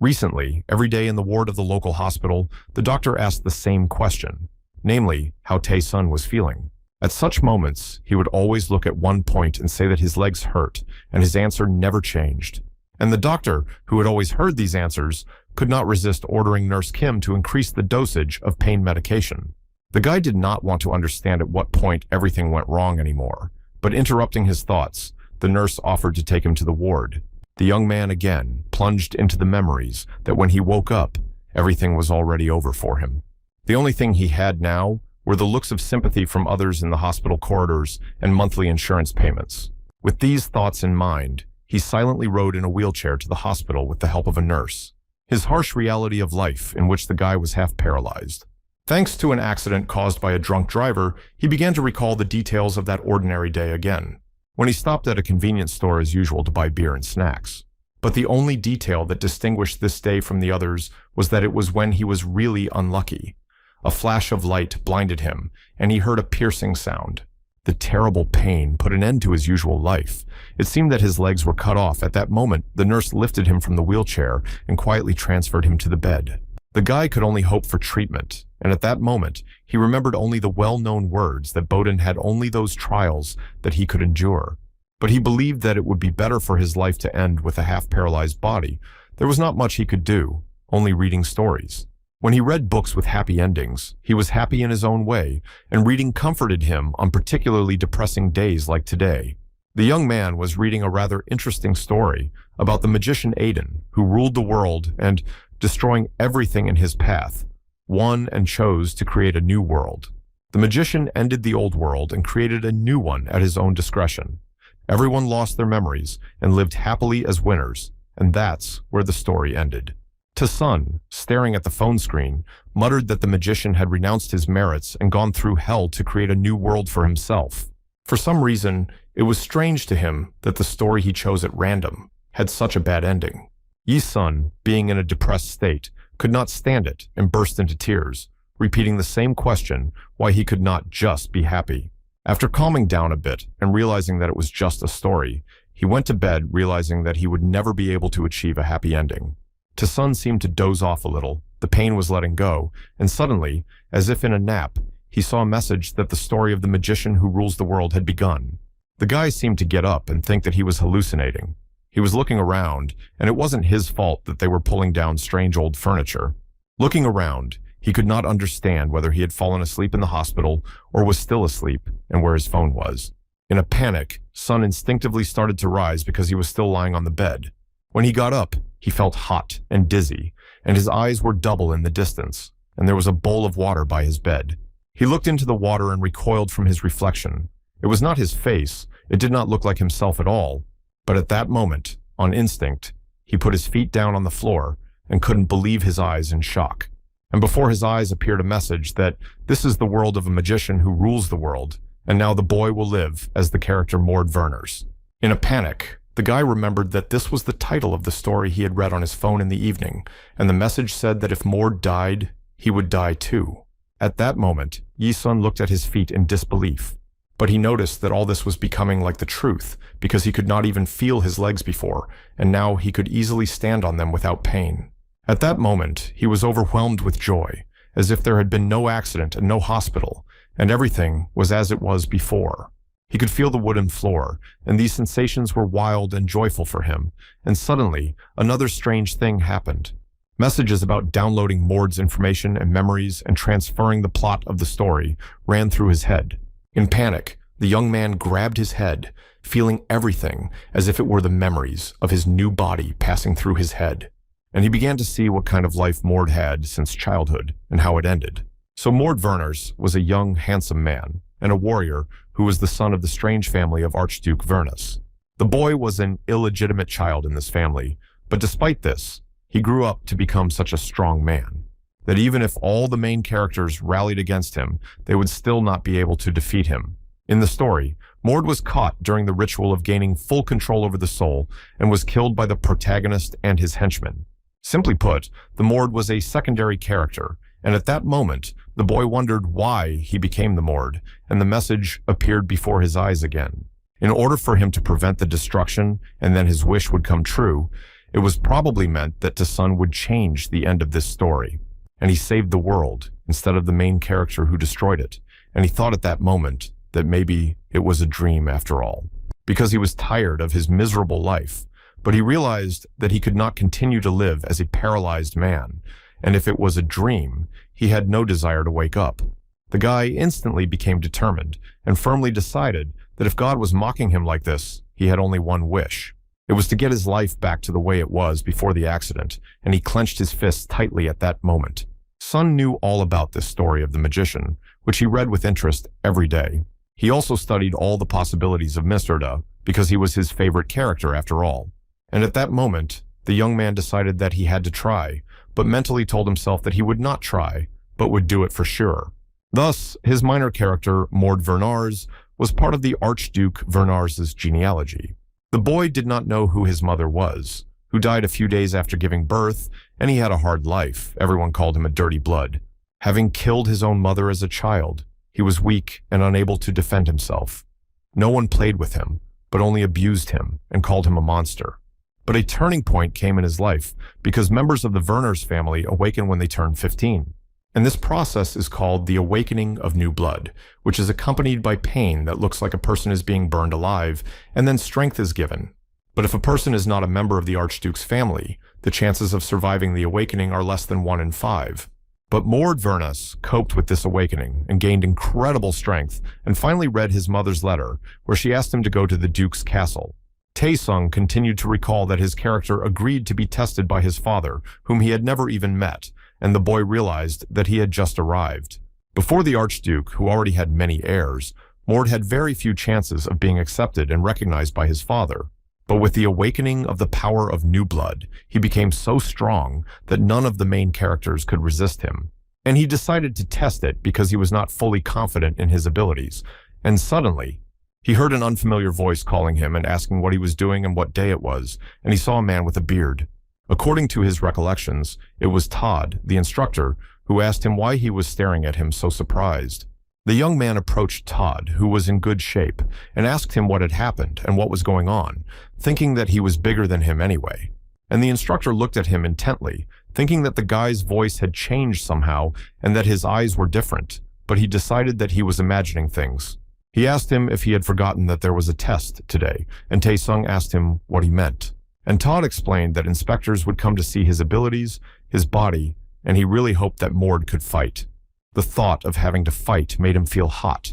Recently, every day in the ward of the local hospital, the doctor asked the same question, namely, how Tae-sun was feeling. At such moments, he would always look at one point and say that his legs hurt, and his answer never changed. And the doctor, who had always heard these answers, could not resist ordering Nurse Kim to increase the dosage of pain medication. The guy did not want to understand at what point everything went wrong anymore, but interrupting his thoughts, the nurse offered to take him to the ward. The young man again plunged into the memories that when he woke up, everything was already over for him. The only thing he had now were the looks of sympathy from others in the hospital corridors and monthly insurance payments. With these thoughts in mind, he silently rode in a wheelchair to the hospital with the help of a nurse. His harsh reality of life in which the guy was half paralyzed. Thanks to an accident caused by a drunk driver, he began to recall the details of that ordinary day again, when he stopped at a convenience store as usual to buy beer and snacks. But the only detail that distinguished this day from the others was that it was when he was really unlucky. A flash of light blinded him, and he heard a piercing sound. The terrible pain put an end to his usual life. It seemed that his legs were cut off. At that moment, the nurse lifted him from the wheelchair and quietly transferred him to the bed. The guy could only hope for treatment, and at that moment, he remembered only the well-known words that Bowden had only those trials that he could endure. But he believed that it would be better for his life to end with a half-paralyzed body. There was not much he could do, only reading stories. When he read books with happy endings, he was happy in his own way, and reading comforted him on particularly depressing days like today. The young man was reading a rather interesting story about the magician Aiden, who ruled the world and, destroying everything in his path, won and chose to create a new world. The magician ended the old world and created a new one at his own discretion. Everyone lost their memories and lived happily as winners, and that's where the story ended. Tae-sun, staring at the phone screen, muttered that the magician had renounced his merits and gone through hell to create a new world for himself. For some reason, it was strange to him that the story he chose at random had such a bad ending. Yi-sun, being in a depressed state, could not stand it and burst into tears, repeating the same question why he could not just be happy. After calming down a bit and realizing that it was just a story, he went to bed realizing that he would never be able to achieve a happy ending. Tae-sun seemed to doze off a little, the pain was letting go, and suddenly, as if in a nap, he saw a message that the story of the magician who rules the world had begun. The guy seemed to get up and think that he was hallucinating. He was looking around, and it wasn't his fault that they were pulling down strange old furniture. Looking around, he could not understand whether he had fallen asleep in the hospital or was still asleep and where his phone was. In a panic, Sun instinctively started to rise because he was still lying on the bed. When he got up, he felt hot and dizzy, and his eyes were double in the distance, and there was a bowl of water by his bed. He looked into the water and recoiled from his reflection. It was not his face, it did not look like himself at all, but at that moment, on instinct, he put his feet down on the floor and couldn't believe his eyes in shock. And before his eyes appeared a message that this is the world of a magician who rules the world, and now the boy will live as the character Mord Verners. In a panic, the guy remembered that this was the title of the story he had read on his phone in the evening, and the message said that if Mord died, he would die too. At that moment, Yi-sun looked at his feet in disbelief, but he noticed that all this was becoming like the truth because he could not even feel his legs before, and now he could easily stand on them without pain. At that moment, he was overwhelmed with joy, as if there had been no accident and no hospital, and everything was as it was before. He could feel the wooden floor, and these sensations were wild and joyful for him, and suddenly, another strange thing happened. Messages about downloading Mord's information and memories and transferring the plot of the story ran through his head. In panic, the young man grabbed his head, feeling everything as if it were the memories of his new body passing through his head. And he began to see what kind of life Mord had since childhood and how it ended. So Mord Verners was a young, handsome man, and a warrior who was the son of the strange family of Archduke Vernus. The boy was an illegitimate child in this family, but despite this, he grew up to become such a strong man, that even if all the main characters rallied against him, they would still not be able to defeat him. In the story, Mord was caught during the ritual of gaining full control over the soul and was killed by the protagonist and his henchmen. Simply put, the Mord was a secondary character, and at that moment, the boy wondered why he became the Mord, and the message appeared before his eyes again. In order for him to prevent the destruction, and then his wish would come true, It was probably meant that Tae-sun would change the end of this story, and he saved the world instead of the main character who destroyed it, and he thought at that moment that maybe it was a dream after all, because he was tired of his miserable life, but he realized that he could not continue to live as a paralyzed man, and if it was a dream, he had no desire to wake up. The guy instantly became determined and firmly decided that if God was mocking him like this, he had only one wish. It was to get his life back to the way it was before the accident, and he clenched his fists tightly at that moment. Sun knew all about this story of the magician, which he read with interest every day. He also studied all the possibilities of Mr. Da, because he was his favorite character after all. And at that moment, the young man decided that he had to try, but mentally told himself that he would not try, but would do it for sure. Thus, his minor character, Mord Vernars, was part of the Archduke Vernars' genealogy. The boy did not know who his mother was, who died a few days after giving birth, and he had a hard life. Everyone called him a dirty blood. Having killed his own mother as a child, he was weak and unable to defend himself. No one played with him, but only abused him and called him a monster. But a turning point came in his life because members of the Vernars family awakened when they turned 15. And this process is called the awakening of new blood, which is accompanied by pain that looks like a person is being burned alive, and then strength is given. But if a person is not a member of the Archduke's family, the chances of surviving the awakening are less than 1 in 5. But Mord Vernus coped with this awakening and gained incredible strength and finally read his mother's letter, where she asked him to go to the Duke's castle. Tae-sung continued to recall that his character agreed to be tested by his father, whom he had never even met, and the boy realized that he had just arrived. Before the Archduke, who already had many heirs, Mord had very few chances of being accepted and recognized by his father. But with the awakening of the power of new blood, he became so strong that none of the main characters could resist him. And he decided to test it because he was not fully confident in his abilities. And suddenly, he heard an unfamiliar voice calling him and asking what he was doing and what day it was, and he saw a man with a beard. According to his recollections, it was Todd, the instructor, who asked him why he was staring at him so surprised. The young man approached Todd, who was in good shape, and asked him what had happened and what was going on, thinking that he was bigger than him anyway. And the instructor looked at him intently, thinking that the guy's voice had changed somehow and that his eyes were different, but he decided that he was imagining things. He asked him if he had forgotten that there was a test today, and Tae-sung asked him what he meant. And Todd explained that inspectors would come to see his abilities, his body, and he really hoped that Mord could fight. The thought of having to fight made him feel hot,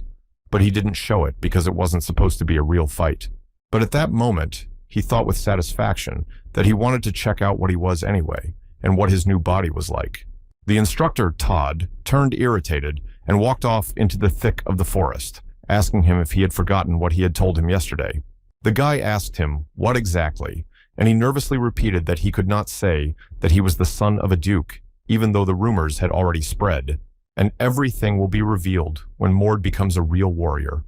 but he didn't show it because it wasn't supposed to be a real fight. But at that moment, he thought with satisfaction that he wanted to check out what he was anyway, and what his new body was like. The instructor, Todd, turned irritated and walked off into the thick of the forest, asking him if he had forgotten what he had told him yesterday. The guy asked him what exactly, and he nervously repeated that he could not say that he was the son of a duke, even though the rumors had already spread. And everything will be revealed when Mord becomes a real warrior.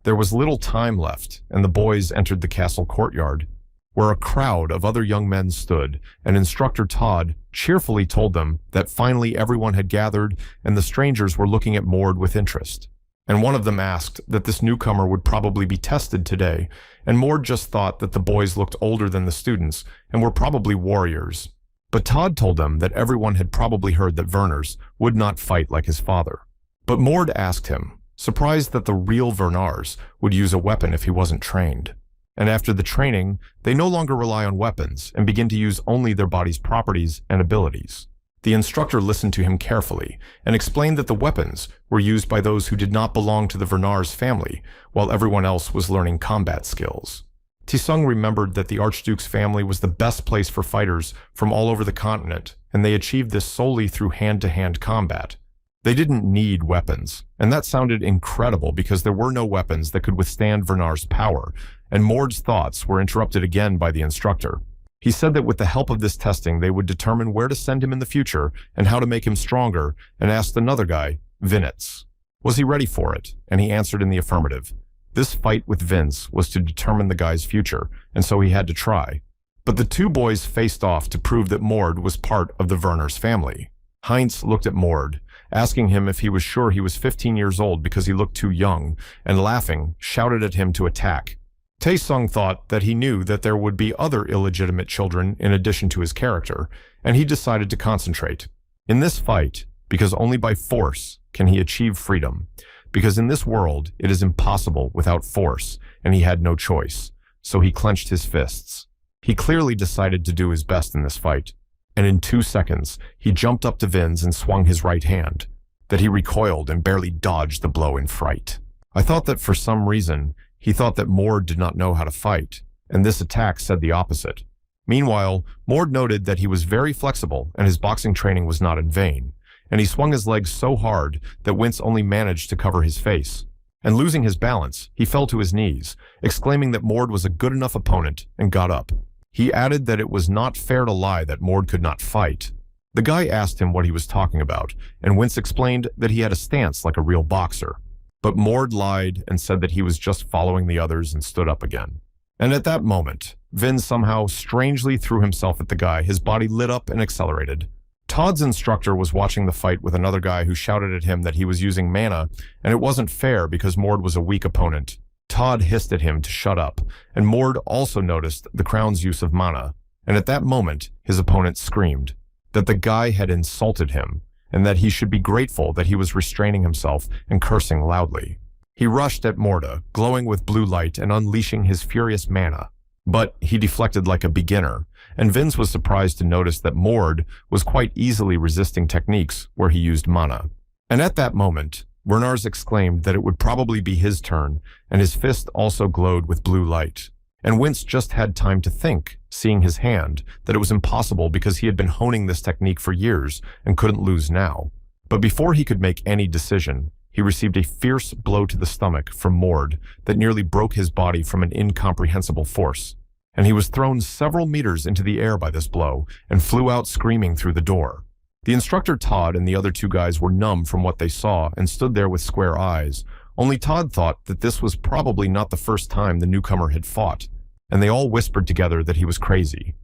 There was little time left, and the boys entered the castle courtyard, where a crowd of other young men stood, and Instructor Todd cheerfully told them that finally everyone had gathered and the strangers were looking at Mord with interest. And one of them asked that this newcomer would probably be tested today, and Mord just thought that the boys looked older than the students and were probably warriors. But Todd told them that everyone had probably heard that Vernars would not fight like his father. But Mord asked him, surprised that the real Vernars would use a weapon if he wasn't trained. And after the training, they no longer rely on weapons and begin to use only their body's properties and abilities. The instructor listened to him carefully and explained that the weapons were used by those who did not belong to the Vernars family, while everyone else was learning combat skills. Tae-sung remembered that the Archduke's family was the best place for fighters from all over the continent, and they achieved this solely through hand-to-hand combat. They didn't need weapons, and that sounded incredible because there were no weapons that could withstand Vernars' power, and Mord's thoughts were interrupted again by the instructor. He said that with the help of this testing, they would determine where to send him in the future and how to make him stronger, and asked another guy, Vinitz, was he ready for it, and he answered in the affirmative. This fight with Vince was to determine the guy's future, and so he had to try. But the two boys faced off to prove that Mord was part of the Vernars family. Heinz looked at Mord, asking him if he was sure he was 15 years old because he looked too young, and laughing, shouted at him to attack. Tae-sung thought that he knew that there would be other illegitimate children in addition to his character, and he decided to concentrate. In this fight, because only by force can he achieve freedom, because in this world it is impossible without force, and he had no choice, so he clenched his fists. He clearly decided to do his best in this fight, and in 2 seconds, he jumped up to Vin's and swung his right hand, that he recoiled and barely dodged the blow in fright. I thought that for some reason, he thought that Mord did not know how to fight, and this attack said the opposite. Meanwhile, Mord noted that he was very flexible and his boxing training was not in vain, and he swung his legs so hard that Wince only managed to cover his face. And losing his balance, he fell to his knees, exclaiming that Mord was a good enough opponent, and got up. He added that it was not fair to lie that Mord could not fight. The guy asked him what he was talking about, and Wince explained that he had a stance like a real boxer. But Mord lied and said that he was just following the others and stood up again. And at that moment, Vin somehow strangely threw himself at the guy. His body lit up and accelerated. Todd's instructor was watching the fight with another guy who shouted at him that he was using mana, and it wasn't fair because Mord was a weak opponent. Todd hissed at him to shut up, and Mord also noticed the crown's use of mana, and at that moment, his opponent screamed that the guy had insulted him, and that he should be grateful that he was restraining himself and cursing loudly. He rushed at Morda, glowing with blue light and unleashing his furious mana. But he deflected like a beginner, and Vince was surprised to notice that Mord was quite easily resisting techniques where he used mana. And at that moment, Bernars exclaimed that it would probably be his turn, and his fist also glowed with blue light. And Wince just had time to think, seeing his hand, that it was impossible because he had been honing this technique for years and couldn't lose now. But before he could make any decision, he received a fierce blow to the stomach from Mord that nearly broke his body from an incomprehensible force. And he was thrown several meters into the air by this blow and flew out screaming through the door. The instructor Todd and the other two guys were numb from what they saw and stood there with square eyes. Only Todd thought that this was probably not the first time the newcomer had fought, and they all whispered together that he was crazy.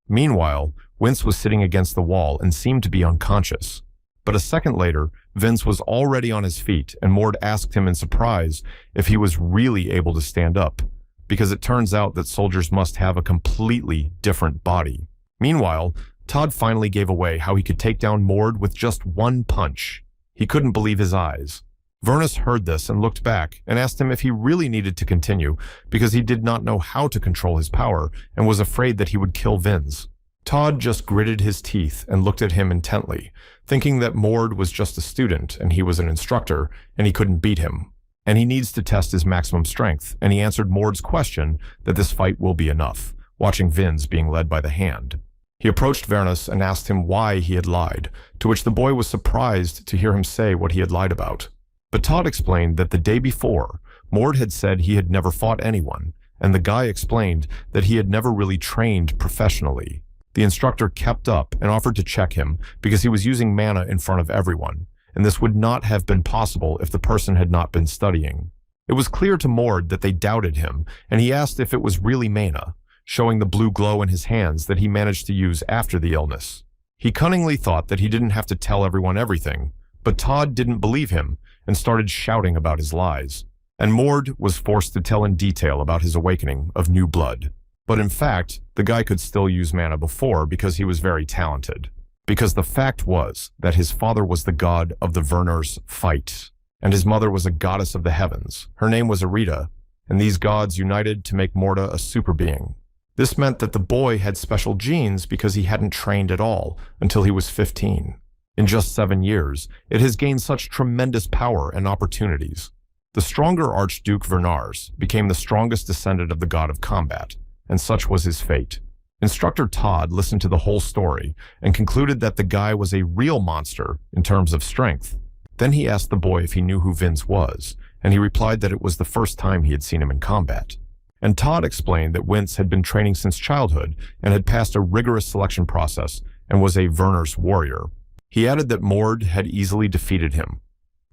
Meanwhile, Wince was sitting against the wall and seemed to be unconscious. But a second later, Vince was already on his feet, and Mord asked him in surprise if he was really able to stand up, because it turns out that soldiers must have a completely different body. Meanwhile, Todd finally gave away how he could take down Mord with just one punch. He couldn't believe his eyes. Vernus heard this and looked back and asked him if he really needed to continue because he did not know how to control his power and was afraid that he would kill Vince. Todd just gritted his teeth and looked at him intently, thinking that Mord was just a student and he was an instructor and he couldn't beat him. And he needs to test his maximum strength, and he answered Mord's question that this fight will be enough, watching Vince being led by the hand. He approached Vernus and asked him why he had lied, to which the boy was surprised to hear him say what he had lied about. But Todd explained that the day before, Mord had said he had never fought anyone, and the guy explained that he had never really trained professionally. The instructor kept up and offered to check him because he was using mana in front of everyone, and this would not have been possible if the person had not been studying. It was clear to Mord that they doubted him, and he asked if it was really mana, showing the blue glow in his hands that he managed to use after the illness. He cunningly thought that he didn't have to tell everyone everything, but Todd didn't believe him and started shouting about his lies. And Mord was forced to tell in detail about his awakening of new blood. But in fact, the guy could still use mana before because he was very talented. Because the fact was that his father was the god of the Verners fight, and his mother was a goddess of the heavens. Her name was Arita, and these gods united to make Morda a super being. This meant that the boy had special genes because he hadn't trained at all until he was 15. In just 7 years, it has gained such tremendous power and opportunities. The stronger Archduke Vernars became the strongest descendant of the god of combat, and such was his fate. Instructor Todd listened to the whole story and concluded that the guy was a real monster in terms of strength. Then he asked the boy if he knew who Vince was, and he replied that it was the first time he had seen him in combat. And Todd explained that Vince had been training since childhood and had passed a rigorous selection process and was a Verners warrior. He added that Mord had easily defeated him.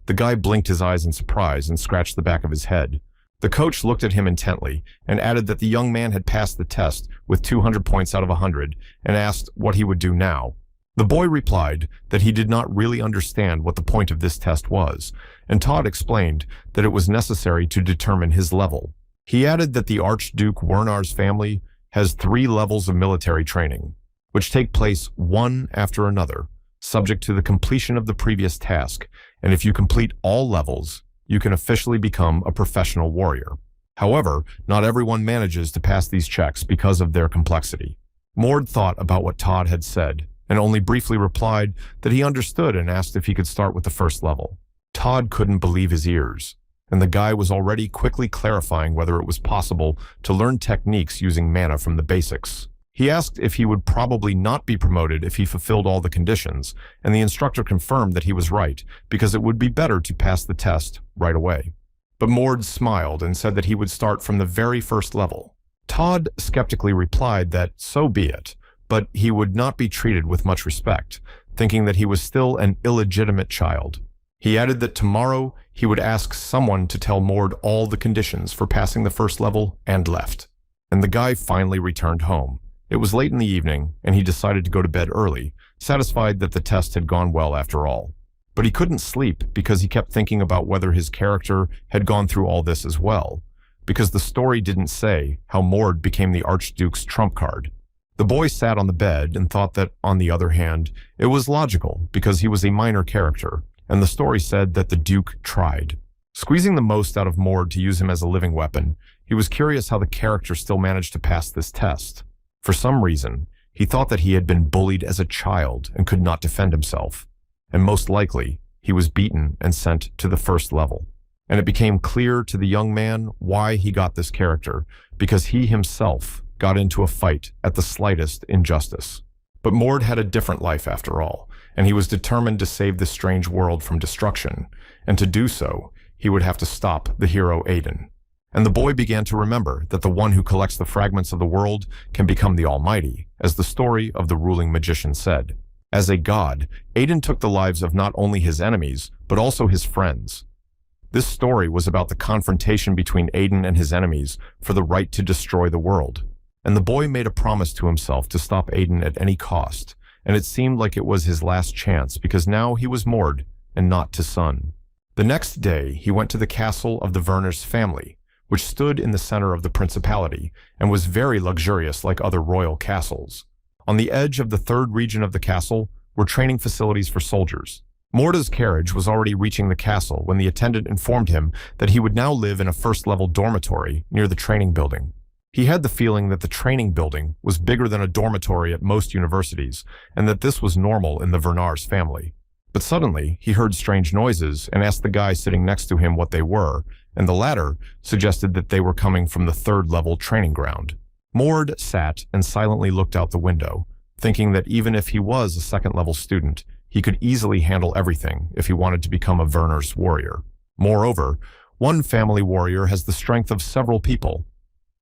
The guy blinked his eyes in surprise and scratched the back of his head. The coach looked at him intently and added that the young man had passed the test with 200 points out of 100 and asked what he would do now. The boy replied that he did not really understand what the point of this test was, and Todd explained that it was necessary to determine his level. He added that the Archduke Wernar's family has 3 levels of military training, which take place one after another, subject to the completion of the previous task, and if you complete all levels, you can officially become a professional warrior. However, not everyone manages to pass these checks because of their complexity. Mord thought about what Todd had said, and only briefly replied that he understood and asked if he could start with the first level. Todd couldn't believe his ears, and the guy was already quickly clarifying whether it was possible to learn techniques using mana from the basics. He asked if he would probably not be promoted if he fulfilled all the conditions, and the instructor confirmed that he was right, because it would be better to pass the test right away. But Mord smiled and said that he would start from the very first level. Todd skeptically replied that so be it, but he would not be treated with much respect, thinking that he was still an illegitimate child. He added that tomorrow he would ask someone to tell Mord all the conditions for passing the first level and left. And the guy finally returned home. It was late in the evening, and he decided to go to bed early, satisfied that the test had gone well after all. But he couldn't sleep because he kept thinking about whether his character had gone through all this as well, because the story didn't say how Mord became the Archduke's trump card. The boy sat on the bed and thought that, on the other hand, it was logical because he was a minor character, and the story said that the Duke tried. Squeezing the most out of Mord to use him as a living weapon, he was curious how the character still managed to pass this test. For some reason, he thought that he had been bullied as a child and could not defend himself, and most likely, he was beaten and sent to the first level. And it became clear to the young man why he got this character, because he himself got into a fight at the slightest injustice. But Mord had a different life after all, and he was determined to save this strange world from destruction, and to do so, he would have to stop the hero Aiden. And the boy began to remember that the one who collects the fragments of the world can become the Almighty, as the story of the ruling magician said. As a god, Aiden took the lives of not only his enemies, but also his friends. This story was about the confrontation between Aiden and his enemies for the right to destroy the world. And the boy made a promise to himself to stop Aiden at any cost, and it seemed like it was his last chance because now he was Mord and not T'Sun. The next day, he went to the castle of the Werners family, which stood in the center of the principality and was very luxurious like other royal castles. On the edge of the third region of the castle were training facilities for soldiers. Morda's carriage was already reaching the castle when the attendant informed him that he would now live in a first-level dormitory near the training building. He had the feeling that the training building was bigger than a dormitory at most universities, and that this was normal in the Werners family. But suddenly, he heard strange noises and asked the guy sitting next to him what they were, and the latter suggested that they were coming from the third-level training ground. Mord sat and silently looked out the window, thinking that even if he was a second-level student, he could easily handle everything if he wanted to become a Werners warrior. Moreover, one family warrior has the strength of several people.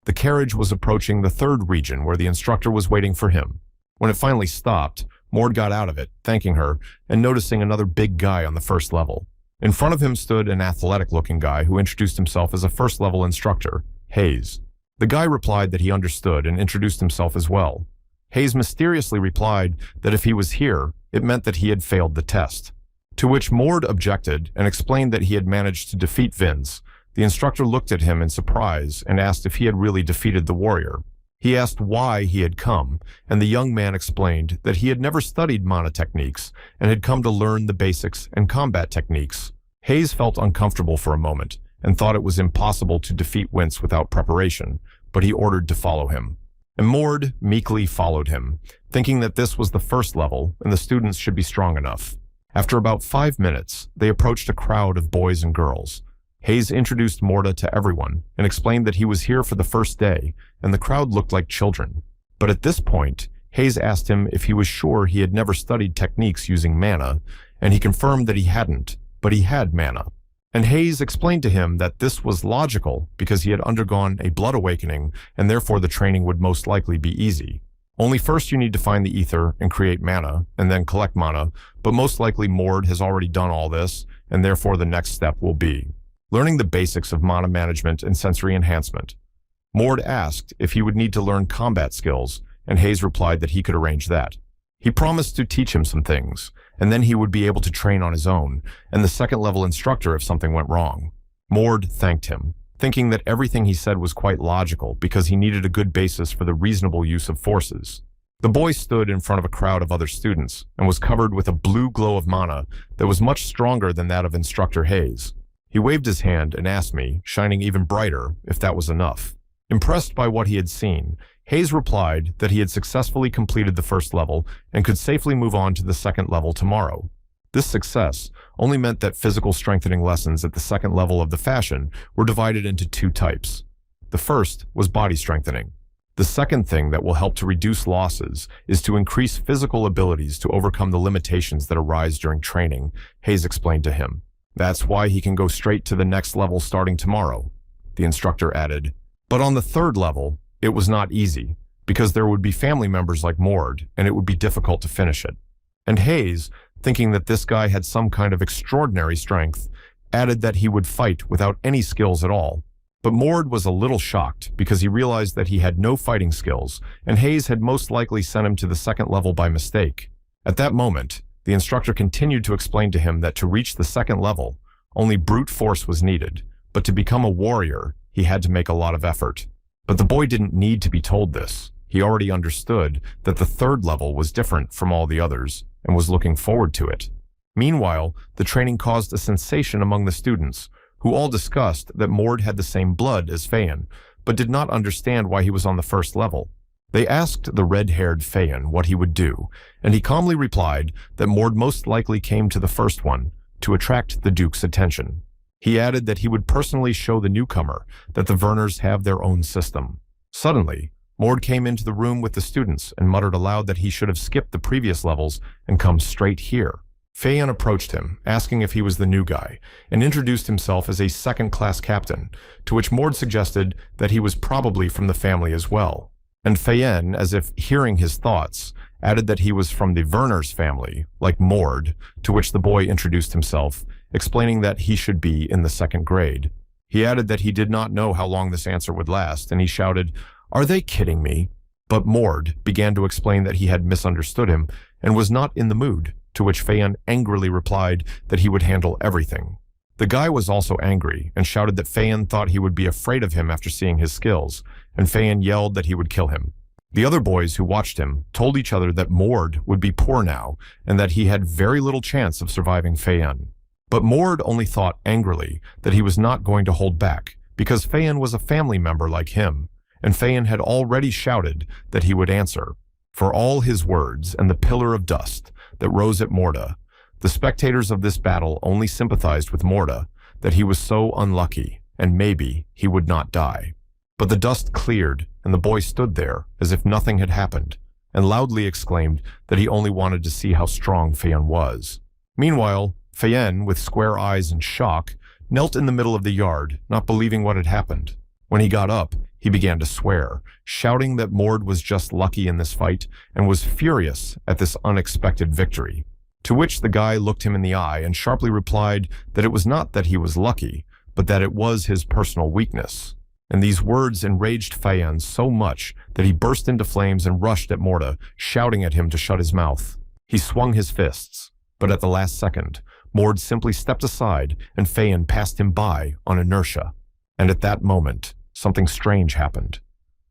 The carriage was approaching the third region where the instructor was waiting for him. When it finally stopped, Mord got out of it, thanking her, and noticing another big guy on the first level. In front of him stood an athletic-looking guy who introduced himself as a first-level instructor, Hayes. The guy replied that he understood and introduced himself as well. Hayes mysteriously replied that if he was here, it meant that he had failed the test. To which Mord objected and explained that he had managed to defeat Vince. The instructor looked at him in surprise and asked if he had really defeated the warrior. He asked why he had come, and the young man explained that he had never studied mana techniques and had come to learn the basics and combat techniques. Hayes felt uncomfortable for a moment and thought it was impossible to defeat Vince without preparation, but he ordered to follow him. And Mord meekly followed him, thinking that this was the first level and the students should be strong enough. After about 5 minutes, they approached a crowd of boys and girls. Hayes introduced Morda to everyone and explained that he was here for the first day, and the crowd looked like children. But at this point, Hayes asked him if he was sure he had never studied techniques using mana, and he confirmed that he hadn't, but he had mana. And Hayes explained to him that this was logical because he had undergone a blood awakening, and therefore the training would most likely be easy. Only first you need to find the ether and create mana, and then collect mana, but most likely Mord has already done all this, and therefore the next step will be learning the basics of mana management and sensory enhancement. Mord asked if he would need to learn combat skills, and Hayes replied that he could arrange that. He promised to teach him some things, and then he would be able to train on his own, and the second-level instructor if something went wrong. Mord thanked him, thinking that everything he said was quite logical because he needed a good basis for the reasonable use of forces. The boy stood in front of a crowd of other students and was covered with a blue glow of mana that was much stronger than that of Instructor Hayes. He waved his hand and asked me, shining even brighter, if that was enough. Impressed by what he had seen, Hayes replied that he had successfully completed the first level and could safely move on to the second level tomorrow. This success only meant that physical strengthening lessons at the second level of the fashion were divided into two types. The first was body strengthening. The second thing that will help to reduce losses is to increase physical abilities to overcome the limitations that arise during training, Hayes explained to him. That's why he can go straight to the next level starting tomorrow, the instructor added. But on the third level, it was not easy, because there would be family members like Mord, and it would be difficult to finish it. And Hayes, thinking that this guy had some kind of extraordinary strength, added that he would fight without any skills at all. But Mord was a little shocked because he realized that he had no fighting skills, and Hayes had most likely sent him to the second level by mistake. At that moment, the instructor continued to explain to him that to reach the second level, only brute force was needed, but to become a warrior, he had to make a lot of effort. But the boy didn't need to be told this. He already understood that the third level was different from all the others, and was looking forward to it. Meanwhile, the training caused a sensation among the students, who all discussed that Mord had the same blood as Feyan, but did not understand why he was on the first level. They asked the red-haired Feyan what he would do, and he calmly replied that Mord most likely came to the first one to attract the Duke's attention. He added that he would personally show the newcomer that the Verners have their own system. Suddenly, Mord came into the room with the students and muttered aloud that he should have skipped the previous levels and come straight here. Feyan approached him, asking if he was the new guy, and introduced himself as a second-class captain, to which Mord suggested that he was probably from the family as well. And Feyan, as if hearing his thoughts, added that he was from the Verners family, like Mord, to which the boy introduced himself, explaining that he should be in the second grade. He added that he did not know how long this answer would last, and he shouted, "Are they kidding me?" But Mord began to explain that he had misunderstood him and was not in the mood, to which Feyan angrily replied that he would handle everything. The guy was also angry and shouted that Feyan thought he would be afraid of him after seeing his skills, and Feyan yelled that he would kill him. The other boys who watched him told each other that Mord would be poor now and that he had very little chance of surviving Feyan. But Mord only thought angrily that he was not going to hold back because Feyan was a family member like him, and Feyan had already shouted that he would answer. For all his words and the pillar of dust that rose at Morda, the spectators of this battle only sympathized with Morda, that he was so unlucky, and maybe he would not die. But the dust cleared, and the boy stood there as if nothing had happened, and loudly exclaimed that he only wanted to see how strong Feyan was. Meanwhile, Feyan, with square eyes and shock, knelt in the middle of the yard, not believing what had happened. When he got up, he began to swear, shouting that Mord was just lucky in this fight and was furious at this unexpected victory. To which the guy looked him in the eye and sharply replied that it was not that he was lucky, but that it was his personal weakness. And these words enraged Feyan so much that he burst into flames and rushed at Morda, shouting at him to shut his mouth. He swung his fists, but at the last second, Mord simply stepped aside and Feyan passed him by on inertia. And at that moment, something strange happened.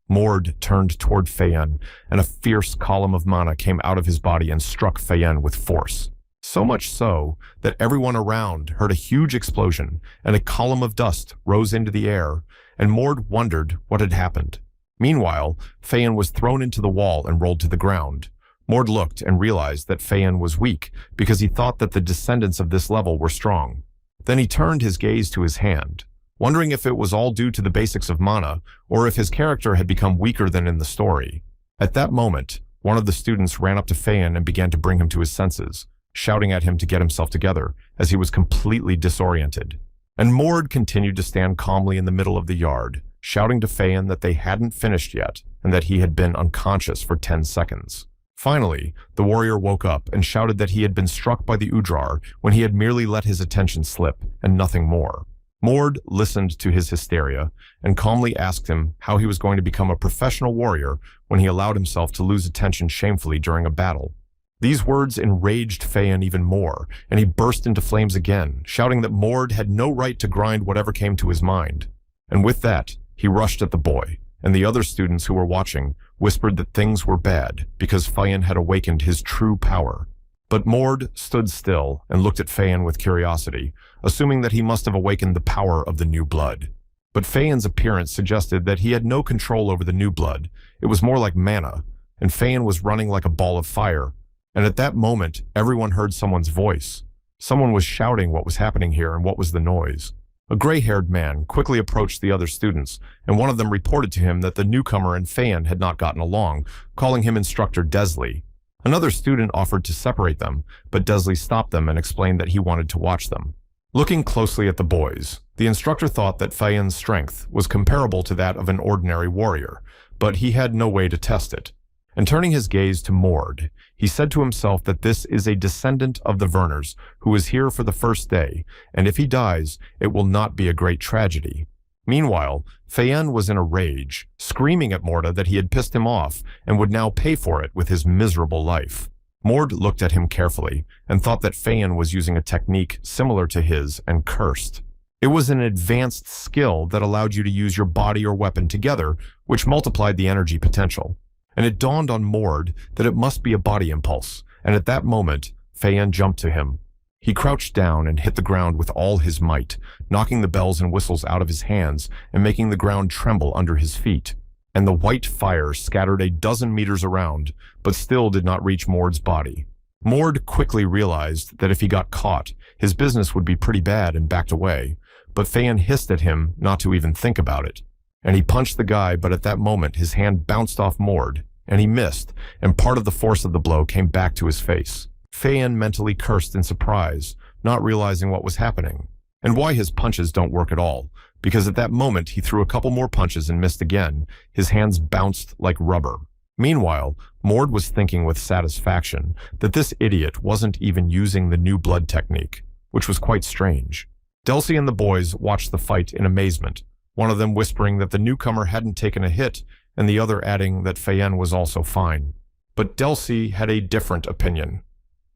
Mord turned toward Feyan, and a fierce column of mana came out of his body and struck Feyan with force. So much so that everyone around heard a huge explosion, and a column of dust rose into the air, and Mord wondered what had happened. Meanwhile, Feyan was thrown into the wall and rolled to the ground. Mord looked and realized that Feyan was weak because he thought that the descendants of this level were strong. Then he turned his gaze to his hand, wondering if it was all due to the basics of mana, or if his character had become weaker than in the story. At that moment, one of the students ran up to Feyan and began to bring him to his senses, shouting at him to get himself together, as he was completely disoriented. And Mord continued to stand calmly in the middle of the yard, shouting to Feyan that they hadn't finished yet, and that he had been unconscious for 10 seconds. Finally, the warrior woke up and shouted that he had been struck by the Udrar when he had merely let his attention slip, and nothing more. Mord listened to his hysteria and calmly asked him how he was going to become a professional warrior when he allowed himself to lose attention shamefully during a battle. These words enraged Feyan even more, and he burst into flames again, shouting that Mord had no right to grind whatever came to his mind. And with that, he rushed at the boy, and the other students who were watching whispered that things were bad because Fayan had awakened his true power. But Mord stood still and looked at Fayan with curiosity, assuming that he must have awakened the power of the new blood. But Fayan's appearance suggested that he had no control over the new blood. It was more like mana, and Fayan was running like a ball of fire. And at that moment, everyone heard someone's voice. Someone was shouting what was happening here and what was the noise. A gray-haired man quickly approached the other students, and one of them reported to him that the newcomer and Fayan had not gotten along, calling him Instructor Desley. Another student offered to separate them, but Desley stopped them and explained that he wanted to watch them. Looking closely at the boys, the instructor thought that Fayan's strength was comparable to that of an ordinary warrior, but he had no way to test it. And turning his gaze to Mord, he said to himself that this is a descendant of the Verners who is here for the first day, and if he dies, it will not be a great tragedy. Meanwhile, Fayan was in a rage, screaming at Morda that he had pissed him off and would now pay for it with his miserable life. Mord looked at him carefully and thought that Fayan was using a technique similar to his and cursed. It was an advanced skill that allowed you to use your body or weapon together, which multiplied the energy potential. And it dawned on Mord that it must be a body impulse, and at that moment, Fayan jumped to him. He crouched down and hit the ground with all his might, knocking the bells and whistles out of his hands and making the ground tremble under his feet. And the white fire scattered a dozen meters around, but still did not reach Mord's body. Mord quickly realized that if he got caught, his business would be pretty bad and backed away, but Fayan hissed at him not to even think about it. And he punched the guy, but at that moment his hand bounced off Mord, and he missed, and part of the force of the blow came back to his face. Fayan mentally cursed in surprise, not realizing what was happening, and why his punches don't work at all, because at that moment he threw a couple more punches and missed again. His hands bounced like rubber. Meanwhile, Mord was thinking with satisfaction that this idiot wasn't even using the new blood technique, which was quite strange. Delcy and the boys watched the fight in amazement, one of them whispering that the newcomer hadn't taken a hit, and the other adding that Fayan was also fine. But Delcy had a different opinion.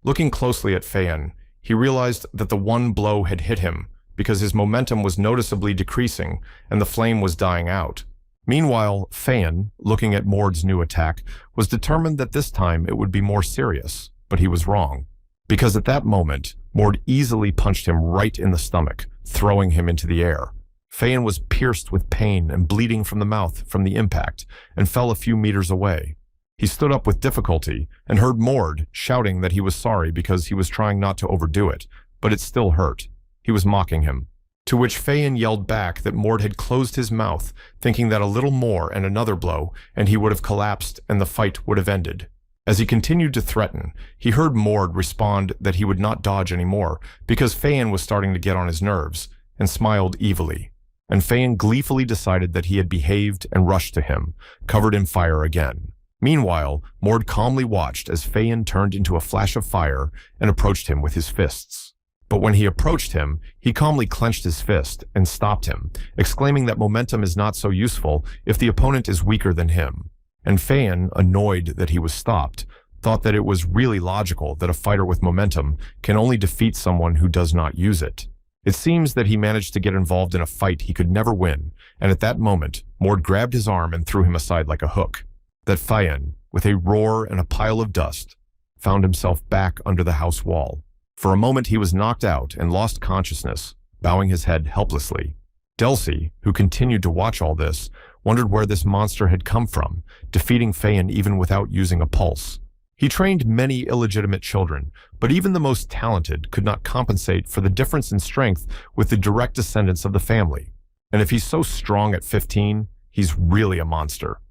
Looking closely at Fayan, he realized that the one blow had hit him, because his momentum was noticeably decreasing, and the flame was dying out. Meanwhile, Fayan, looking at Mord's new attack, was determined that this time it would be more serious, but he was wrong. Because at that moment, Mord easily punched him right in the stomach, throwing him into the air. Fayan was pierced with pain and bleeding from the mouth from the impact, and fell a few meters away. He stood up with difficulty and heard Mord shouting that he was sorry because he was trying not to overdo it, but it still hurt. He was mocking him. To which Fayan yelled back that Mord had closed his mouth, thinking that a little more and another blow, and he would have collapsed and the fight would have ended. As he continued to threaten, he heard Mord respond that he would not dodge anymore because Fayan was starting to get on his nerves, and smiled evilly. And Fayan gleefully decided that he had behaved and rushed to him, covered in fire again. Meanwhile, Mord calmly watched as Fayan turned into a flash of fire and approached him with his fists. But when he approached him, he calmly clenched his fist and stopped him, exclaiming that momentum is not so useful if the opponent is weaker than him. And Fayan, annoyed that he was stopped, thought that it was really logical that a fighter with momentum can only defeat someone who does not use it. It seems that he managed to get involved in a fight he could never win, and at that moment, Mord grabbed his arm and threw him aside like a hook. That Fayan, with a roar and a pile of dust, found himself back under the house wall. For a moment he was knocked out and lost consciousness, bowing his head helplessly. Delcy, who continued to watch all this, wondered where this monster had come from, defeating Fayan even without using a pulse. He trained many illegitimate children, but even the most talented could not compensate for the difference in strength with the direct descendants of the family. And if he's so strong at 15, he's really a monster.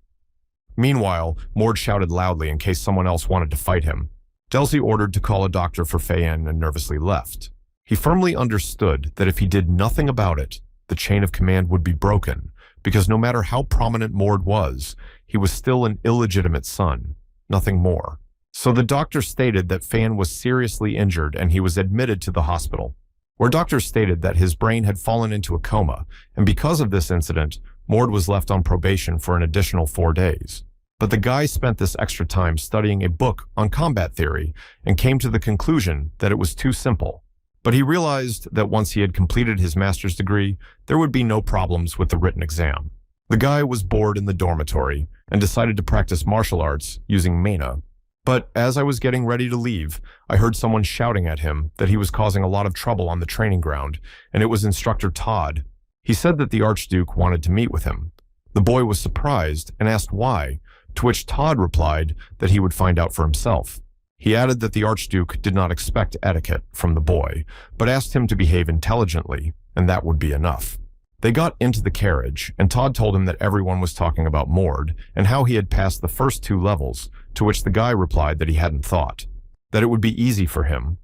Meanwhile, Mord shouted loudly in case someone else wanted to fight him. Delcy ordered to call a doctor for Fayan and nervously left. He firmly understood that if he did nothing about it, the chain of command would be broken, because no matter how prominent Mord was, he was still an illegitimate son, nothing more. So the doctor stated that Fayan was seriously injured and he was admitted to the hospital, where doctors stated that his brain had fallen into a coma, and because of this incident, Mord was left on probation for an additional 4 days. But the guy spent this extra time studying a book on combat theory and came to the conclusion that it was too simple. But he realized that once he had completed his master's degree, there would be no problems with the written exam. The guy was bored in the dormitory and decided to practice martial arts using mana. But as I was getting ready to leave, I heard someone shouting at him that he was causing a lot of trouble on the training ground, and it was instructor Todd. He said that the Archduke wanted to meet with him. The boy was surprised and asked why, to which Todd replied that he would find out for himself. He added that the Archduke did not expect etiquette from the boy, but asked him to behave intelligently, and that would be enough. They got into the carriage, and Todd told him that everyone was talking about Mord and how he had passed the first 2 levels, to which the guy replied that he hadn't thought, that it would be easy for him.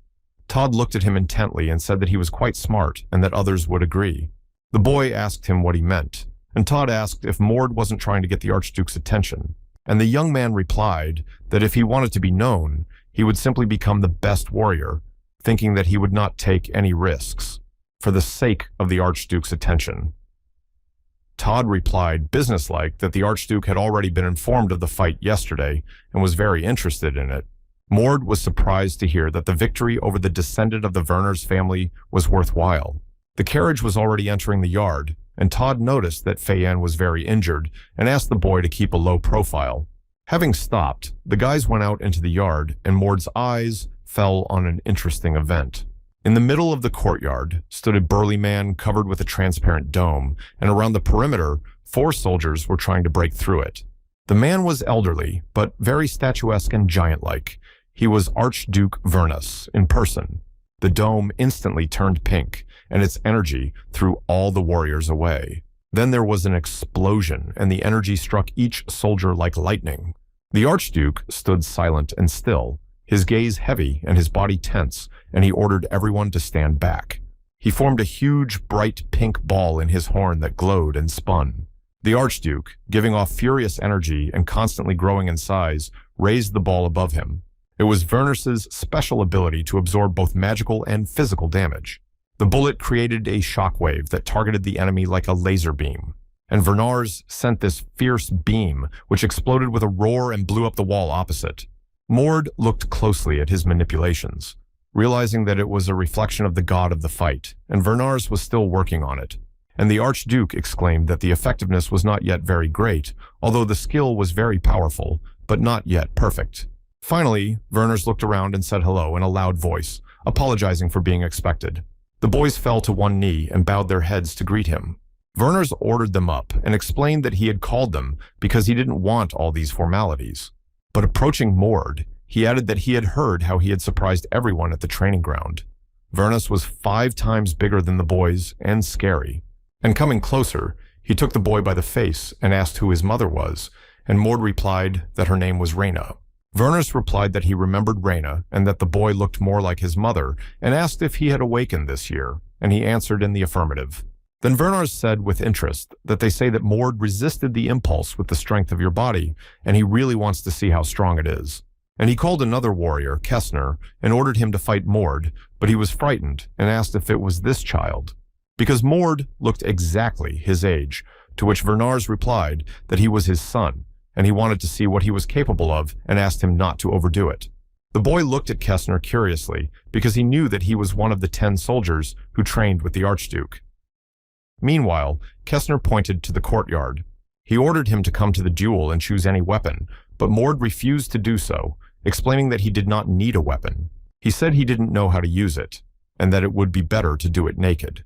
Todd looked at him intently and said that he was quite smart and that others would agree. The boy asked him what he meant, and Todd asked if Mord wasn't trying to get the Archduke's attention, and the young man replied that if he wanted to be known, he would simply become the best warrior, thinking that he would not take any risks for the sake of the Archduke's attention. Todd replied businesslike that the Archduke had already been informed of the fight yesterday and was very interested in it. Mord was surprised to hear that the victory over the descendant of the Werner's family was worthwhile. The carriage was already entering the yard, and Todd noticed that Fei-Yan was very injured and asked the boy to keep a low profile. Having stopped, the guys went out into the yard, and Mord's eyes fell on an interesting event. In the middle of the courtyard stood a burly man covered with a transparent dome, and around the perimeter, 4 soldiers were trying to break through it. The man was elderly, but very statuesque and giant-like. He was Archduke Vernus in person. The dome instantly turned pink, and its energy threw all the warriors away. Then there was an explosion, and the energy struck each soldier like lightning. The Archduke stood silent and still, his gaze heavy and his body tense, and he ordered everyone to stand back. He formed a huge, bright pink ball in his horn that glowed and spun. The Archduke, giving off furious energy and constantly growing in size, raised the ball above him. It was Vernus's special ability to absorb both magical and physical damage. The bullet created a shockwave that targeted the enemy like a laser beam, and Vernars sent this fierce beam, which exploded with a roar and blew up the wall opposite. Mord looked closely at his manipulations, realizing that it was a reflection of the god of the fight, and Vernars was still working on it. And the Archduke exclaimed that the effectiveness was not yet very great, although the skill was very powerful, but not yet perfect. Finally, Vernars looked around and said hello in a loud voice, apologizing for being expected. The boys fell to one knee and bowed their heads to greet him. Vernars ordered them up and explained that he had called them because he didn't want all these formalities. But approaching Mord, he added that he had heard how he had surprised everyone at the training ground. Vernus was 5 times bigger than the boys and scary. And coming closer, he took the boy by the face and asked who his mother was, and Mord replied that her name was Reyna. Vernus replied that he remembered Reyna and that the boy looked more like his mother, and asked if he had awakened this year, and he answered in the affirmative. Then Vernars said with interest that they say that Mord resisted the impulse with the strength of your body, and he really wants to see how strong it is. And he called another warrior, Kessner, and ordered him to fight Mord, but he was frightened and asked if it was this child, because Mord looked exactly his age, to which Vernars replied that he was his son, and he wanted to see what he was capable of and asked him not to overdo it. The boy looked at Kessner curiously because he knew that he was one of the 10 soldiers who trained with the Archduke. Meanwhile, Kessner pointed to the courtyard. He ordered him to come to the duel and choose any weapon, but Mord refused to do so, explaining that he did not need a weapon. He said he didn't know how to use it, and that it would be better to do it naked.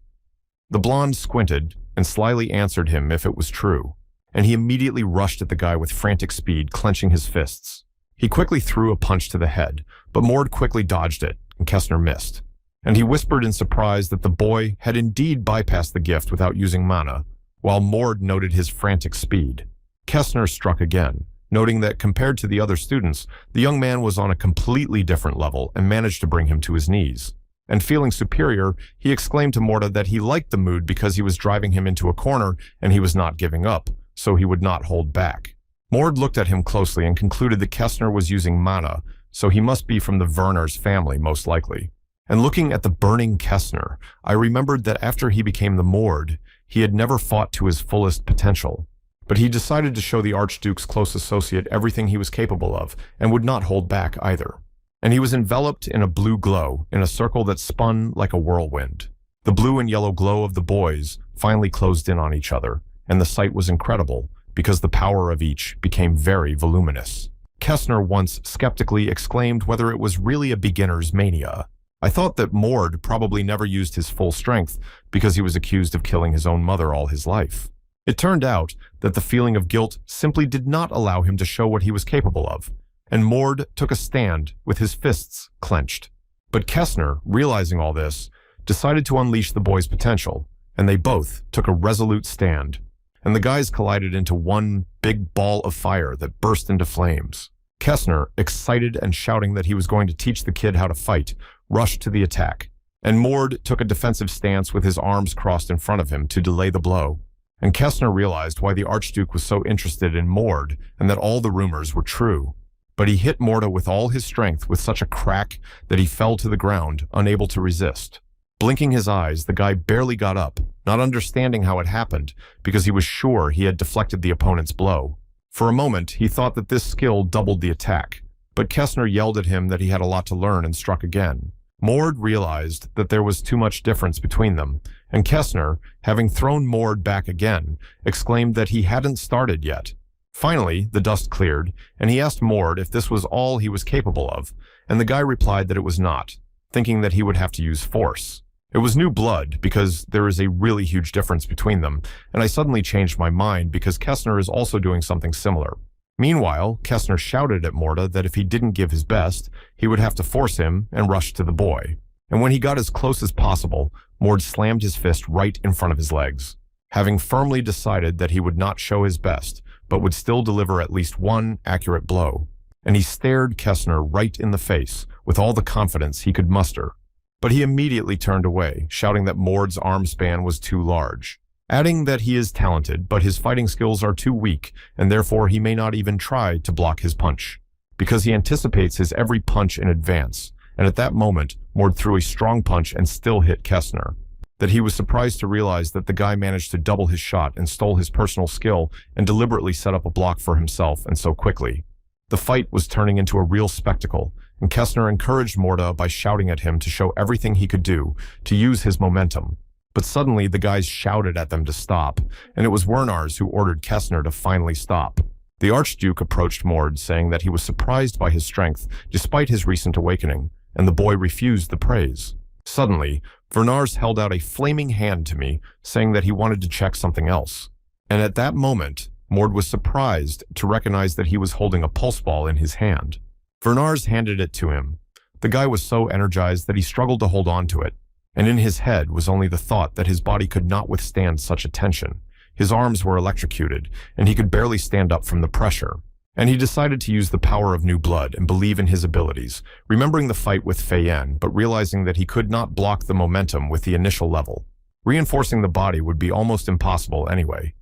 The blonde squinted and slyly answered him if it was true, and he immediately rushed at the guy with frantic speed, clenching his fists. He quickly threw a punch to the head, but Mord quickly dodged it, and Kessner missed. And he whispered in surprise that the boy had indeed bypassed the gift without using mana, while Mord noted his frantic speed. Kessner struck again, noting that compared to the other students, the young man was on a completely different level and managed to bring him to his knees. And feeling superior, he exclaimed to Morta that he liked the mood because he was driving him into a corner and he was not giving up, so he would not hold back. Mord looked at him closely and concluded that Kessner was using mana, so he must be from the Werner's family, most likely. And looking at the burning Kessner, I remembered that after he became the Mord, he had never fought to his fullest potential. But he decided to show the Archduke's close associate everything he was capable of, and would not hold back either. and he was enveloped in a blue glow in a circle that spun like a whirlwind. The blue and yellow glow of the boys finally closed in on each other, and the sight was incredible because the power of each became very voluminous. Kessner once skeptically exclaimed whether it was really a beginner's mania. I thought that Mord probably never used his full strength because he was accused of killing his own mother all his life. It turned out that the feeling of guilt simply did not allow him to show what he was capable of, and Mord took a stand with his fists clenched. But Kessner, realizing all this, decided to unleash the boy's potential, and they both took a resolute stand, and the guys collided into one big ball of fire that burst into flames. Kessner, excited and shouting that he was going to teach the kid how to fight, rushed to the attack, and Mord took a defensive stance with his arms crossed in front of him to delay the blow. And Kessner realized why the Archduke was so interested in Mord and that all the rumors were true. But he hit Morda with all his strength with such a crack that he fell to the ground, unable to resist. Blinking his eyes, the guy barely got up, not understanding how it happened because he was sure he had deflected the opponent's blow. For a moment, he thought that this skill doubled the attack, but Kessner yelled at him that he had a lot to learn and struck again. Mord realized that there was too much difference between them, and Kessner, having thrown Mord back again, exclaimed that he hadn't started yet. Finally, the dust cleared, and he asked Mord if this was all he was capable of, and the guy replied that it was not, thinking that he would have to use force. It was new blood because there is a really huge difference between them, and I suddenly changed my mind because Kessner is also doing something similar. Meanwhile, Kessner shouted at Morda that if he didn't give his best, he would have to force him and rush to the boy. And when he got as close as possible, Mord slammed his fist right in front of his legs. Having firmly decided that he would not show his best, but would still deliver at least one accurate blow, and he stared Kessner right in the face with all the confidence he could muster. But he immediately turned away, shouting that Mord's arm span was too large, adding that he is talented, but his fighting skills are too weak, and therefore he may not even try to block his punch, because he anticipates his every punch in advance, and at that moment, Mord threw a strong punch and still hit Kessner. That he was surprised to realize that the guy managed to double his shot and stole his personal skill and deliberately set up a block for himself, and so quickly. The fight was turning into a real spectacle, and Kessner encouraged Morda by shouting at him to show everything he could do, to use his momentum. But suddenly the guys shouted at them to stop, and it was Wernars who ordered Kessner to finally stop. The Archduke approached Mord, saying that he was surprised by his strength despite his recent awakening, and the boy refused the praise. Suddenly, Wernars held out a flaming hand to me, saying that he wanted to check something else. And at that moment, Mord was surprised to recognize that he was holding a pulse ball in his hand. Wernars handed it to him. The guy was so energized that he struggled to hold on to it, and in his head was only the thought that his body could not withstand such a tension. His arms were electrocuted, and he could barely stand up from the pressure. And he decided to use the power of new blood and believe in his abilities, remembering the fight with Fei-Yen, but realizing that he could not block the momentum with the initial level. Reinforcing the body would be almost impossible anyway.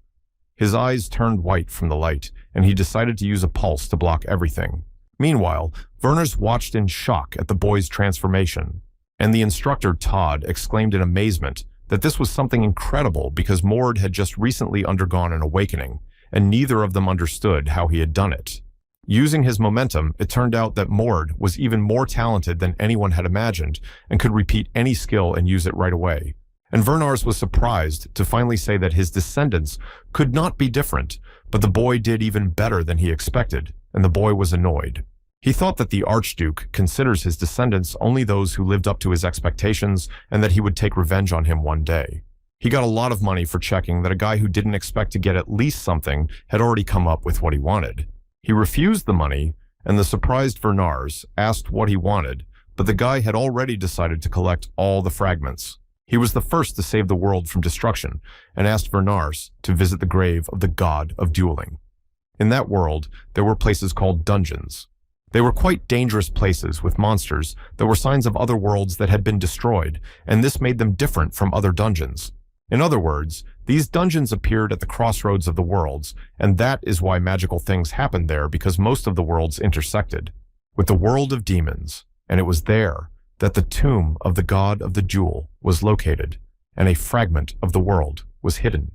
His eyes turned white from the light, and he decided to use a pulse to block everything. Meanwhile, Werners watched in shock at the boy's transformation, and the instructor Todd exclaimed in amazement that this was something incredible because Mord had just recently undergone an awakening, and neither of them understood how he had done it. Using his momentum, it turned out that Mord was even more talented than anyone had imagined and could repeat any skill and use it right away. And Wernars was surprised to finally say that his descendants could not be different, but the boy did even better than he expected, and the boy was annoyed. He thought that the Archduke considers his descendants only those who lived up to his expectations and that he would take revenge on him one day. He got a lot of money for checking that a guy who didn't expect to get at least something had already come up with what he wanted. He refused the money, and the surprised Wernars asked what he wanted, but the guy had already decided to collect all the fragments. He was the first to save the world from destruction, and asked Wernars to visit the grave of the god of dueling. In that world, there were places called dungeons. They were quite dangerous places with monsters that were signs of other worlds that had been destroyed, and this made them different from other dungeons. In other words, these dungeons appeared at the crossroads of the worlds, and that is why magical things happened there, because most of the worlds intersected with the world of demons, and it was there that the tomb of the god of the jewel was located, and a fragment of the world was hidden.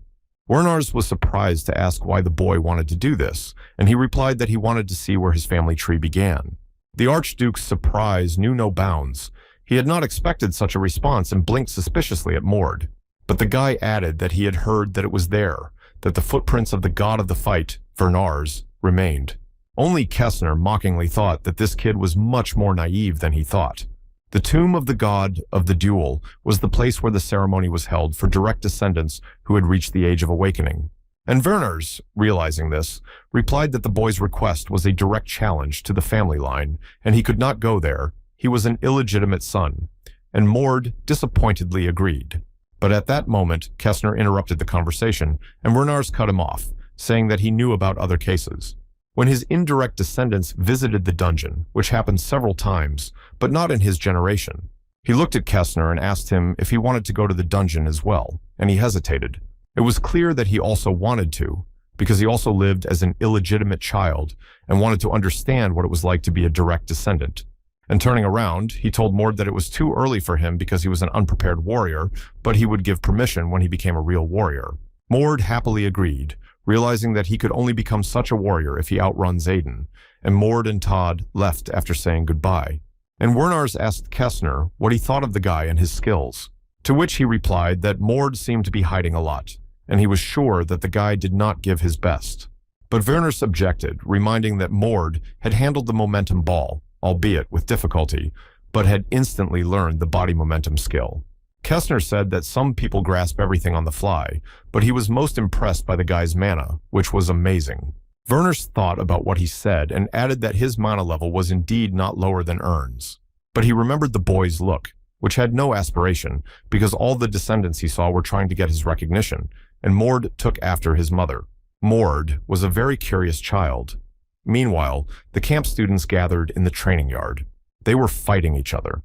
Wernars was surprised to ask why the boy wanted to do this, and he replied that he wanted to see where his family tree began. The Archduke's surprise knew no bounds. He had not expected such a response and blinked suspiciously at Mord. But the guy added that he had heard that it was there, that the footprints of the god of the fight, Vernars, remained. Only Kessner mockingly thought that this kid was much more naive than he thought. The tomb of the god of the duel was the place where the ceremony was held for direct descendants who had reached the age of awakening. And Vernars, realizing this, replied that the boy's request was a direct challenge to the family line, and he could not go there. He was an illegitimate son. And Mord disappointedly agreed. But at that moment, Kessner interrupted the conversation, and Vernars cut him off, saying that he knew about other cases. When his indirect descendants visited the dungeon, which happened several times, but not in his generation, he looked at Kessner and asked him if he wanted to go to the dungeon as well, and he hesitated. It was clear that he also wanted to, because he also lived as an illegitimate child and wanted to understand what it was like to be a direct descendant. And turning around, he told Mord that it was too early for him because he was an unprepared warrior, but he would give permission when he became a real warrior. Mord happily agreed, realizing that he could only become such a warrior if he outrun Zayden, and Mord and Todd left after saying goodbye. And Vernars asked Kessner what he thought of the guy and his skills, to which he replied that Mord seemed to be hiding a lot, and he was sure that the guy did not give his best. But Vernars objected, reminding that Mord had handled the momentum ball, albeit with difficulty, but had instantly learned the body momentum skill. Kessner said that some people grasp everything on the fly, but he was most impressed by the guy's mana, which was amazing. Vernars thought about what he said and added that his mana level was indeed not lower than Ern's. But he remembered the boy's look, which had no aspiration, because all the descendants he saw were trying to get his recognition, and Mord took after his mother. Mord was a very curious child. Meanwhile, the camp students gathered in the training yard. They were fighting each other.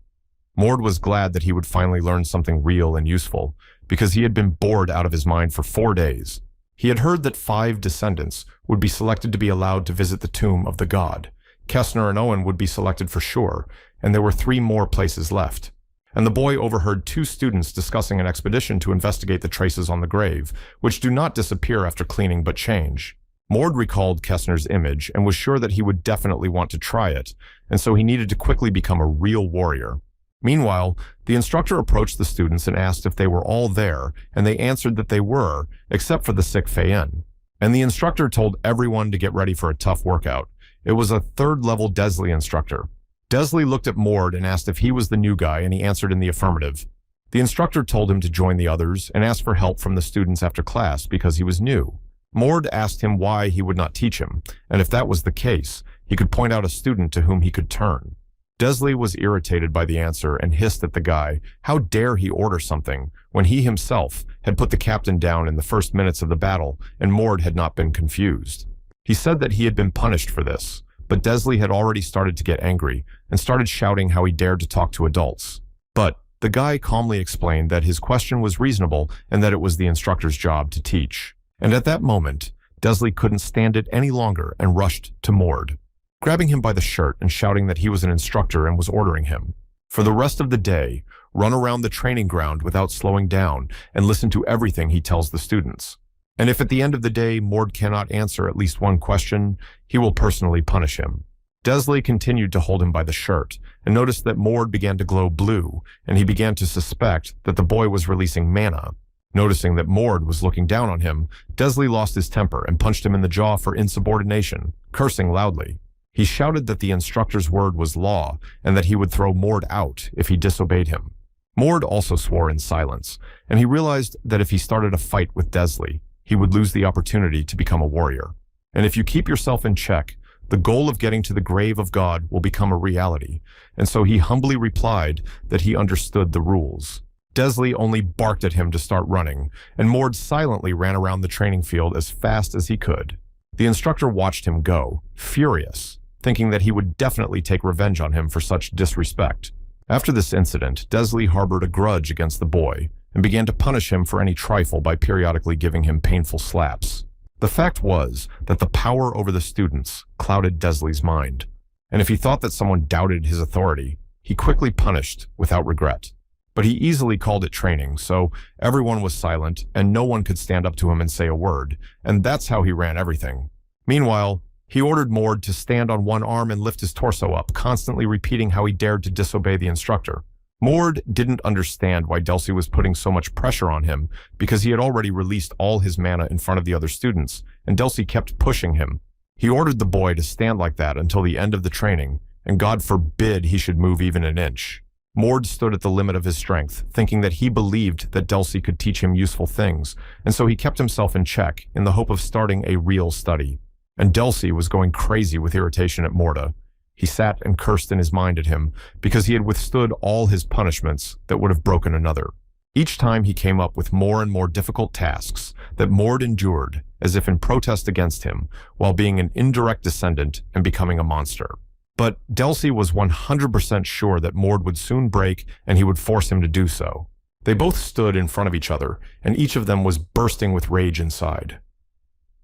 Mord was glad that he would finally learn something real and useful, because he had been bored out of his mind for 4 days. He had heard that 5 descendants would be selected to be allowed to visit the tomb of the god. Kessner and Owen would be selected for sure, and there were 3 more places left. And the boy overheard 2 students discussing an expedition to investigate the traces on the grave, which do not disappear after cleaning but change. Mord recalled Kessner's image and was sure that he would definitely want to try it, and so he needed to quickly become a real warrior. Meanwhile, the instructor approached the students and asked if they were all there, and they answered that they were, except for the sick Feyen. And the instructor told everyone to get ready for a tough workout. It was a 3rd-level Desley instructor. Desley looked at Mord and asked if he was the new guy, and he answered in the affirmative. The instructor told him to join the others and ask for help from the students after class because he was new. Mord asked him why he would not teach him, and if that was the case, he could point out a student to whom he could turn. Desley was irritated by the answer and hissed at the guy. How dare he order something when he himself had put the captain down in the first minutes of the battle and Mord had not been confused. He said that he had been punished for this, but Desley had already started to get angry and started shouting how he dared to talk to adults. But the guy calmly explained that his question was reasonable and that it was the instructor's job to teach. And at that moment, Desley couldn't stand it any longer and rushed to Mord, grabbing him by the shirt and shouting that he was an instructor and was ordering him. For the rest of the day, run around the training ground without slowing down and listen to everything he tells the students. And if at the end of the day Mord cannot answer at least one question, he will personally punish him. Desley continued to hold him by the shirt and noticed that Mord began to glow blue, and he began to suspect that the boy was releasing mana. Noticing that Mord was looking down on him, Desley lost his temper and punched him in the jaw for insubordination, cursing loudly. He shouted that the instructor's word was law and that he would throw Mord out if he disobeyed him. Mord also swore in silence, and he realized that if he started a fight with Desley, he would lose the opportunity to become a warrior. And if you keep yourself in check, the goal of getting to the grave of God will become a reality, and so he humbly replied that he understood the rules. Desley only barked at him to start running, and Mord silently ran around the training field as fast as he could. The instructor watched him go, furious, thinking that he would definitely take revenge on him for such disrespect. After this incident, Desley harbored a grudge against the boy and began to punish him for any trifle by periodically giving him painful slaps. The fact was that the power over the students clouded Desley's mind, and if he thought that someone doubted his authority, he quickly punished without regret. But he easily called it training, so everyone was silent and no one could stand up to him and say a word, and that's how he ran everything. Meanwhile, He ordered Mord to stand on one arm and lift his torso up, constantly repeating how he dared to disobey the instructor. Mord didn't understand why Delsey was putting so much pressure on him because he had already released all his mana in front of the other students, and Delsey kept pushing him. He ordered the boy to stand like that until the end of the training, and God forbid he should move even an inch. Mord stood at the limit of his strength, thinking that he believed that Delsey could teach him useful things, and so he kept himself in check in the hope of starting a real study. And Delsey was going crazy with irritation at Morda. He sat and cursed in his mind at him because he had withstood all his punishments that would have broken another. Each time he came up with more and more difficult tasks that Mord endured as if in protest against him while being an indirect descendant and becoming a monster. But Delsey was 100% sure that Mord would soon break and he would force him to do so. They both stood in front of each other and each of them was bursting with rage inside.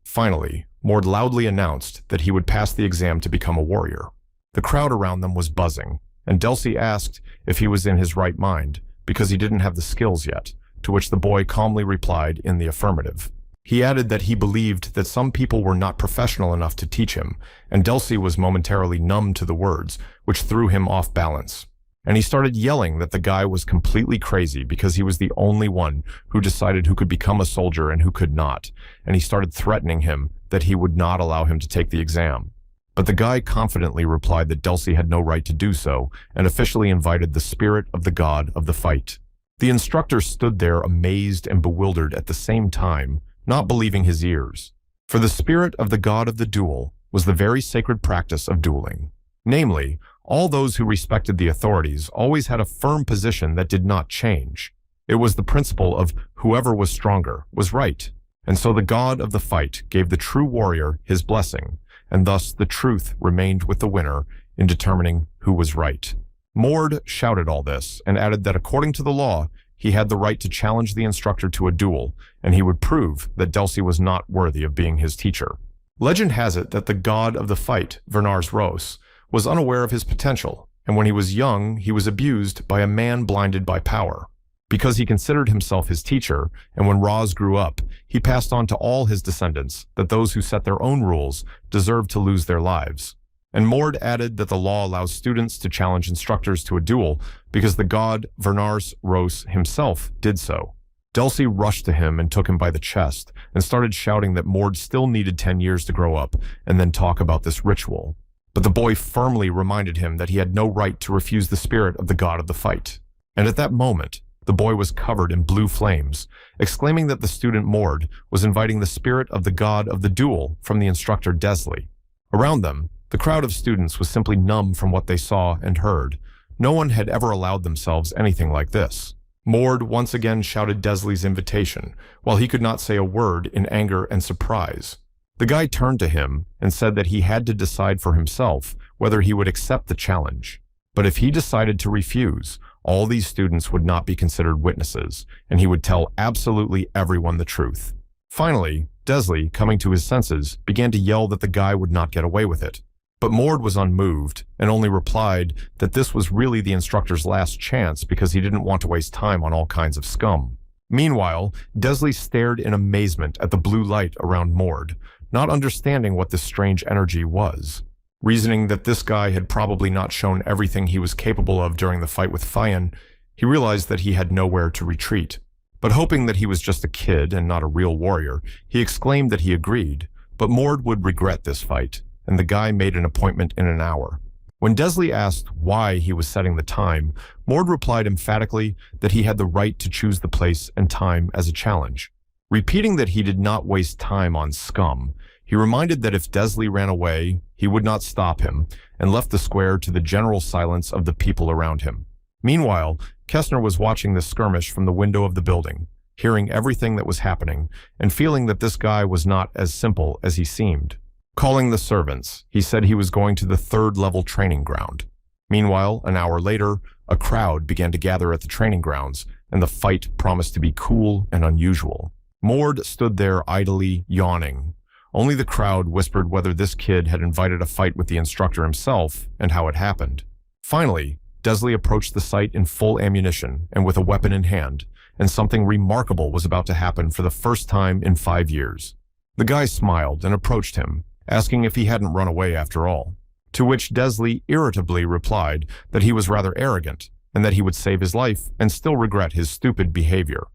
Finally, Mord loudly announced that he would pass the exam to become a warrior. The crowd around them was buzzing, and Delsey asked if he was in his right mind because he didn't have the skills yet, to which the boy calmly replied in the affirmative. He added that he believed that some people were not professional enough to teach him, and Delsey was momentarily numb to the words, which threw him off balance. And he started yelling that the guy was completely crazy because he was the only one who decided who could become a soldier and who could not, and he started threatening him that he would not allow him to take the exam. But the guy confidently replied that Delsey had no right to do so and officially invited the spirit of the god of the fight. The instructor stood there amazed and bewildered at the same time, not believing his ears. For the spirit of the god of the duel was the very sacred practice of dueling. Namely, all those who respected the authorities always had a firm position that did not change. It was the principle of whoever was stronger was right. And so the god of the fight gave the true warrior his blessing, and thus the truth remained with the winner in determining who was right. Mord shouted all this and added that according to the law, he had the right to challenge the instructor to a duel, and he would prove that Delsey was not worthy of being his teacher. Legend has it that the god of the fight, Vernars Rose, was unaware of his potential, and when he was young, he was abused by a man blinded by power. Because he considered himself his teacher, and when Roz grew up, he passed on to all his descendants that those who set their own rules deserved to lose their lives. And Mord added that the law allows students to challenge instructors to a duel because the god Vernars Rose himself did so. Delsey rushed to him and took him by the chest and started shouting that Mord still needed 10 years to grow up and then talk about this ritual. But the boy firmly reminded him that he had no right to refuse the spirit of the god of the fight. And at that moment, the boy was covered in blue flames, exclaiming that the student Mord was inviting the spirit of the god of the duel from the instructor Delsey. Around them, the crowd of students was simply numb from what they saw and heard. No one had ever allowed themselves anything like this. Mord once again shouted Delsey's invitation, while he could not say a word in anger and surprise. The guy turned to him and said that he had to decide for himself whether he would accept the challenge. But if he decided to refuse, all these students would not be considered witnesses, and he would tell absolutely everyone the truth. Finally, Delsey, coming to his senses, began to yell that the guy would not get away with it. But Mord was unmoved and only replied that this was really the instructor's last chance because he didn't want to waste time on all kinds of scum. Meanwhile, Delsey stared in amazement at the blue light around Mord, not understanding what this strange energy was. Reasoning that this guy had probably not shown everything he was capable of during the fight with Fian, he realized that he had nowhere to retreat. But hoping that he was just a kid and not a real warrior, he exclaimed that he agreed, but Mord would regret this fight, and the guy made an appointment in an hour. When Delsey asked why he was setting the time, Mord replied emphatically that he had the right to choose the place and time as a challenge. Repeating that he did not waste time on scum, he reminded that if Delsey ran away, he would not stop him, and left the square to the general silence of the people around him. Meanwhile, Kestner was watching the skirmish from the window of the building, hearing everything that was happening, and feeling that this guy was not as simple as he seemed. Calling the servants, he said he was going to the third-level training ground. Meanwhile, an hour later, a crowd began to gather at the training grounds, and the fight promised to be cool and unusual. Mord stood there idly, yawning. Only the crowd whispered whether this kid had invited a fight with the instructor himself and how it happened. Finally, Delsey approached the site in full ammunition and with a weapon in hand, and something remarkable was about to happen for the first time in 5 years. The guy smiled and approached him, asking if he hadn't run away after all. To which Desley irritably replied that he was rather arrogant and that he would save his life and still regret his stupid behavior.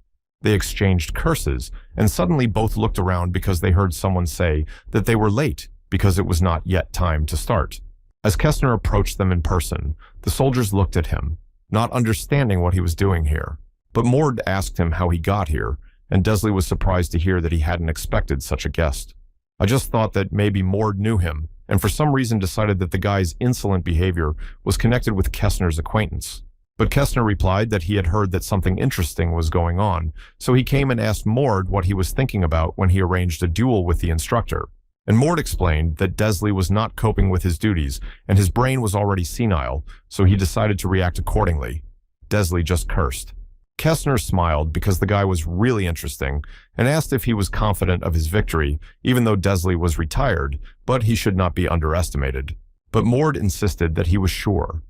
They exchanged curses, and suddenly both looked around because they heard someone say that they were late because it was not yet time to start. As Kestner approached them in person, the soldiers looked at him, not understanding what he was doing here. But Mord asked him how he got here, and Desley was surprised to hear that he hadn't expected such a guest. I just thought that maybe Mord knew him, and for some reason decided that the guy's insolent behavior was connected with Kestner's acquaintance. But Kestner replied that he had heard that something interesting was going on, so he came and asked Mord what he was thinking about when he arranged a duel with the instructor. And Mord explained that Desley was not coping with his duties, and his brain was already senile, so he decided to react accordingly. Desley just cursed. Kestner smiled because the guy was really interesting, and asked if he was confident of his victory, even though Desley was retired, but he should not be underestimated. But Mord insisted that he was sure.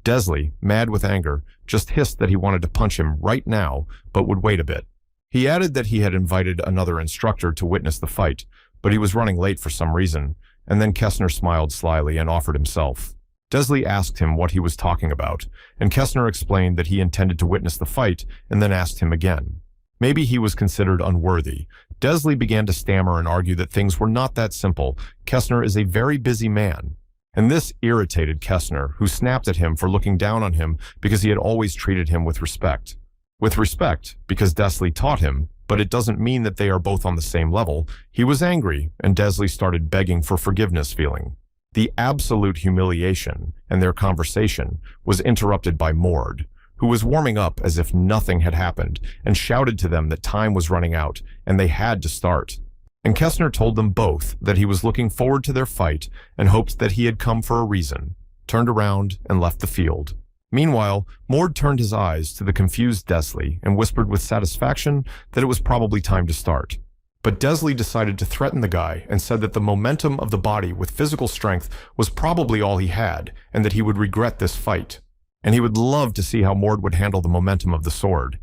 Desley, mad with anger, just hissed that he wanted to punch him right now, but would wait a bit. He added that he had invited another instructor to witness the fight, but he was running late for some reason, and then Kestner smiled slyly and offered himself. Desley asked him what he was talking about, and Kestner explained that he intended to witness the fight and then asked him again. Maybe he was considered unworthy. Desley began to stammer and argue that things were not that simple. Kestner is a very busy man. And this irritated Kestner, who snapped at him for looking down on him because he had always treated him with respect. With respect, because Desley taught him, but it doesn't mean that they are both on the same level. He was angry, and Desley started begging for forgiveness feeling. The absolute humiliation and their conversation was interrupted by Mord, who was warming up as if nothing had happened and shouted to them that time was running out and they had to start. And Kestner told them both that he was looking forward to their fight and hoped that he had come for a reason, turned around and left the field. Meanwhile, Mord turned his eyes to the confused Desley and whispered with satisfaction that it was probably time to start. But Desley decided to threaten the guy and said that the momentum of the body with physical strength was probably all he had and that he would regret this fight. And he would love to see how Mord would handle the momentum of the sword.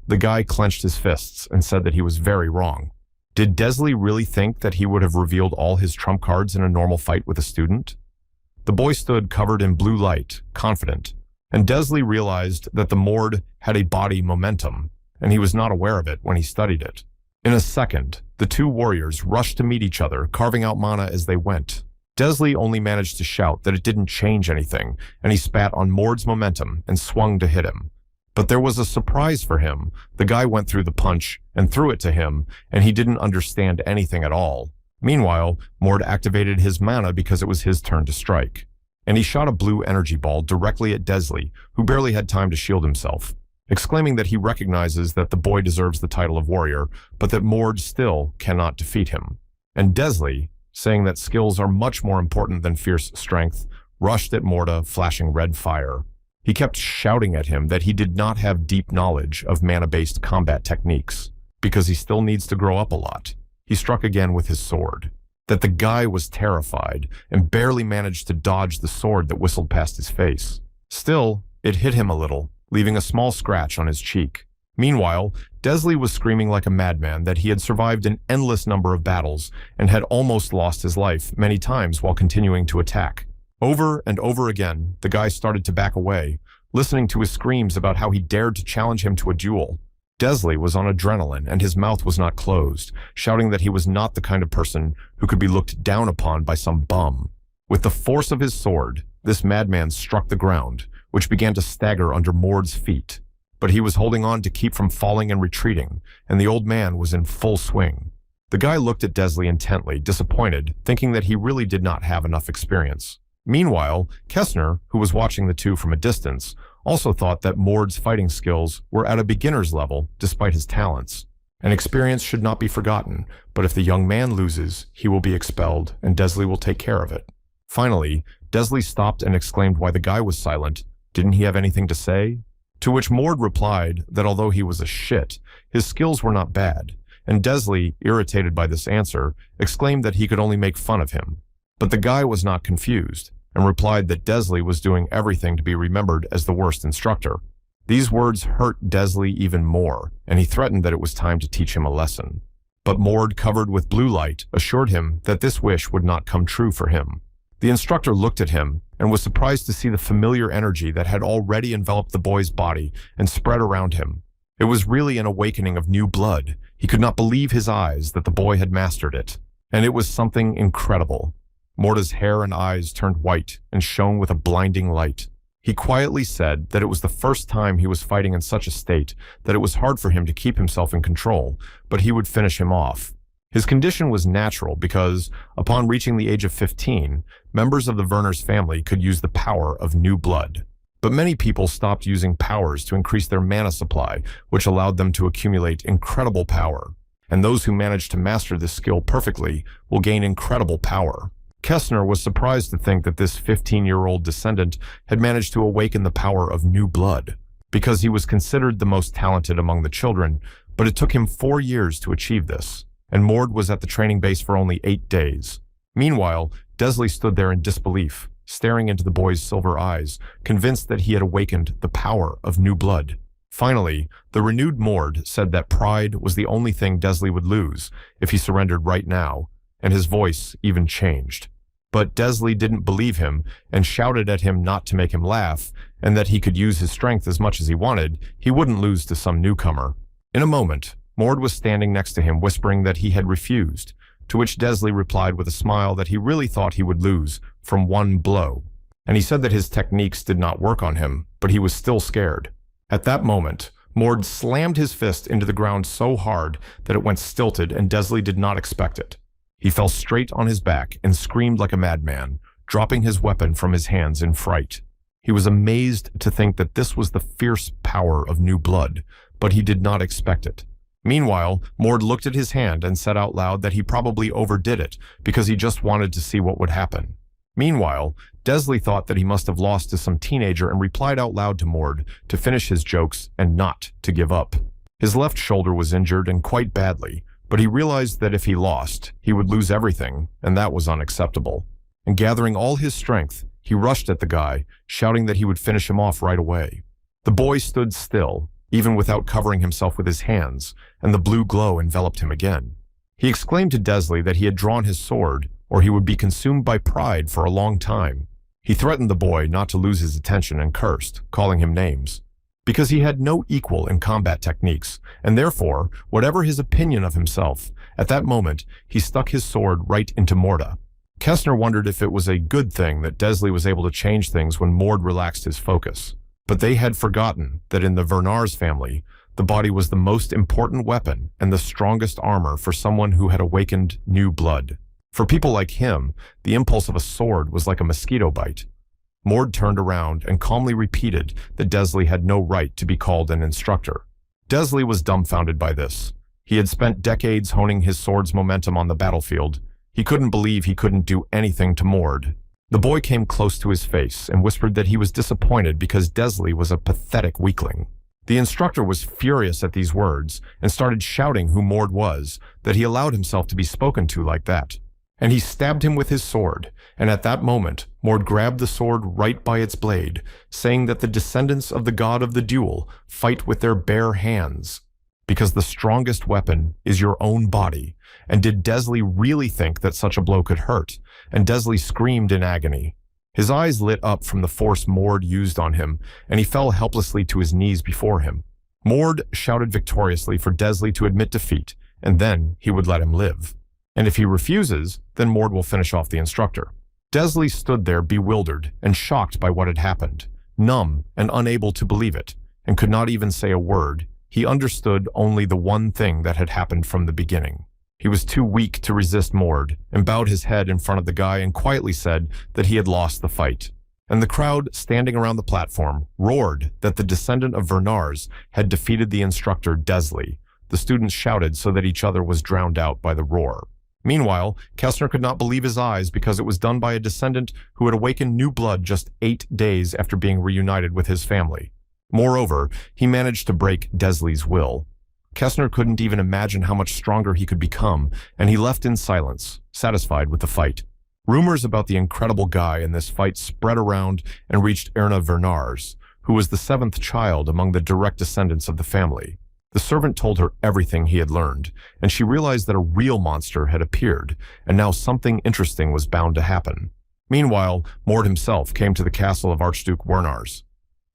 The guy clenched his fists and said that he was very wrong. Did Desley really think that he would have revealed all his trump cards in a normal fight with a student? The boy stood covered in blue light, confident, and Desley realized that the Mord had a body momentum, and he was not aware of it when he studied it. In a second, the two warriors rushed to meet each other, carving out mana as they went. Desley only managed to shout that it didn't change anything, and he spat on Mord's momentum and swung to hit him. But there was a surprise for him. The guy went through the punch and threw it to him, and he didn't understand anything at all. Meanwhile, Mord activated his mana because it was his turn to strike. And he shot a blue energy ball directly at Desley, who barely had time to shield himself, exclaiming that he recognizes that the boy deserves the title of warrior, but that Mord still cannot defeat him. And Desley, saying that skills are much more important than fierce strength, rushed at Morda, flashing red fire. He kept shouting at him that he did not have deep knowledge of mana-based combat techniques, because he still needs to grow up a lot. He struck again with his sword. That the guy was terrified and barely managed to dodge the sword that whistled past his face. Still, it hit him a little, leaving a small scratch on his cheek. Meanwhile, Desley was screaming like a madman that he had survived an endless number of battles and had almost lost his life many times while continuing to attack. Over and over again, the guy started to back away, listening to his screams about how he dared to challenge him to a duel. Desley was on adrenaline and his mouth was not closed, shouting that he was not the kind of person who could be looked down upon by some bum. With the force of his sword, this madman struck the ground, which began to stagger under Mord's feet. But he was holding on to keep from falling and retreating, and the old man was in full swing. The guy looked at Desley intently, disappointed, thinking that he really did not have enough experience. Meanwhile, Kestner, who was watching the two from a distance, also thought that Mord's fighting skills were at a beginner's level despite his talents. And experience should not be forgotten, but if the young man loses, he will be expelled, and Desley will take care of it. Finally, Desley stopped and exclaimed why the guy was silent. Didn't he have anything to say? To which Mord replied that although he was a shit, his skills were not bad, and Desley, irritated by this answer, exclaimed that he could only make fun of him. But the guy was not confused, and replied that Desley was doing everything to be remembered as the worst instructor. These words hurt Desley even more, and he threatened that it was time to teach him a lesson. but Mord, covered with blue light, assured him that this wish would not come true for him. The instructor looked at him and was surprised to see the familiar energy that had already enveloped the boy's body and spread around him. It was really an awakening of new blood. He could not believe his eyes that the boy had mastered it. And it was something incredible. Morda's hair and eyes turned white and shone with a blinding light. He quietly said that it was the first time he was fighting in such a state that it was hard for him to keep himself in control, but he would finish him off. His condition was natural because, upon reaching the age of 15, members of the Werner's family could use the power of new blood. But many people stopped using powers to increase their mana supply, which allowed them to accumulate incredible power. And those who manage to master this skill perfectly will gain incredible power. Kessner was surprised to think that this 15-year-old descendant had managed to awaken the power of new blood, because he was considered the most talented among the children, but it took him 4 years to achieve this, and Mord was at the training base for only 8 days. Meanwhile, Desley stood there in disbelief, staring into the boy's silver eyes, convinced that he had awakened the power of new blood. Finally, the renewed Mord said that pride was the only thing Desley would lose if he surrendered right now, and his voice even changed. But Desley didn't believe him and shouted at him not to make him laugh, and that he could use his strength as much as he wanted, he wouldn't lose to some newcomer. In a moment, Mord was standing next to him whispering that he had refused, to which Desley replied with a smile that he really thought he would lose from one blow. And he said that his techniques did not work on him, but he was still scared. At that moment, Mord slammed his fist into the ground so hard that it went stilted, and Desley did not expect it. He fell straight on his back and screamed like a madman, dropping his weapon from his hands in fright. He was amazed to think that this was the fierce power of new blood, but he did not expect it. Meanwhile, Mord looked at his hand and said out loud that he probably overdid it because he just wanted to see what would happen. Meanwhile, Desley thought that he must have lost to some teenager and replied out loud to Mord to finish his jokes and not to give up. His left shoulder was injured and quite badly, but he realized that if he lost, he would lose everything, and that was unacceptable. And gathering all his strength, he rushed at the guy, shouting that he would finish him off right away. The boy stood still, even without covering himself with his hands, and the blue glow enveloped him again. He exclaimed to Desley that he had drawn his sword, or he would be consumed by pride for a long time. He threatened the boy not to lose his attention and cursed, calling him names. Because he had no equal in combat techniques, and therefore, whatever his opinion of himself, at that moment, he stuck his sword right into Morda. Kessner wondered if it was a good thing that Desley was able to change things when Mord relaxed his focus. But they had forgotten that in the Vernar's family, the body was the most important weapon and the strongest armor for someone who had awakened new blood. For people like him, the impulse of a sword was like a mosquito bite. Mord turned around and calmly repeated that Desley had no right to be called an instructor. Desley was dumbfounded by this. He had spent decades honing his sword's momentum on the battlefield. He couldn't believe he couldn't do anything to Mord. The boy came close to his face and whispered that he was disappointed because Desley was a pathetic weakling. The instructor was furious at these words and started shouting who Mord was, that he allowed himself to be spoken to like that. And he stabbed him with his sword, and at that moment, Mord grabbed the sword right by its blade, saying that the descendants of the god of the duel fight with their bare hands, because the strongest weapon is your own body. And did Desley really think that such a blow could hurt? And Desley screamed in agony. His eyes lit up from the force Mord used on him, and he fell helplessly to his knees before him. Mord shouted victoriously for Desley to admit defeat, and then he would let him live. And if he refuses, then Mord will finish off the instructor. Desley stood there bewildered and shocked by what had happened, numb and unable to believe it, and could not even say a word. He understood only the one thing that had happened from the beginning. He was too weak to resist Mord, and bowed his head in front of the guy and quietly said that he had lost the fight. And the crowd standing around the platform roared that the descendant of Vernars had defeated the instructor Desley. The students shouted so that each other was drowned out by the roar. Meanwhile, Kessner could not believe his eyes because it was done by a descendant who had awakened new blood just 8 days after being reunited with his family. Moreover, he managed to break Desley's will. Kessner couldn't even imagine how much stronger he could become, and he left in silence, satisfied with the fight. Rumors about the incredible guy in this fight spread around and reached Erna Vernars, who was the 7th child among the direct descendants of the family. The servant told her everything he had learned, and she realized that a real monster had appeared, and now something interesting was bound to happen. Meanwhile, Mord himself came to the castle of Archduke Wernars.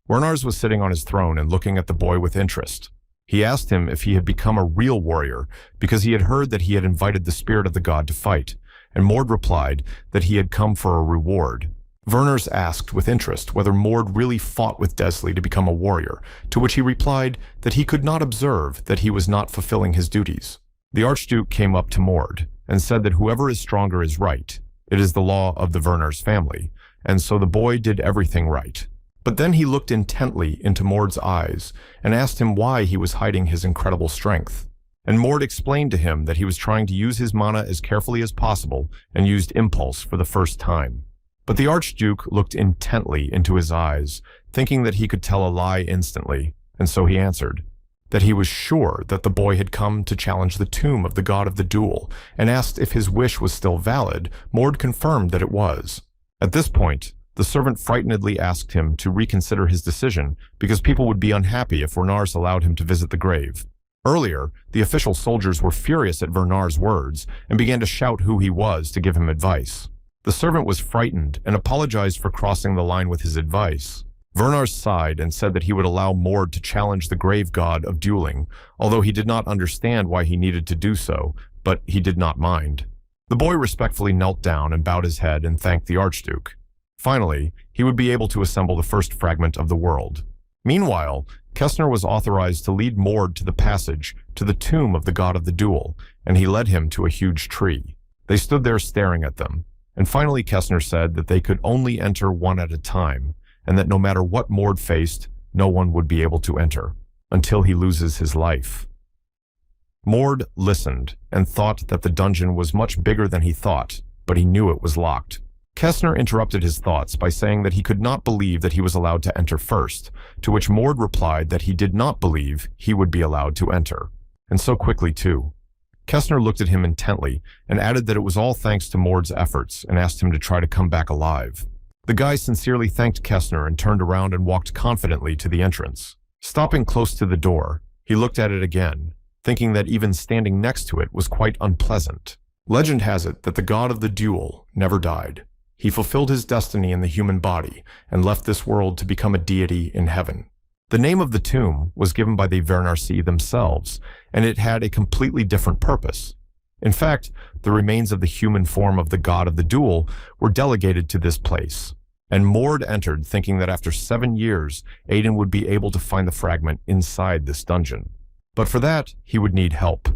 Wernars was sitting on his throne and looking at the boy with interest. He asked him if he had become a real warrior because he had heard that he had invited the spirit of the god to fight, and Mord replied that he had come for a reward. Werners asked with interest whether Mord really fought with Desley to become a warrior, to which he replied that he could not observe that he was not fulfilling his duties. The Archduke came up to Mord and said that whoever is stronger is right. It is the law of the Werners family, and so the boy did everything right. But then he looked intently into Mord's eyes and asked him why he was hiding his incredible strength. And Mord explained to him that he was trying to use his mana as carefully as possible and used impulse for the first time. But the Archduke looked intently into his eyes, thinking that he could tell a lie instantly, and so he answered that he was sure that the boy had come to challenge the tomb of the god of the duel, and asked if his wish was still valid. Mord confirmed that it was. At this point, the servant frightenedly asked him to reconsider his decision because people would be unhappy if Wernars allowed him to visit the grave. Earlier, the official soldiers were furious at Wernars' words and began to shout who he was to give him advice. The servant was frightened and apologized for crossing the line with his advice. Wernars sighed and said that he would allow Mord to challenge the grave god of dueling, although he did not understand why he needed to do so, but he did not mind. The boy respectfully knelt down and bowed his head and thanked the Archduke. Finally, he would be able to assemble the first fragment of the world. Meanwhile, Kestner was authorized to lead Mord to the passage to the tomb of the god of the duel, and he led him to a huge tree. They stood there staring at them. And finally, Kestner said that they could only enter one at a time, and that no matter what Mord faced, no one would be able to enter, until he loses his life. Mord listened, and thought that the dungeon was much bigger than he thought, but he knew it was locked. Kestner interrupted his thoughts by saying that he could not believe that he was allowed to enter first, to which Mord replied that he did not believe he would be allowed to enter, and so quickly too. Kestner looked at him intently and added that it was all thanks to Mord's efforts and asked him to try to come back alive. The guy sincerely thanked Kestner and turned around and walked confidently to the entrance. Stopping close to the door, he looked at it again, thinking that even standing next to it was quite unpleasant. Legend has it that the god of the duel never died. He fulfilled his destiny in the human body and left this world to become a deity in heaven. The name of the tomb was given by the Wernarsi themselves, and it had a completely different purpose. In fact, the remains of the human form of the god of the duel were delegated to this place, and Mord entered thinking that after 7 years, Aiden would be able to find the fragment inside this dungeon. But for that, he would need help.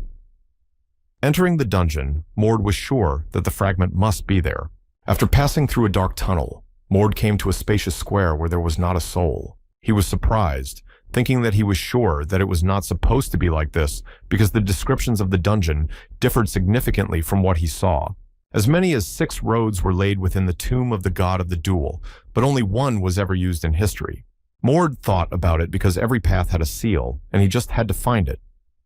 Entering the dungeon, Mord was sure that the fragment must be there. After passing through a dark tunnel, Mord came to a spacious square where there was not a soul. He was surprised, thinking that he was sure that it was not supposed to be like this because the descriptions of the dungeon differed significantly from what he saw. As many as 6 roads were laid within the tomb of the god of the duel, but only one was ever used in history. Mord thought about it because every path had a seal, and he just had to find it.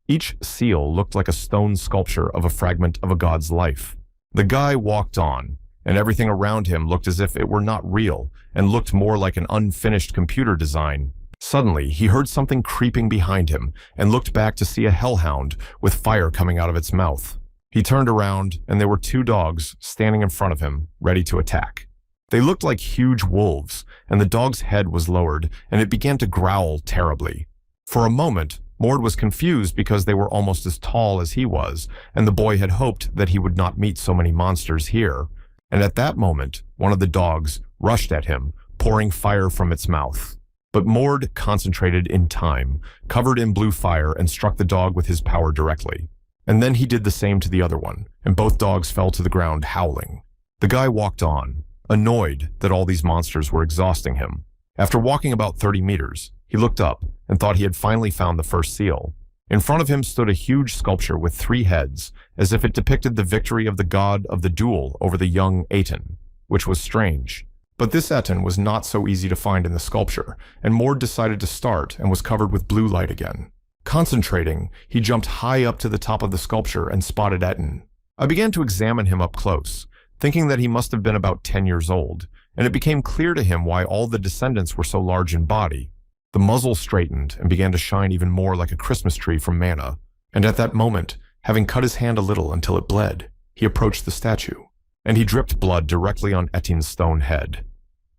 Each seal looked like a stone sculpture of a fragment of a god's life. The guy walked on, and everything around him looked as if it were not real and looked more like an unfinished computer design. Suddenly, he heard something creeping behind him and looked back to see a hellhound with fire coming out of its mouth. He turned around, and there were 2 dogs standing in front of him, ready to attack. They looked like huge wolves, and the dog's head was lowered, and it began to growl terribly. For a moment, Mord was confused because they were almost as tall as he was, and the boy had hoped that he would not meet so many monsters here. And at that moment, one of the dogs rushed at him, pouring fire from its mouth. But Mord concentrated in time, covered in blue fire, and struck the dog with his power directly. And then he did the same to the other one, and both dogs fell to the ground howling. The guy walked on, annoyed that all these monsters were exhausting him. After walking about 30 meters, he looked up and thought he had finally found the first seal. In front of him stood a huge sculpture with 3 heads, as if it depicted the victory of the god of the duel over the young Aten, which was strange. But this Aten was not so easy to find in the sculpture, and Mord decided to start and was covered with blue light again. Concentrating, he jumped high up to the top of the sculpture and spotted Aten. I began to examine him up close, thinking that he must have been about 10 years old, and it became clear to him why all the descendants were so large in body. The muzzle straightened and began to shine even more like a Christmas tree from Manhwa, and at that moment, having cut his hand a little until it bled, he approached the statue, and he dripped blood directly on Etin's stone head.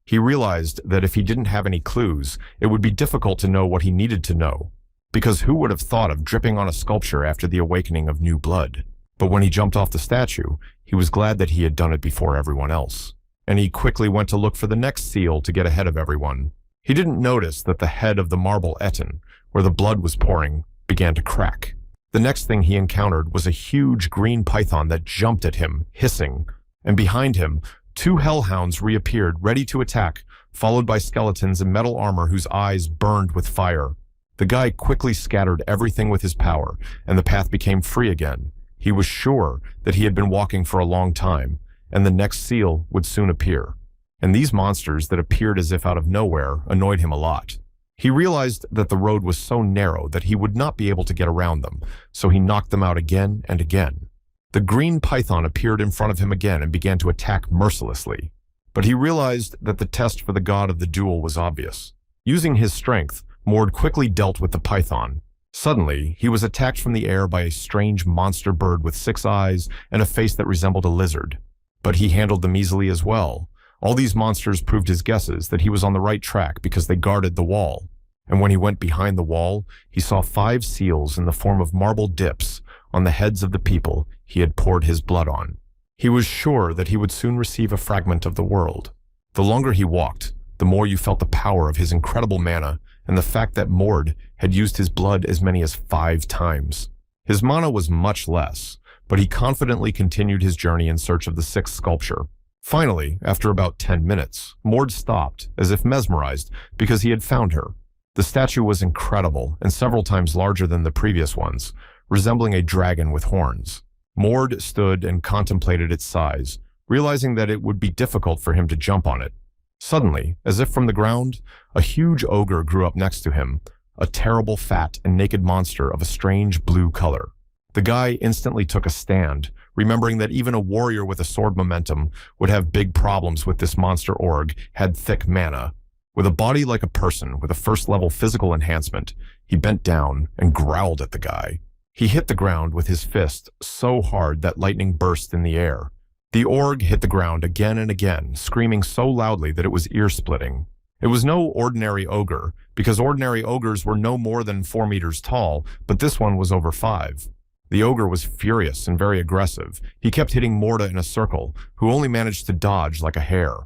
He realized that if he didn't have any clues, it would be difficult to know what he needed to know, because who would have thought of dripping on a sculpture after the awakening of new blood? But when he jumped off the statue, he was glad that he had done it before everyone else, and he quickly went to look for the next seal to get ahead of everyone. He didn't notice that the head of the marble Etin, where the blood was pouring, began to crack. The next thing he encountered was a huge green python that jumped at him, hissing, and behind him, two hellhounds reappeared, ready to attack, followed by skeletons in metal armor whose eyes burned with fire. The guy quickly scattered everything with his power, and the path became free again. He was sure that he had been walking for a long time, and the next seal would soon appear. And these monsters that appeared as if out of nowhere annoyed him a lot. He realized that the road was so narrow that he would not be able to get around them, so he knocked them out again and again. The green python appeared in front of him again and began to attack mercilessly. But he realized that the test for the god of the duel was obvious. Using his strength, Mord quickly dealt with the python. Suddenly, he was attacked from the air by a strange monster bird with 6 eyes and a face that resembled a lizard. But he handled them easily as well. All these monsters proved his guesses that he was on the right track because they guarded the wall. And when he went behind the wall, he saw 5 seals in the form of marble dips on the heads of the people he had poured his blood on. He was sure that he would soon receive a fragment of the world. The longer he walked, the more you felt the power of his incredible mana and the fact that Mord had used his blood as many as 5 times. His mana was much less, but he confidently continued his journey in search of the 6th sculpture. Finally, after about 10 minutes, Mord stopped, as if mesmerized, because he had found her. The statue was incredible and several times larger than the previous ones, resembling a dragon with horns. Mord stood and contemplated its size, realizing that it would be difficult for him to jump on it. Suddenly, as if from the ground, a huge ogre grew up next to him, a terrible fat and naked monster of a strange blue color. The guy instantly took a stand, remembering that even a warrior with a sword momentum would have big problems with this monster org had thick mana. With a body like a person with a first-level physical enhancement, he bent down and growled at the guy. He hit the ground with his fist so hard that lightning burst in the air. The org hit the ground again and again, screaming so loudly that it was ear-splitting. It was no ordinary ogre, because ordinary ogres were no more than 4 meters tall, but this one was over 5. The ogre was furious and very aggressive. He kept hitting Morda in a circle, who only managed to dodge like a hare.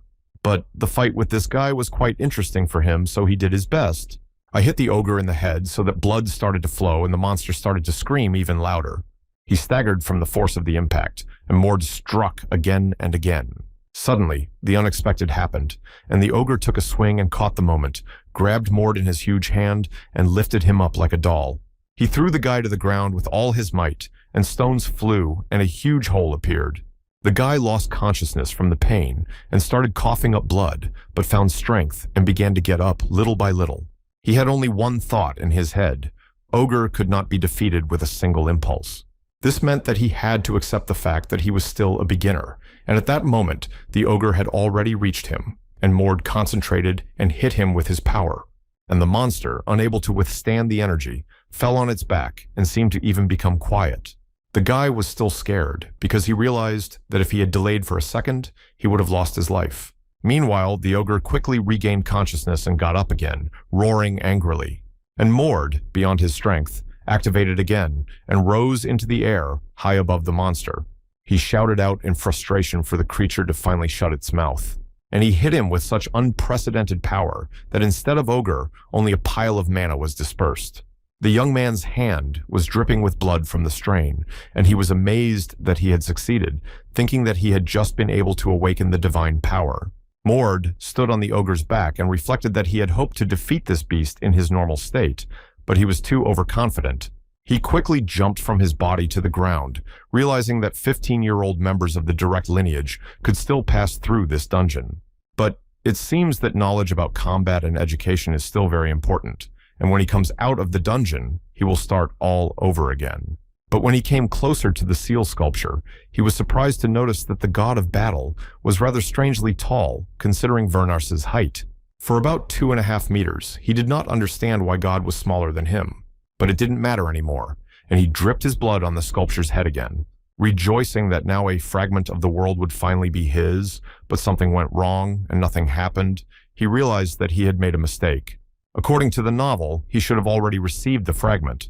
But the fight with this guy was quite interesting for him, so he did his best. I hit the ogre in the head so that blood started to flow and the monster started to scream even louder. He staggered from the force of the impact, and Mord struck again and again. Suddenly, the unexpected happened, and the ogre took a swing and caught the moment, grabbed Mord in his huge hand, and lifted him up like a doll. He threw the guy to the ground with all his might, and stones flew, and a huge hole appeared. The guy lost consciousness from the pain and started coughing up blood, but found strength and began to get up little by little. He had only one thought in his head. Ogre could not be defeated with a single impulse. This meant that he had to accept the fact that he was still a beginner, and at that moment, the ogre had already reached him, and Mord concentrated and hit him with his power. And the monster, unable to withstand the energy, fell on its back and seemed to even become quiet. The guy was still scared because he realized that if he had delayed for a second, he would have lost his life. Meanwhile, the ogre quickly regained consciousness and got up again, roaring angrily. And Mord, beyond his strength, activated again and rose into the air high above the monster. He shouted out in frustration for the creature to finally shut its mouth. And he hit him with such unprecedented power that instead of ogre, only a pile of mana was dispersed. The young man's hand was dripping with blood from the strain, and he was amazed that he had succeeded, thinking that he had just been able to awaken the divine power. Mord stood on the ogre's back and reflected that he had hoped to defeat this beast in his normal state, but he was too overconfident. He quickly jumped from his body to the ground, realizing that 15-year-old members of the direct lineage could still pass through this dungeon. But it seems that knowledge about combat and education is still very important. And when he comes out of the dungeon, he will start all over again. But when he came closer to the seal sculpture, he was surprised to notice that the god of battle was rather strangely tall, considering Vernars's height. For about 2.5 meters, he did not understand why God was smaller than him. But it didn't matter anymore, and he dripped his blood on the sculpture's head again. Rejoicing that now a fragment of the world would finally be his, but something went wrong and nothing happened, he realized that he had made a mistake. According to the novel, he should have already received the fragment.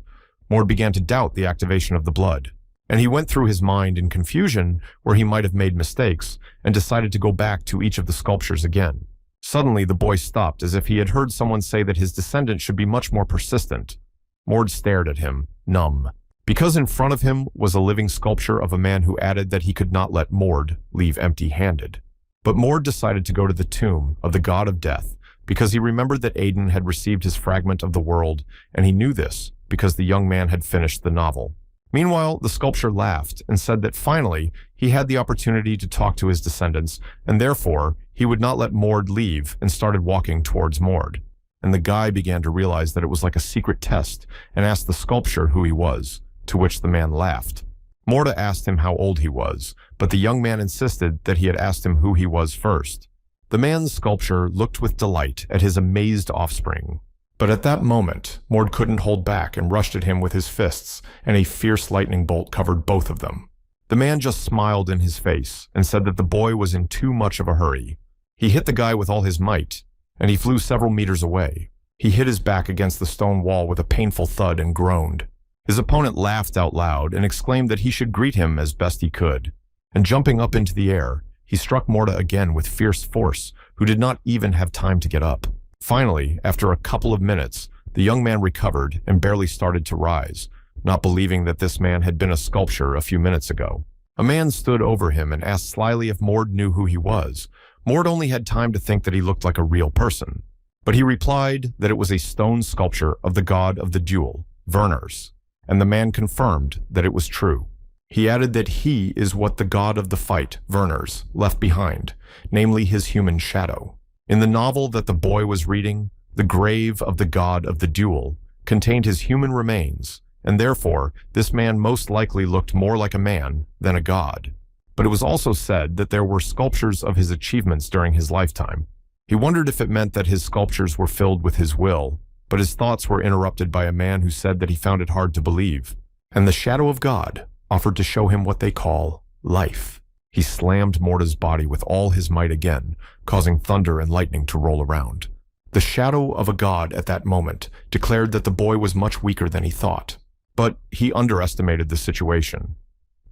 Mord began to doubt the activation of the blood, and he went through his mind in confusion where he might have made mistakes and decided to go back to each of the sculptures again. Suddenly, the boy stopped as if he had heard someone say that his descendant should be much more persistent. Mord stared at him, numb, because in front of him was a living sculpture of a man who added that he could not let Mord leave empty-handed. But Mord decided to go to the tomb of the god of death because he remembered that Aiden had received his fragment of the world, and he knew this because the young man had finished the novel. Meanwhile, the sculpture laughed and said that finally he had the opportunity to talk to his descendants, and therefore he would not let Mord leave, and started walking towards Mord. And the guy began to realize that it was like a secret test and asked the sculpture who he was, to which the man laughed. Morda asked him how old he was, but the young man insisted that he had asked him who he was first. The man's sculpture looked with delight at his amazed offspring. But at that moment, Mord couldn't hold back and rushed at him with his fists, and a fierce lightning bolt covered both of them. The man just smiled in his face and said that the boy was in too much of a hurry. He hit the guy with all his might, and he flew several meters away. He hit his back against the stone wall with a painful thud and groaned. His opponent laughed out loud and exclaimed that he should greet him as best he could. And jumping up into the air, he struck Morda again with fierce force, who did not even have time to get up. Finally, after a couple of minutes, the young man recovered and barely started to rise, not believing that this man had been a sculpture a few minutes ago. A man stood over him and asked slyly if Mord knew who he was. Mord only had time to think that he looked like a real person, but he replied that it was a stone sculpture of the god of the duel, Verners, and the man confirmed that it was true. He added that he is what the god of the fight, Verners, left behind, namely his human shadow. In the novel that the boy was reading, the grave of the god of the duel contained his human remains, and therefore this man most likely looked more like a man than a god. But it was also said that there were sculptures of his achievements during his lifetime. He wondered if it meant that his sculptures were filled with his will, but his thoughts were interrupted by a man who said that he found it hard to believe. And the shadow of God offered to show him what they call life. He slammed Morda's body with all his might again, causing thunder and lightning to roll around. The shadow of a god at that moment declared that the boy was much weaker than he thought, but he underestimated the situation.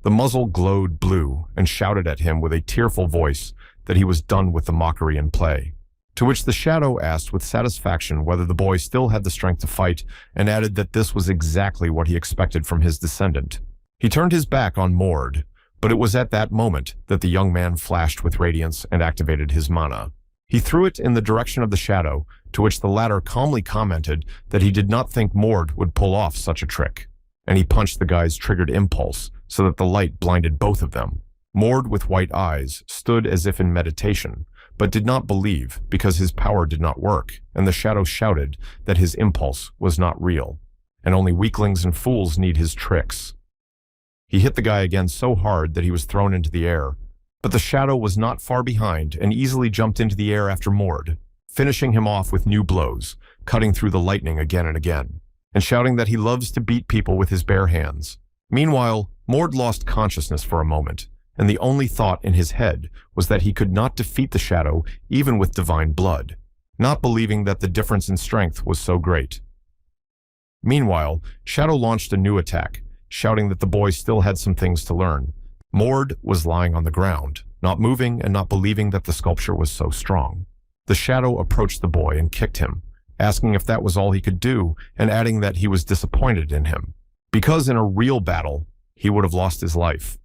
The muzzle glowed blue and shouted at him with a tearful voice that he was done with the mockery and play, to which the shadow asked with satisfaction whether the boy still had the strength to fight, and added that this was exactly what he expected from his descendant. He turned his back on Mord, but it was at that moment that the young man flashed with radiance and activated his mana. He threw it in the direction of the shadow, to which the latter calmly commented that he did not think Mord would pull off such a trick, and he punched the guy's triggered impulse so that the light blinded both of them. Mord, with white eyes, stood as if in meditation, but did not believe because his power did not work, and the shadow shouted that his impulse was not real, and only weaklings and fools need his tricks. He hit the guy again so hard that he was thrown into the air, but the shadow was not far behind and easily jumped into the air after Mord, finishing him off with new blows, cutting through the lightning again and again, and shouting that he loves to beat people with his bare hands. Meanwhile, Mord lost consciousness for a moment, and the only thought in his head was that he could not defeat the shadow even with divine blood, not believing that the difference in strength was so great. Meanwhile, Shadow launched a new attack, shouting that the boy still had some things to learn. Mord was lying on the ground, not moving and not believing that the sculpture was so strong. The shadow approached the boy and kicked him, asking if that was all he could do, and adding that he was disappointed in him, because in a real battle, he would have lost his life.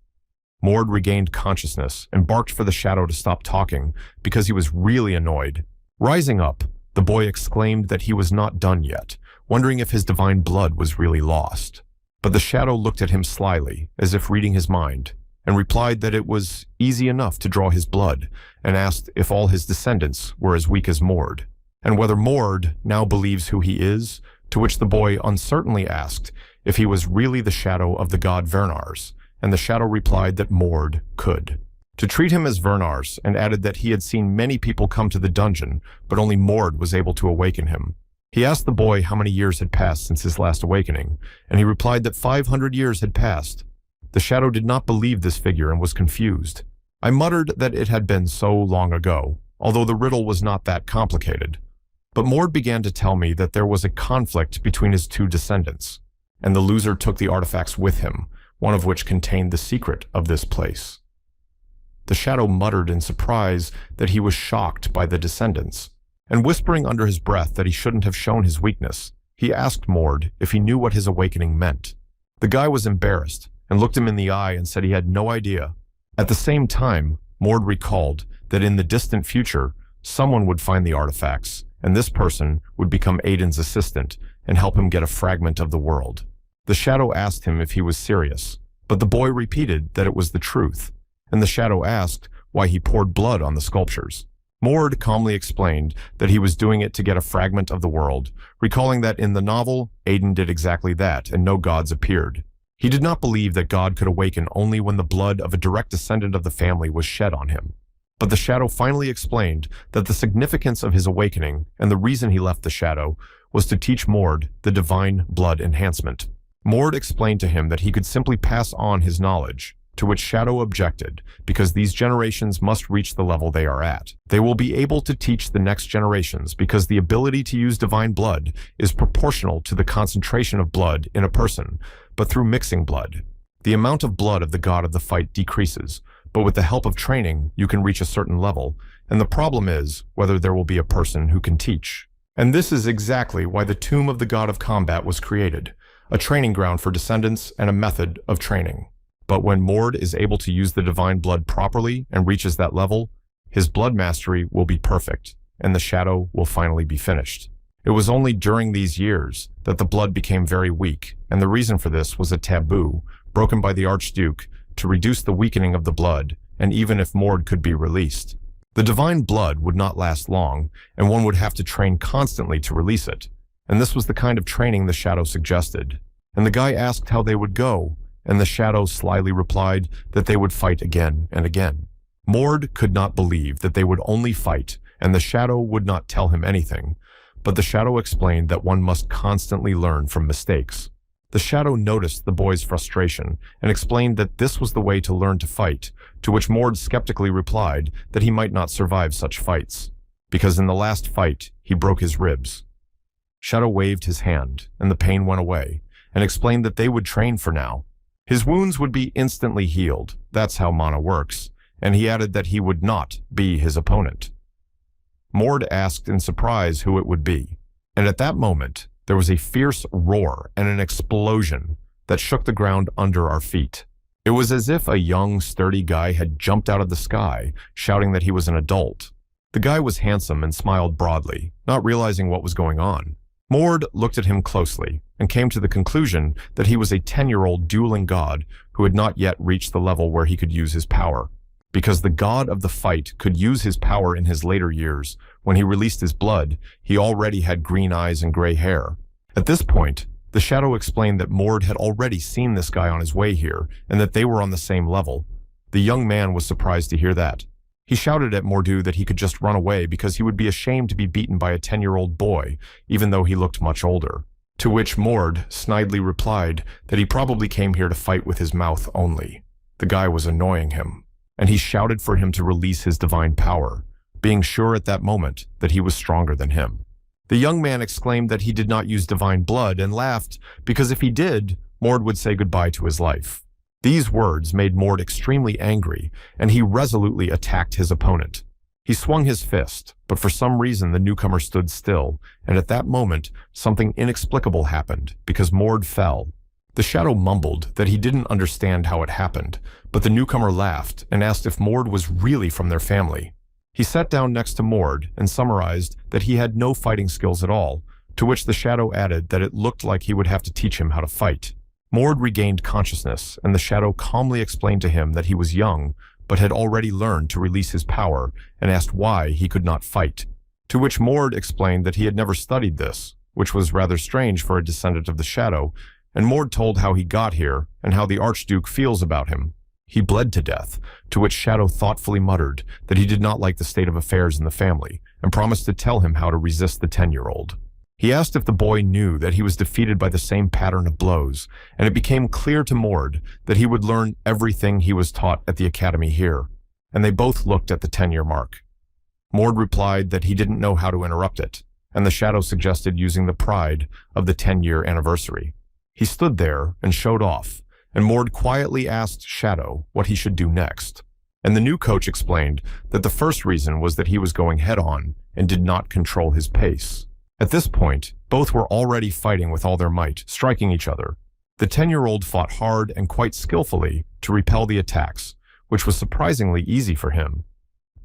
Mord regained consciousness and barked for the shadow to stop talking because he was really annoyed. Rising up, the boy exclaimed that he was not done yet, wondering if his divine blood was really lost. But the shadow looked at him slyly, as if reading his mind, and replied that it was easy enough to draw his blood, and asked if all his descendants were as weak as Mord, and whether Mord now believes who he is, to which the boy uncertainly asked if he was really the shadow of the god Vernars, and the shadow replied that Mord could. to treat him as Vernars, and added that he had seen many people come to the dungeon, but only Mord was able to awaken him. He asked the boy how many years had passed since his last awakening, and he replied that 500 years had passed. The shadow did not believe this figure and was confused. I muttered that it had been so long ago, although the riddle was not that complicated. But Mord began to tell me that there was a conflict between his two descendants, and the loser took the artifacts with him, one of which contained the secret of this place. The shadow muttered in surprise that he was shocked by the descendants, and whispering under his breath that he shouldn't have shown his weakness, he asked Mord if he knew what his awakening meant. The guy was embarrassed and looked him in the eye and said he had no idea. At the same time, Mord recalled that in the distant future, someone would find the artifacts, and this person would become Aiden's assistant and help him get a fragment of the world. The shadow asked him if he was serious, but the boy repeated that it was the truth, and the shadow asked why he poured blood on the sculptures. Mord calmly explained that he was doing it to get a fragment of the world, recalling that in the novel, Aiden did exactly that and no gods appeared. He did not believe that God could awaken only when the blood of a direct descendant of the family was shed on him. But the shadow finally explained that the significance of his awakening and the reason he left the shadow was to teach Mord the divine blood enhancement. Mord explained to him that he could simply pass on his knowledge, to which Shadow objected, because these generations must reach the level they are at. They will be able to teach the next generations because the ability to use divine blood is proportional to the concentration of blood in a person, but through mixing blood. The amount of blood of the god of the fight decreases, but with the help of training, you can reach a certain level, and the problem is whether there will be a person who can teach. And this is exactly why the tomb of the god of combat was created, a training ground for descendants and a method of training. But when Mord is able to use the divine blood properly and reaches that level, his blood mastery will be perfect, and the shadow will finally be finished. It was only during these years that the blood became very weak, and the reason for this was a taboo broken by the Archduke to reduce the weakening of the blood, and even if Mord could be released. The divine blood would not last long, and one would have to train constantly to release it, and this was the kind of training the shadow suggested. And the guy asked how they would go, and the shadow slyly replied that they would fight again and again. Mord could not believe that they would only fight, and the shadow would not tell him anything, but the shadow explained that one must constantly learn from mistakes. The shadow noticed the boy's frustration and explained that this was the way to learn to fight, to which Mord skeptically replied that he might not survive such fights, because in the last fight he broke his ribs. Shadow waved his hand, and the pain went away, and explained that they would train for now. His wounds would be instantly healed, that's how mana works, and he added that he would not be his opponent. Mord asked in surprise who it would be, and at that moment, there was a fierce roar and an explosion that shook the ground under our feet. It was as if a young, sturdy guy had jumped out of the sky, shouting that he was an adult. The guy was handsome and smiled broadly, not realizing what was going on. Mord looked at him closely and came to the conclusion that he was a 10-year-old dueling god who had not yet reached the level where he could use his power. Because the god of the fight could use his power in his later years, when he released his blood, he already had green eyes and gray hair. At this point, the shadow explained that Mord had already seen this guy on his way here and that they were on the same level. The young man was surprised to hear that. He shouted at Mordu that he could just run away because he would be ashamed to be beaten by a 10-year-old boy, even though he looked much older. To which Mord snidely replied that he probably came here to fight with his mouth only. The guy was annoying him, and he shouted for him to release his divine power, being sure at that moment that he was stronger than him. The young man exclaimed that he did not use divine blood and laughed because if he did, Mord would say goodbye to his life. These words made Mord extremely angry, and he resolutely attacked his opponent. He swung his fist, but for some reason the newcomer stood still, and at that moment, something inexplicable happened, because Mord fell. The shadow mumbled that he didn't understand how it happened, but the newcomer laughed and asked if Mord was really from their family. He sat down next to Mord and summarized that he had no fighting skills at all, to which the shadow added that it looked like he would have to teach him how to fight. Mord regained consciousness, and the shadow calmly explained to him that he was young, but had already learned to release his power, and asked why he could not fight. To which Mord explained that he had never studied this, which was rather strange for a descendant of the shadow, and Mord told how he got here, and how the Archduke feels about him. He bled to death, to which Shadow thoughtfully muttered that he did not like the state of affairs in the family and promised to tell him how to resist the 10-year-old. He asked if the boy knew that he was defeated by the same pattern of blows, and it became clear to Mord that he would learn everything he was taught at the academy here, and they both looked at the 10-year mark. Mord replied that he didn't know how to interrupt it, and the Shadow suggested using the pride of the 10-year anniversary. He stood there and showed off, and Mord quietly asked Shadow what he should do next. And the new coach explained that the first reason was that he was going head-on and did not control his pace. At this point, both were already fighting with all their might, striking each other. The 10-year-old fought hard and quite skillfully to repel the attacks, which was surprisingly easy for him.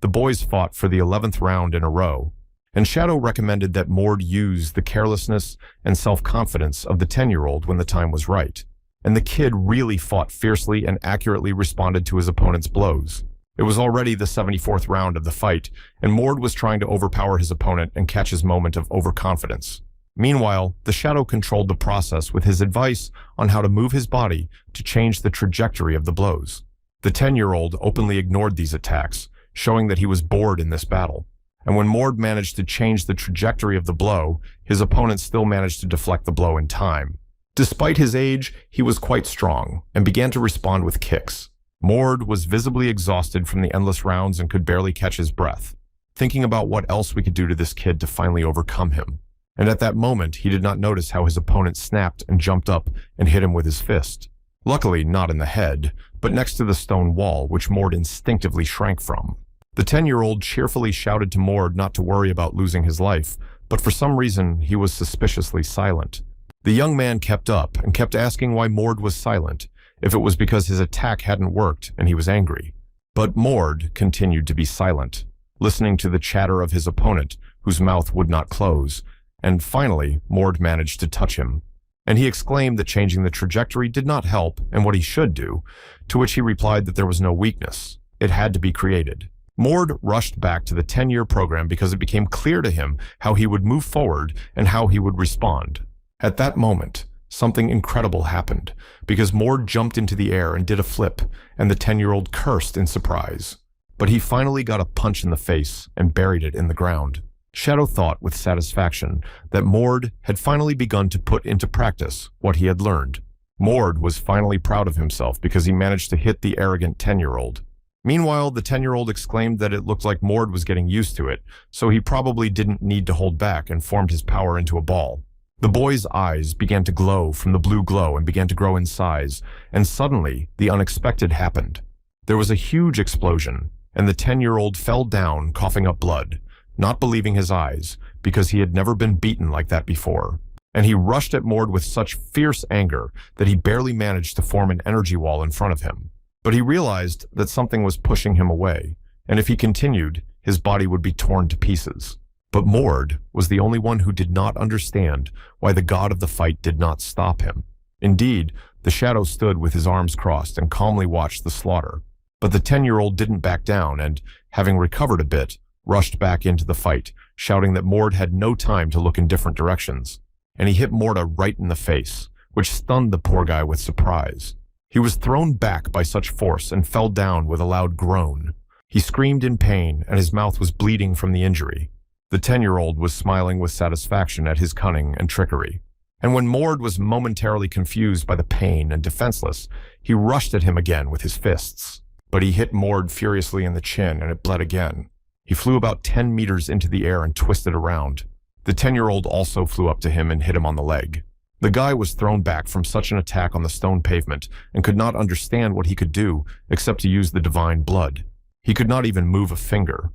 The boys fought for the 11th round in a row, and Shadow recommended that Mord use the carelessness and self-confidence of the 10-year-old when the time was right. And the kid really fought fiercely and accurately responded to his opponent's blows. It was already the 74th round of the fight, and Mord was trying to overpower his opponent and catch his moment of overconfidence. Meanwhile, the Shadow controlled the process with his advice on how to move his body to change the trajectory of the blows. The 10-year-old openly ignored these attacks, showing that he was bored in this battle. And when Mord managed to change the trajectory of the blow, his opponent still managed to deflect the blow in time. Despite his age, he was quite strong and began to respond with kicks. Mord was visibly exhausted from the endless rounds and could barely catch his breath, thinking about what else we could do to this kid to finally overcome him. And at that moment, he did not notice how his opponent snapped and jumped up and hit him with his fist. Luckily, not in the head, but next to the stone wall, which Mord instinctively shrank from. The 10-year-old cheerfully shouted to Mord not to worry about losing his life, but for some reason, he was suspiciously silent. The young man kept up and kept asking why Mord was silent, if it was because his attack hadn't worked and he was angry. But Mord continued to be silent, listening to the chatter of his opponent, whose mouth would not close, and finally, Mord managed to touch him. And he exclaimed that changing the trajectory did not help and what he should do, to which he replied that there was no weakness. It had to be created. Mord rushed back to the 10-year program because it became clear to him how he would move forward and how he would respond. At that moment, something incredible happened, because Mord jumped into the air and did a flip, and the 10-year-old cursed in surprise. But he finally got a punch in the face and buried it in the ground. Shadow thought with satisfaction that Mord had finally begun to put into practice what he had learned. Mord was finally proud of himself because he managed to hit the arrogant 10-year-old. Meanwhile, the 10-year-old exclaimed that it looked like Mord was getting used to it, so he probably didn't need to hold back and formed his power into a ball. The boy's eyes began to glow from the blue glow and began to grow in size, and suddenly the unexpected happened. There was a huge explosion, and the 10-year-old fell down, coughing up blood, not believing his eyes, because he had never been beaten like that before. And he rushed at Mord with such fierce anger that he barely managed to form an energy wall in front of him. But he realized that something was pushing him away, and if he continued, his body would be torn to pieces. But Mord was the only one who did not understand why the god of the fight did not stop him. Indeed, the Shadow stood with his arms crossed and calmly watched the slaughter. But the 10-year-old didn't back down and, having recovered a bit, rushed back into the fight, shouting that Mord had no time to look in different directions. And he hit Morda right in the face, which stunned the poor guy with surprise. He was thrown back by such force and fell down with a loud groan. He screamed in pain, and his mouth was bleeding from the injury. The 10-year-old was smiling with satisfaction at his cunning and trickery. And when Mord was momentarily confused by the pain and defenseless, he rushed at him again with his fists. But he hit Mord furiously in the chin, and it bled again. He flew about 10 meters into the air and twisted around. The 10-year-old also flew up to him and hit him on the leg. The guy was thrown back from such an attack on the stone pavement and could not understand what he could do except to use the divine blood. He could not even move a finger.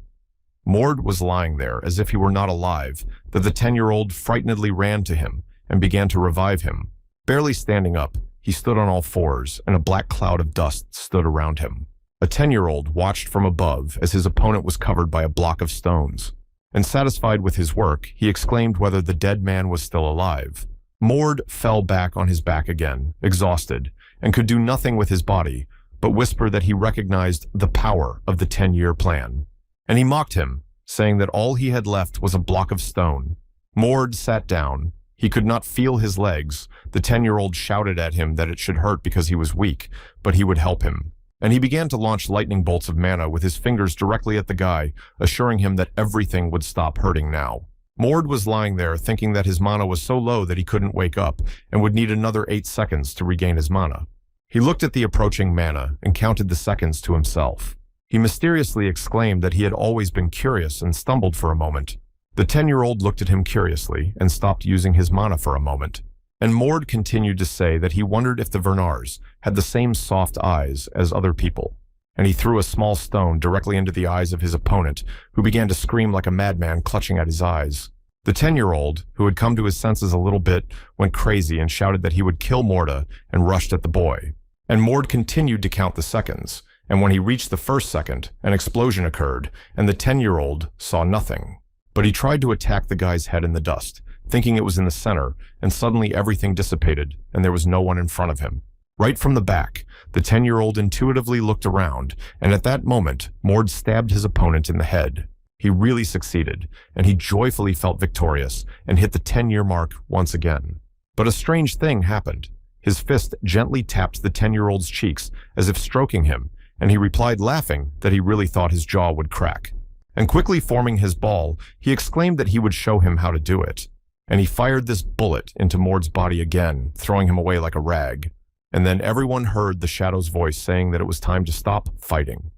Mord was lying there as if he were not alive, that the 10-year-old frightenedly ran to him and began to revive him. Barely standing up, he stood on all fours, and a black cloud of dust stood around him. A 10-year-old watched from above as his opponent was covered by a block of stones. And satisfied with his work, he exclaimed whether the dead man was still alive. Mord fell back on his back again, exhausted, and could do nothing with his body, but whisper that he recognized the power of the 10-year plan. And he mocked him, saying that all he had left was a block of stone. Mord sat down. He could not feel his legs. The 10-year-old shouted at him that it should hurt because he was weak, but he would help him. and he began to launch lightning bolts of mana with his fingers directly at the guy, assuring him that everything would stop hurting now. Mord was lying there thinking that his mana was so low that he couldn't wake up and would need another 8 seconds to regain his mana. He looked at the approaching mana and counted the seconds to himself. He mysteriously exclaimed that he had always been curious and stumbled for a moment. The 10-year-old looked at him curiously and stopped using his mana for a moment. And Mord continued to say that he wondered if the Vernars had the same soft eyes as other people. And he threw a small stone directly into the eyes of his opponent, who began to scream like a madman, clutching at his eyes. The 10-year-old, who had come to his senses a little bit, went crazy and shouted that he would kill Morda and rushed at the boy. And Mord continued to count the seconds, and when he reached the first second, an explosion occurred, and the 10-year-old saw nothing. But he tried to attack the guy's head in the dust, thinking it was in the center, and suddenly everything dissipated, and there was no one in front of him. Right from the back, the 10-year-old intuitively looked around, and at that moment, Mord stabbed his opponent in the head. He really succeeded, and he joyfully felt victorious and hit the 10-year mark once again. But a strange thing happened. His fist gently tapped the 10-year-old's cheeks as if stroking him, and he replied laughing that he really thought his jaw would crack. And quickly forming his ball, he exclaimed that he would show him how to do it. And he fired this bullet into Mord's body again, throwing him away like a rag. And then everyone heard the Shadow's voice saying that it was time to stop fighting.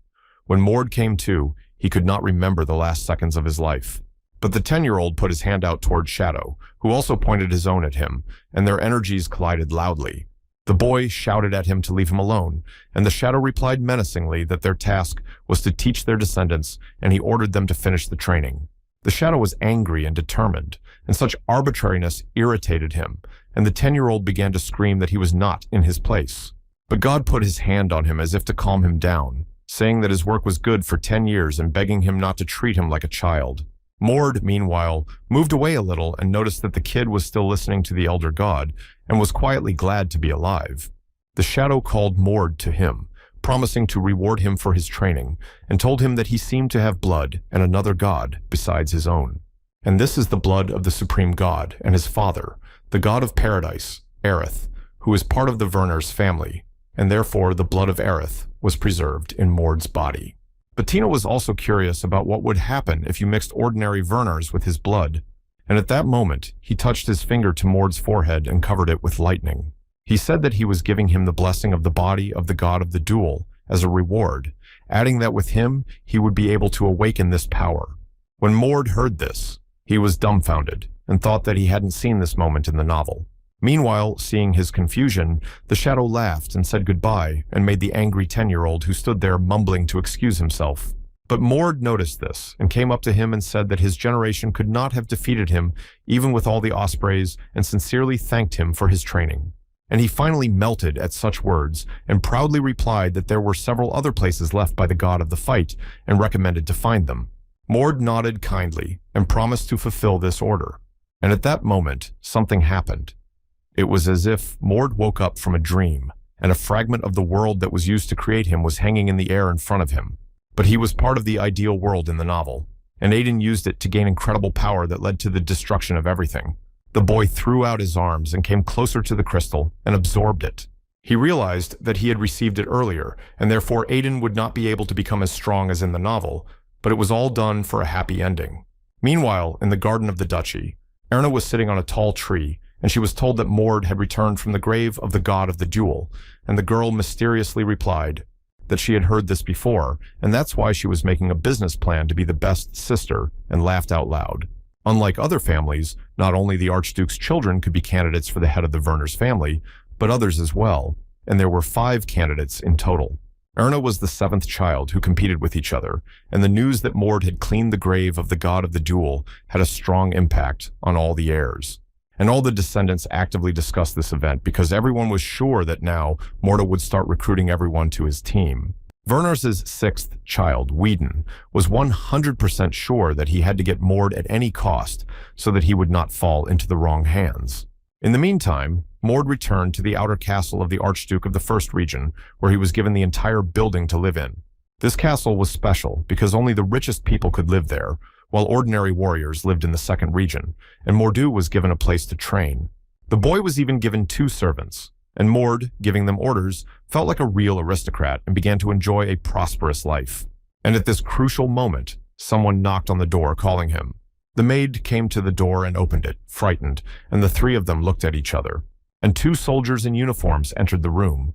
When Mord came to, he could not remember the last seconds of his life. But the 10-year-old put his hand out toward Shadow, who also pointed his own at him, and their energies collided loudly. The boy shouted at him to leave him alone, and the Shadow replied menacingly that their task was to teach their descendants, and he ordered them to finish the training. The Shadow was angry and determined, and such arbitrariness irritated him, and the 10-year-old began to scream that he was not in his place. But God put his hand on him as if to calm him down, saying that his work was good for 10 years and begging him not to treat him like a child. Mord, meanwhile, moved away a little and noticed that the kid was still listening to the elder god and was quietly glad to be alive. The Shadow called Mord to him, promising to reward him for his training, and told him that he seemed to have blood and another god besides his own. And this is the blood of the supreme god and his father, the god of paradise, Aerith, who is part of the Vernar's family, and therefore the blood of Aerith was preserved in Mord's body. But Tina was also curious about what would happen if you mixed ordinary Vernars with his blood, and at that moment, he touched his finger to Mord's forehead and covered it with lightning. He said that he was giving him the blessing of the body of the god of the duel as a reward, adding that with him, he would be able to awaken this power. When Mord heard this, he was dumbfounded and thought that he hadn't seen this moment in the novel. Meanwhile, seeing his confusion, the Shadow laughed and said goodbye and made the angry 10-year-old who stood there mumbling to excuse himself. But Mord noticed this and came up to him and said that his generation could not have defeated him even with all the ospreys, and sincerely thanked him for his training. And he finally melted at such words and proudly replied that there were several other places left by the god of the fight and recommended to find them. Mord nodded kindly and promised to fulfill this order. And at that moment, something happened. It was as if Mord woke up from a dream, and a fragment of the world that was used to create him was hanging in the air in front of him. But he was part of the ideal world in the novel, and Aiden used it to gain incredible power that led to the destruction of everything. The boy threw out his arms and came closer to the crystal and absorbed it. He realized that he had received it earlier, and therefore Aiden would not be able to become as strong as in the novel, but it was all done for a happy ending. Meanwhile, in the garden of the duchy, Erna was sitting on a tall tree, and she was told that Mord had returned from the grave of the god of the duel, and the girl mysteriously replied that she had heard this before, and that's why she was making a business plan to be the best sister, and laughed out loud. Unlike other families, not only the Archduke's children could be candidates for the head of the Vernar's family, but others as well, and there were 5 candidates in total. Erna was the 7th child who competed with each other, and the news that Mord had cleaned the grave of the god of the duel had a strong impact on all the heirs. And all the descendants actively discussed this event because everyone was sure that now Morda would start recruiting everyone to his team. Vernar's 6th child, Whedon, was 100% sure that he had to get Mord at any cost so that he would not fall into the wrong hands. In the meantime, Mord returned to the outer castle of the Archduke of the First Region, where he was given the entire building to live in. This castle was special because only the richest people could live there, while ordinary warriors lived in the Second Region, and Mordu was given a place to train. The boy was even given 2 servants, and Mord, giving them orders, felt like a real aristocrat and began to enjoy a prosperous life. And at this crucial moment, someone knocked on the door calling him. The maid came to the door and opened it, frightened, and the three of them looked at each other. And two soldiers in uniforms entered the room.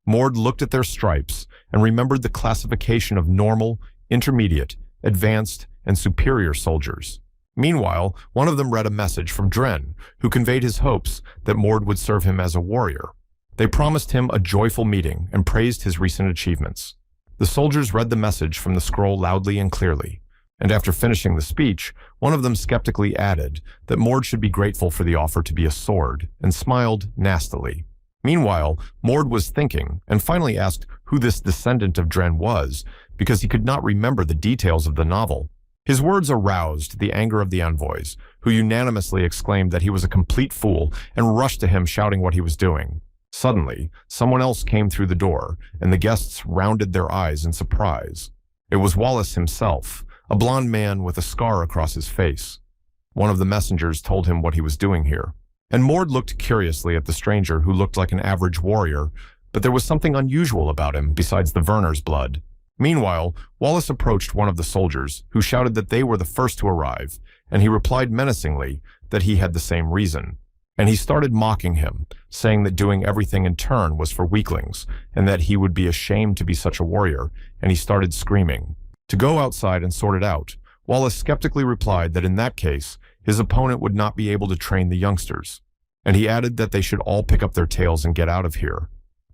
Mord looked at their stripes and remembered the classification of normal, intermediate, advanced, and superior soldiers. Meanwhile, one of them read a message from Dren, who conveyed his hopes that Mord would serve him as a warrior. They promised him a joyful meeting and praised his recent achievements. The soldiers read the message from the scroll loudly and clearly, and after finishing the speech, one of them skeptically added that Mord should be grateful for the offer to be a sword, and smiled nastily. Meanwhile, Mord was thinking, and finally asked who this descendant of Dren was, because he could not remember the details of the novel. His words aroused the anger of the envoys, who unanimously exclaimed that he was a complete fool and rushed to him shouting what he was doing. Suddenly, someone else came through the door, and the guests rounded their eyes in surprise. It was Wallace himself, a blond man with a scar across his face. One of the messengers told him what he was doing here, and Mord looked curiously at the stranger who looked like an average warrior, but there was something unusual about him besides the Werner's blood. Meanwhile, Wallace approached one of the soldiers, who shouted that they were the first to arrive, and he replied menacingly that he had the same reason. And he started mocking him, saying that doing everything in turn was for weaklings, and that he would be ashamed to be such a warrior, and he started screaming. To go outside and sort it out, Wallace skeptically replied that in that case, his opponent would not be able to train the youngsters, and he added that they should all pick up their tails and get out of here.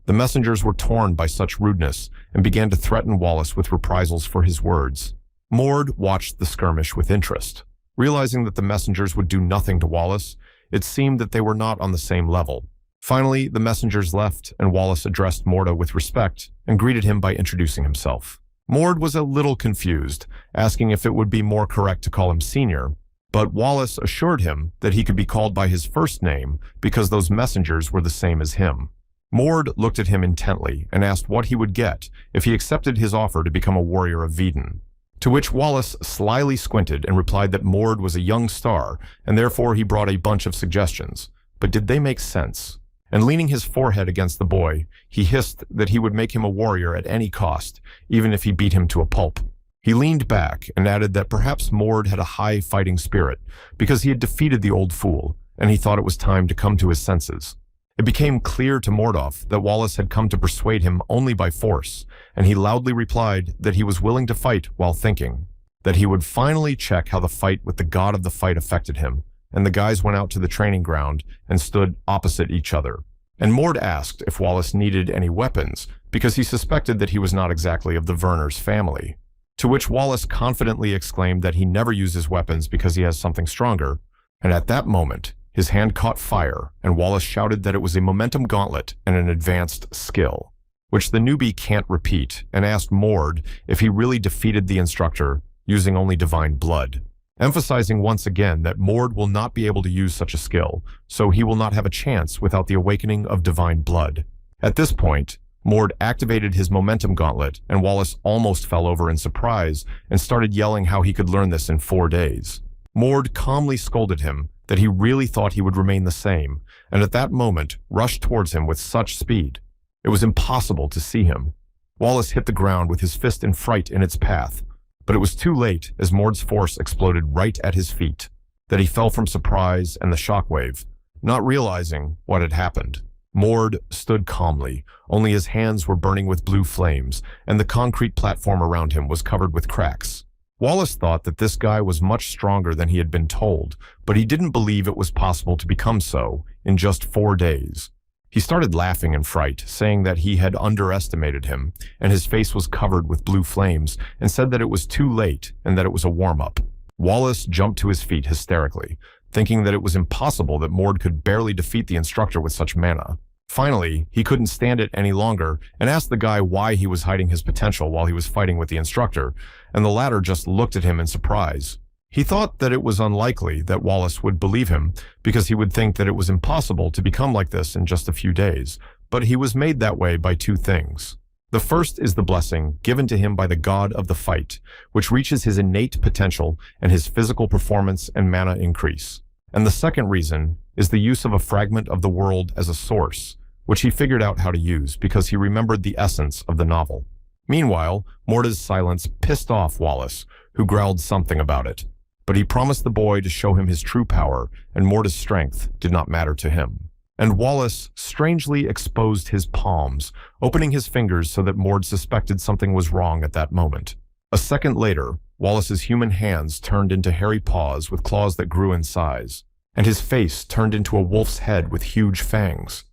The messengers were torn by such rudeness and began to threaten Wallace with reprisals for his words. Mord watched the skirmish with interest. Realizing that the messengers would do nothing to Wallace, it seemed that they were not on the same level. Finally, the messengers left, and Wallace addressed Morda with respect and greeted him by introducing himself. Mord was a little confused, asking if it would be more correct to call him Senior, but Wallace assured him that he could be called by his first name because those messengers were the same as him. Mord looked at him intently and asked what he would get if he accepted his offer to become a warrior of Veden. To which Wallace slyly squinted and replied that Mord was a young star, and therefore he brought a bunch of suggestions. But did they make sense? And leaning his forehead against the boy, he hissed that he would make him a warrior at any cost, even if he beat him to a pulp. He leaned back and added that perhaps Mord had a high fighting spirit, because he had defeated the old fool, and he thought it was time to come to his senses. It became clear to Mordov that Wallace had come to persuade him only by force, and he loudly replied that he was willing to fight while thinking, that he would finally check how the fight with the god of the fight affected him, and the guys went out to the training ground and stood opposite each other. And Mord asked if Wallace needed any weapons, because he suspected that he was not exactly of the Werner's family. To which Wallace confidently exclaimed that he never uses weapons because he has something stronger, and at that moment, his hand caught fire, and Wallace shouted that it was a momentum gauntlet and an advanced skill, which the newbie can't repeat, and asked Mord if he really defeated the instructor using only divine blood, emphasizing once again that Mord will not be able to use such a skill, so he will not have a chance without the awakening of divine blood. At this point, Mord activated his momentum gauntlet, and Wallace almost fell over in surprise and started yelling how he could learn this in 4 days. Mord calmly scolded him that he really thought he would remain the same, and at that moment rushed towards him with such speed. It was impossible to see him. Wallace hit the ground with his fist in fright in its path, but it was too late as Mord's force exploded right at his feet, that he fell from surprise and the shockwave, not realizing what had happened. Mord stood calmly, only his hands were burning with blue flames, and the concrete platform around him was covered with cracks. Wallace thought that this guy was much stronger than he had been told, but he didn't believe it was possible to become so in just 4 days. He started laughing in fright, saying that he had underestimated him, and his face was covered with blue flames, and said that it was too late and that it was a warm-up. Wallace jumped to his feet hysterically, thinking that it was impossible that Mord could barely defeat the instructor with such mana. Finally, he couldn't stand it any longer and asked the guy why he was hiding his potential while he was fighting with the instructor, and the latter just looked at him in surprise. He thought that it was unlikely that Wallace would believe him because he would think that it was impossible to become like this in just a few days, but he was made that way by 2 things. The first is the blessing given to him by the god of the fight, which reaches his innate potential and his physical performance and mana increase. And the second reason is the use of a fragment of the world as a source, which he figured out how to use because he remembered the essence of the novel. Meanwhile, Morda's silence pissed off Wallace, who growled something about it. But he promised the boy to show him his true power, and Morda's strength did not matter to him. And Wallace strangely exposed his palms, opening his fingers so that Mord suspected something was wrong at that moment. A second later, Wallace's human hands turned into hairy paws with claws that grew in size, and his face turned into a wolf's head with huge fangs.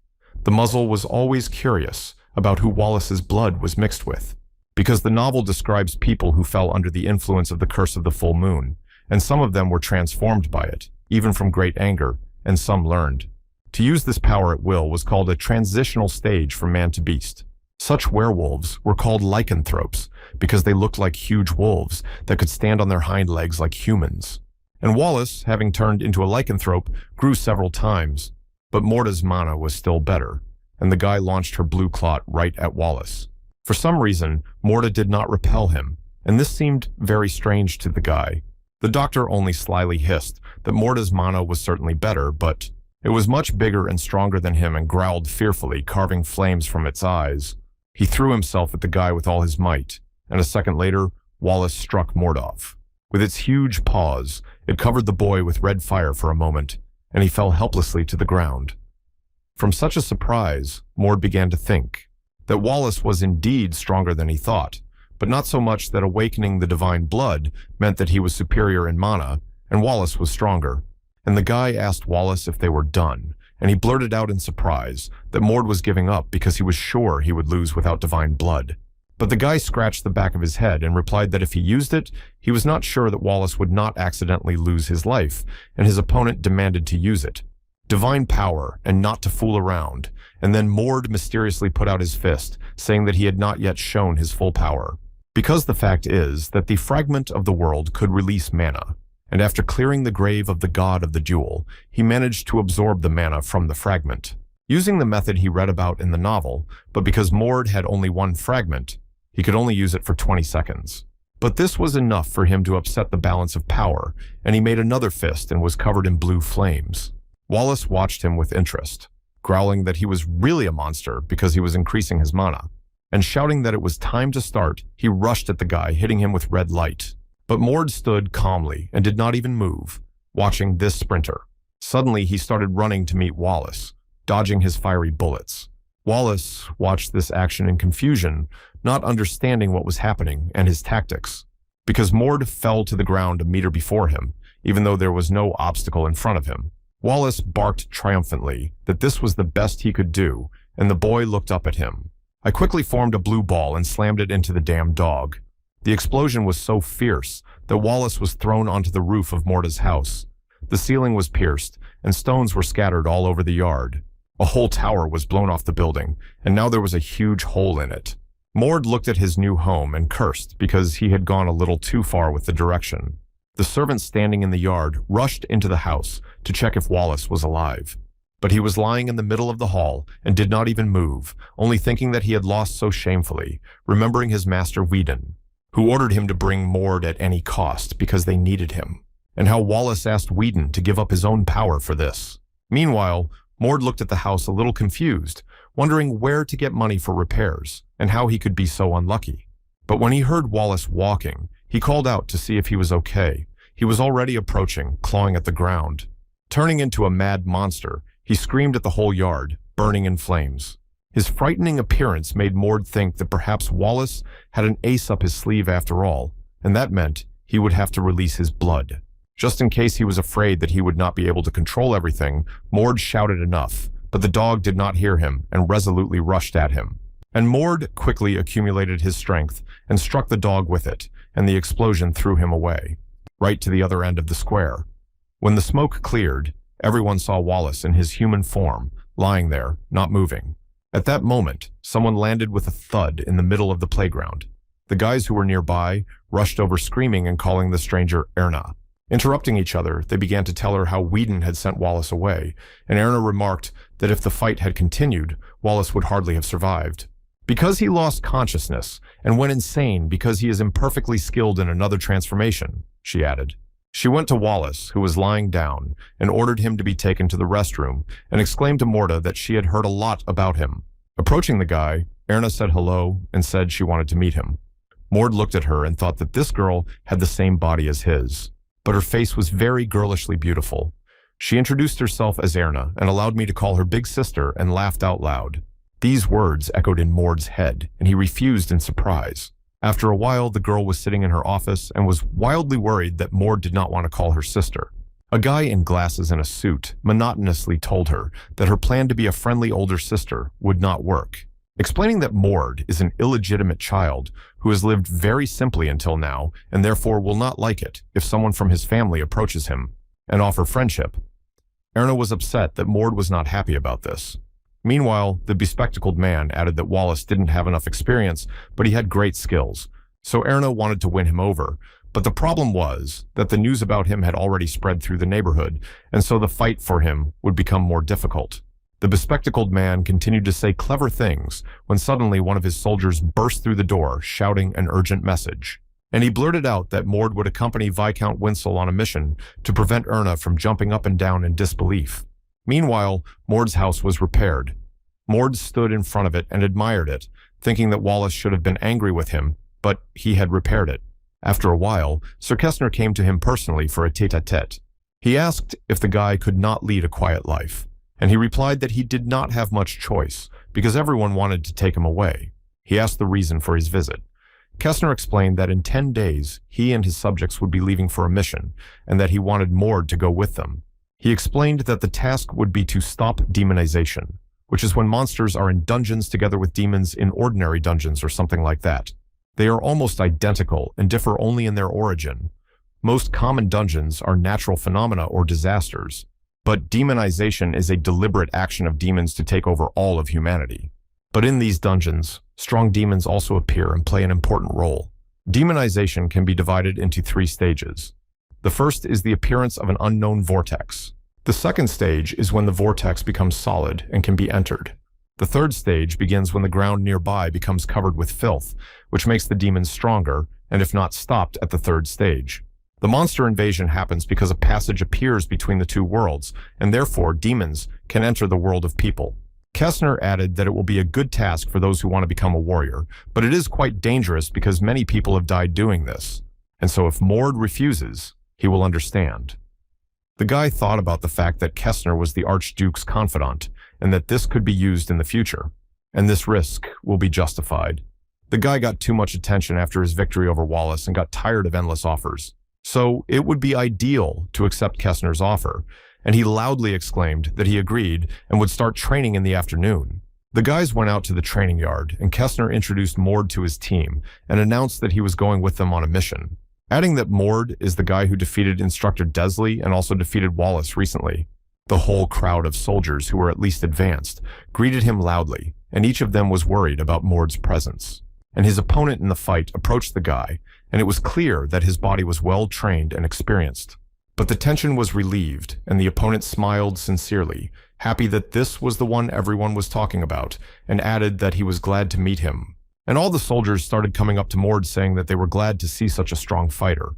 The muzzle was always curious about who Wallace's blood was mixed with, because the novel describes people who fell under the influence of the curse of the full moon, and some of them were transformed by it, even from great anger, and some learned. To use this power at will was called a transitional stage from man to beast. Such werewolves were called lycanthropes because they looked like huge wolves that could stand on their hind legs like humans. And Wallace, having turned into a lycanthrope, grew several times, but Morda's mana was still better, and the guy launched her blue clot right at Wallace. For some reason, Morda did not repel him, and this seemed very strange to the guy. The doctor only slyly hissed that Morda's mana was certainly better, but it was much bigger and stronger than him and growled fearfully, carving flames from its eyes. He threw himself at the guy with all his might, and a second later, Wallace struck Mordov. With its huge paws, it covered the boy with red fire for a moment, and he fell helplessly to the ground. From such a surprise, Mord began to think that Wallace was indeed stronger than he thought, but not so much that awakening the divine blood meant that he was superior in mana, and Wallace was stronger. And the guy asked Wallace if they were done, and he blurted out in surprise that Mord was giving up because he was sure he would lose without divine blood. But the guy scratched the back of his head and replied that if he used it, he was not sure that Wallace would not accidentally lose his life, and his opponent demanded to use it. Divine power, and not to fool around. And then Mord mysteriously put out his fist, saying that he had not yet shown his full power. Because the fact is that the fragment of the world could release mana, and after clearing the grave of the god of the duel, he managed to absorb the mana from the fragment. Using the method he read about in the novel, but because Mord had only one fragment, he could only use it for 20 seconds. But this was enough for him to upset the balance of power, and he made another fist and was covered in blue flames. Wallace watched him with interest, growling that he was really a monster because he was increasing his mana, and shouting that it was time to start, he rushed at the guy, hitting him with red light. But Mord stood calmly and did not even move, watching this sprinter. Suddenly, he started running to meet Wallace, dodging his fiery bullets. Wallace watched this action in confusion, not understanding what was happening and his tactics, because Mord fell to the ground a meter before him, even though there was no obstacle in front of him. Wallace barked triumphantly that this was the best he could do, and the boy looked up at him. I quickly formed a blue ball and slammed it into the damn dog. The explosion was so fierce that Wallace was thrown onto the roof of Morda's house. The ceiling was pierced, and stones were scattered all over the yard. A whole tower was blown off the building, and now there was a huge hole in it. Mord looked at his new home and cursed because he had gone a little too far with the direction. The servant standing in the yard rushed into the house to check if Wallace was alive. But he was lying in the middle of the hall and did not even move, only thinking that he had lost so shamefully, remembering his master Whedon, who ordered him to bring Mord at any cost because they needed him, and how Wallace asked Whedon to give up his own power for this. Meanwhile, Mord looked at the house a little confused, wondering where to get money for repairs, and how he could be so unlucky. But when he heard Wallace walking, he called out to see if he was okay. He was already approaching, clawing at the ground. Turning into a mad monster, he screamed at the whole yard, burning in flames. His frightening appearance made Mord think that perhaps Wallace had an ace up his sleeve after all, and that meant he would have to release his blood. Just in case he was afraid that he would not be able to control everything, Mord shouted enough, but the dog did not hear him and resolutely rushed at him. And Mord quickly accumulated his strength and struck the dog with it, and the explosion threw him away, right to the other end of the square. When the smoke cleared, everyone saw Wallace in his human form, lying there, not moving. At that moment, someone landed with a thud in the middle of the playground. The guys who were nearby rushed over screaming and calling the stranger Erna. Interrupting each other, they began to tell her how Whedon had sent Wallace away, and Erna remarked that if the fight had continued, Wallace would hardly have survived. Because he lost consciousness and went insane because he is imperfectly skilled in another transformation, she added. She went to Wallace, who was lying down, and ordered him to be taken to the restroom, and exclaimed to Morda that she had heard a lot about him. Approaching the guy, Erna said hello and said she wanted to meet him. Mord looked at her and thought that this girl had the same body as his, but her face was very girlishly beautiful. She introduced herself as Erna and allowed me to call her big sister and laughed out loud. These words echoed in Mord's head, and he refused in surprise. After a while, the girl was sitting in her office and was wildly worried that Mord did not want to call her sister. A guy in glasses and a suit monotonously told her that her plan to be a friendly older sister would not work, explaining that Mord is an illegitimate child who has lived very simply until now and therefore will not like it if someone from his family approaches him and offer friendship. Erna was upset that Mord was not happy about this. Meanwhile, the bespectacled man added that Wallace didn't have enough experience, but he had great skills, so Erna wanted to win him over. But the problem was that the news about him had already spread through the neighborhood, and so the fight for him would become more difficult. The bespectacled man continued to say clever things when suddenly one of his soldiers burst through the door, shouting an urgent message. And he blurted out that Mord would accompany Viscount Winsel on a mission to prevent Erna from jumping up and down in disbelief. Meanwhile, Mord's house was repaired. Mord stood in front of it and admired it, thinking that Wallace should have been angry with him, but he had repaired it. After a while, Sir Kestner came to him personally for a tete-a-tete. He asked if the guy could not lead a quiet life, and he replied that he did not have much choice, because everyone wanted to take him away. He asked the reason for his visit. Kestner explained that in 10 days, he and his subjects would be leaving for a mission, and that he wanted Mord to go with them. He explained that the task would be to stop demonization, which is when monsters are in dungeons together with demons in ordinary dungeons or something like that. They are almost identical and differ only in their origin. Most common dungeons are natural phenomena or disasters, but demonization is a deliberate action of demons to take over all of humanity. But in these dungeons, strong demons also appear and play an important role. Demonization can be divided into 3 stages. The first is the appearance of an unknown vortex. The second stage is when the vortex becomes solid and can be entered. The third stage begins when the ground nearby becomes covered with filth, which makes the demons stronger, and if not stopped at the third stage. The monster invasion happens because a passage appears between the 2 worlds, and therefore demons can enter the world of people. Kestner added that it will be a good task for those who want to become a warrior, but it is quite dangerous because many people have died doing this. And so if Mord refuses, he will understand. The guy thought about the fact that Kestner was the Archduke's confidant, and that this could be used in the future, and this risk will be justified. The guy got too much attention after his victory over Wallace and got tired of endless offers. So it would be ideal to accept Kestner's offer, and he loudly exclaimed that he agreed and would start training in the afternoon. The guys went out to the training yard, and Kestner introduced Mord to his team and announced that he was going with them on a mission, adding that Mord is the guy who defeated Instructor Desley and also defeated Wallace recently. The whole crowd of soldiers who were at least advanced greeted him loudly, and each of them was worried about Mord's presence. And his opponent in the fight approached the guy, and it was clear that his body was well trained and experienced. But the tension was relieved, and the opponent smiled sincerely, happy that this was the one everyone was talking about, and added that he was glad to meet him. And all the soldiers started coming up to Mord saying that they were glad to see such a strong fighter.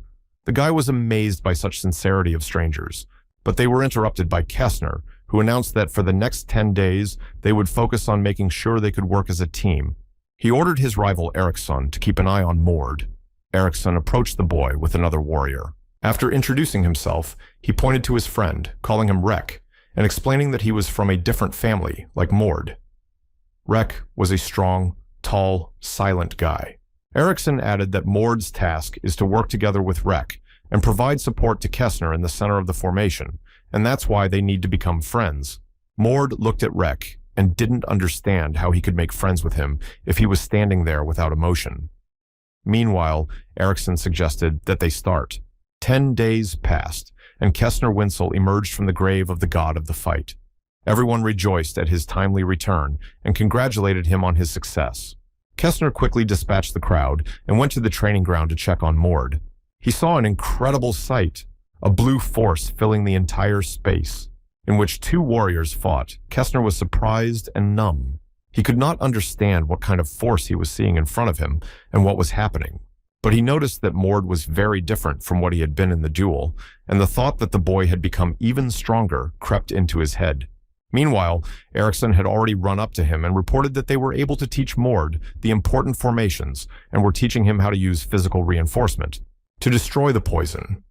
The guy was amazed by such sincerity of strangers, but they were interrupted by Kestner, who announced that for the next 10 days, they would focus on making sure they could work as a team. He ordered his rival Eriksson to keep an eye on Mord. Eriksson approached the boy with another warrior. After introducing himself, he pointed to his friend, calling him Rek, and explaining that he was from a different family, like Mord. Rek was a strong, tall, silent guy. Eriksson added that Mord's task is to work together with Rek and provide support to Kestner in the center of the formation, and that's why they need to become friends. Mord looked at Rek and didn't understand how he could make friends with him if he was standing there without emotion. Meanwhile, Eriksson suggested that they start. 10 days passed, and Kestner Winsel emerged from the grave of the god of the fight. Everyone rejoiced at his timely return and congratulated him on his success. Kestner quickly dispatched the crowd and went to the training ground to check on Mord. He saw an incredible sight, a blue force filling the entire space, in which 2 warriors fought. Kestner was surprised and numb. He could not understand what kind of force he was seeing in front of him and what was happening. But he noticed that Mord was very different from what he had been in the duel, and the thought that the boy had become even stronger crept into his head. Meanwhile, Erickson had already run up to him and reported that they were able to teach Mord the important formations and were teaching him how to use physical reinforcement to destroy the poison.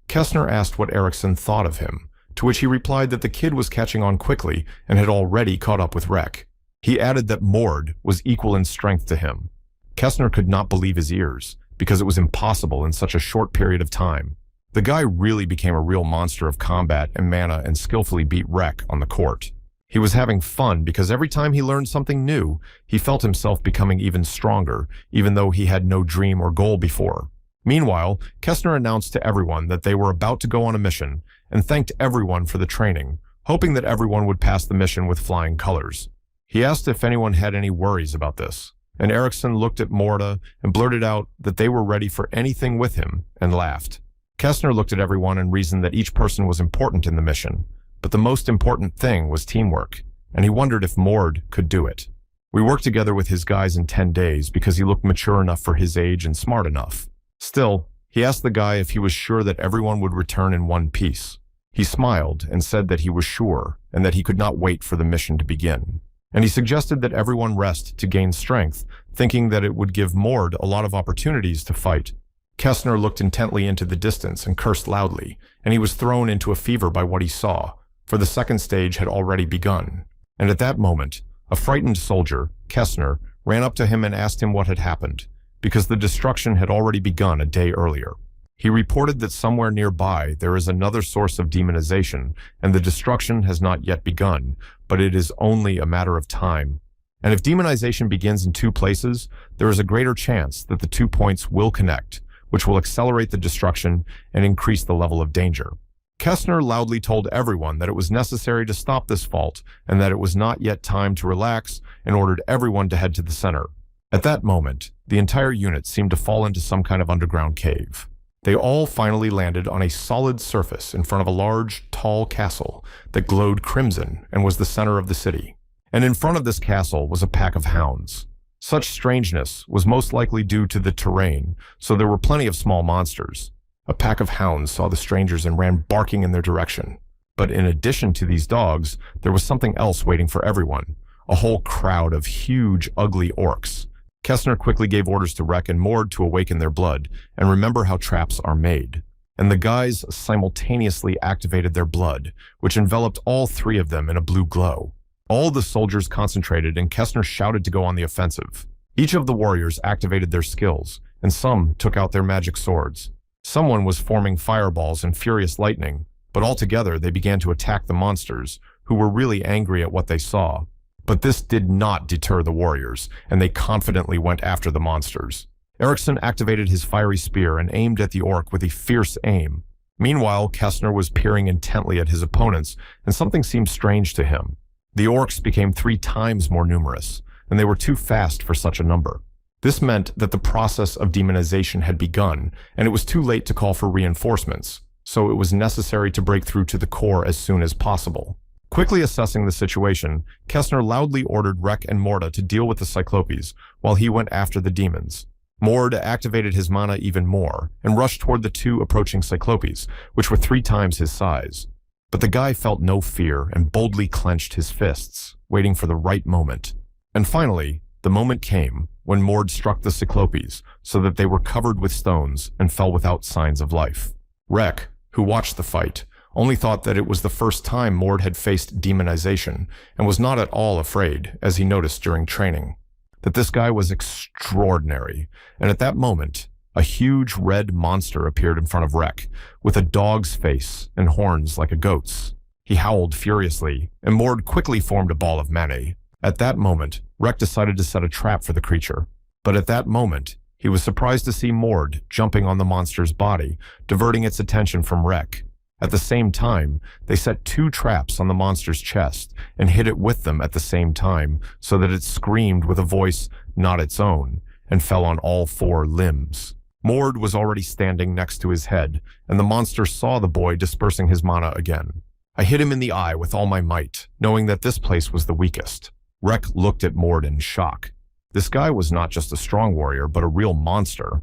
Kestner asked what Erickson thought of him, to which he replied that the kid was catching on quickly and had already caught up with Rek. He added that Mord was equal in strength to him. Kestner could not believe his ears, because it was impossible in such a short period of time. The guy really became a real monster of combat and mana and skillfully beat Rek on the court. He was having fun because every time he learned something new, he felt himself becoming even stronger, even though he had no dream or goal before. Meanwhile, Kestner announced to everyone that they were about to go on a mission and thanked everyone for the training, hoping that everyone would pass the mission with flying colors. He asked if anyone had any worries about this, and Erickson looked at Morda and blurted out that they were ready for anything with him and laughed. Kestner looked at everyone and reasoned that each person was important in the mission, but the most important thing was teamwork, and he wondered if Mord could do it. We worked together with his guys in 10 days because he looked mature enough for his age and smart enough. Still, he asked the guy if he was sure that everyone would return in one piece. He smiled and said that he was sure and that he could not wait for the mission to begin. And he suggested that everyone rest to gain strength, thinking that it would give Mord a lot of opportunities to fight. Kestner looked intently into the distance and cursed loudly, and he was thrown into a fever by what he saw, for the second stage had already begun. And at that moment, a frightened soldier, Kestner, ran up to him and asked him what had happened, because the destruction had already begun a day earlier. He reported that somewhere nearby there is another source of demonization, and the destruction has not yet begun, but it is only a matter of time. And if demonization begins in two places, there is a greater chance that the 2 points will connect, which will accelerate the destruction and increase the level of danger. Kestner loudly told everyone that it was necessary to stop this fault and that it was not yet time to relax, and ordered everyone to head to the center. At that moment, the entire unit seemed to fall into some kind of underground cave. They all finally landed on a solid surface in front of a large, tall castle that glowed crimson and was the center of the city. And in front of this castle was a pack of hounds. Such strangeness was most likely due to the terrain, so there were plenty of small monsters. A pack of hounds saw the strangers and ran barking in their direction. But in addition to these dogs, there was something else waiting for everyone, a whole crowd of huge, ugly orcs. Kestner quickly gave orders to Rek and Mord to awaken their blood and remember how traps are made. And the guys simultaneously activated their blood, which enveloped all three of them in a blue glow. All the soldiers concentrated, and Kestner shouted to go on the offensive. Each of the warriors activated their skills, and some took out their magic swords. Someone was forming fireballs and furious lightning, but altogether they began to attack the monsters, who were really angry at what they saw. But this did not deter the warriors, and they confidently went after the monsters. Erickson activated his fiery spear and aimed at the orc with a fierce aim. Meanwhile, Kestner was peering intently at his opponents, and something seemed strange to him. The orcs became 3 times more numerous, and they were too fast for such a number. This meant that the process of demonization had begun, and it was too late to call for reinforcements, so it was necessary to break through to the core as soon as possible. Quickly assessing the situation, Kestner loudly ordered Rek and Morda to deal with the Cyclopes while he went after the demons. Mord activated his mana even more and rushed toward the 2 approaching Cyclopes, which were 3 times his size. But the guy felt no fear and boldly clenched his fists, waiting for the right moment. And finally, the moment came when Mord struck the Cyclopes so that they were covered with stones and fell without signs of life. Rek, who watched the fight, only thought that it was the first time Mord had faced demonization, and was not at all afraid, as he noticed during training, that this guy was extraordinary. And at that moment, a huge red monster appeared in front of Rek, with a dog's face and horns like a goat's. He howled furiously, and Mord quickly formed a ball of mana. At that moment, Rek decided to set a trap for the creature. But at that moment, he was surprised to see Mord jumping on the monster's body, diverting its attention from Rek. At the same time, they set 2 traps on the monster's chest and hit it with them at the same time so that it screamed with a voice not its own and fell on all 4 limbs. Mord was already standing next to his head, and the monster saw the boy dispersing his mana again. I hit him in the eye with all my might, knowing that this place was the weakest. Rek looked at Mord in shock. This guy was not just a strong warrior, but a real monster.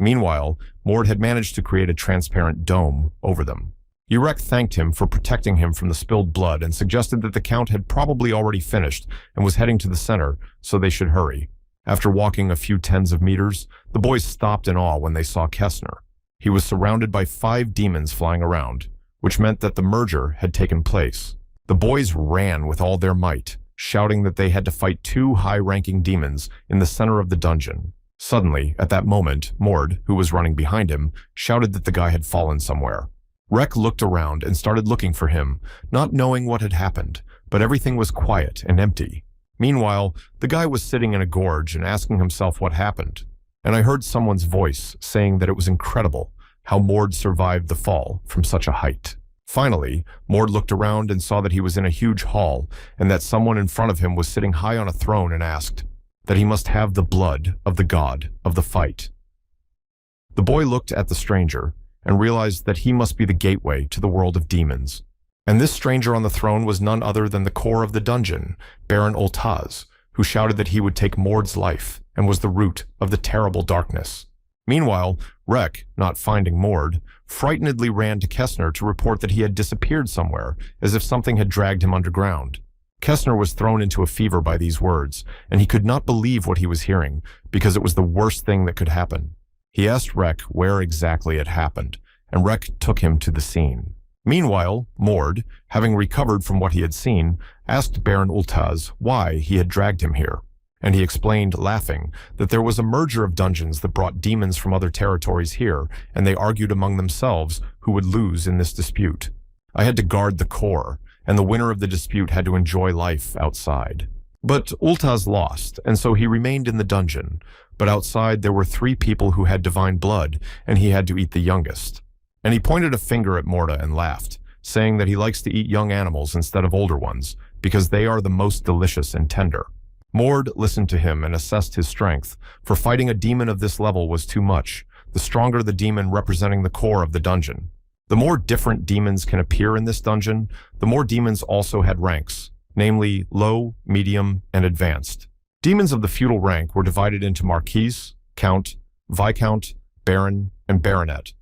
Meanwhile, Mord had managed to create a transparent dome over them. Urek thanked him for protecting him from the spilled blood and suggested that the Count had probably already finished and was heading to the center, so they should hurry. After walking a few tens of meters, the boys stopped in awe when they saw Kessner. He was surrounded by 5 demons flying around, which meant that the merger had taken place. The boys ran with all their might, shouting that they had to fight 2 high-ranking demons in the center of the dungeon. Suddenly, at that moment, Mord, who was running behind him, shouted that the guy had fallen somewhere. Rek looked around and started looking for him, not knowing what had happened, but everything was quiet and empty. Meanwhile, the guy was sitting in a gorge and asking himself what happened. And I heard someone's voice saying that it was incredible how Mord survived the fall from such a height. Finally, Mord looked around and saw that he was in a huge hall and that someone in front of him was sitting high on a throne and asked that he must have the blood of the god of the fight. The boy looked at the stranger and realized that he must be the gateway to the world of demons. And this stranger on the throne was none other than the core of the dungeon, Baron Oltaz, who shouted that he would take Mord's life and was the root of the terrible darkness. Meanwhile, Rek, not finding Mord, frightenedly ran to Kessner to report that he had disappeared somewhere, as if something had dragged him underground. Kessner was thrown into a fever by these words, and he could not believe what he was hearing, because it was the worst thing that could happen. He asked Rek where exactly it happened, and Rek took him to the scene. Meanwhile, Mord, having recovered from what he had seen, asked Baron Ultaz why he had dragged him here, and he explained, laughing, that there was a merger of dungeons that brought demons from other territories here, and they argued among themselves who would lose in this dispute. I had to guard the core, and the winner of the dispute had to enjoy life outside. But Ultaz lost, and so he remained in the dungeon, but outside there were 3 people who had divine blood, and he had to eat the youngest. And he pointed a finger at Morda and laughed, saying that he likes to eat young animals instead of older ones, because they are the most delicious and tender. Mord listened to him and assessed his strength, for fighting a demon of this level was too much, the stronger the demon representing the core of the dungeon. The more different demons can appear in this dungeon, the more demons also had ranks, namely low, medium, and advanced. Demons of the feudal rank were divided into Marquise, Count, Viscount, Baron, and Baronet.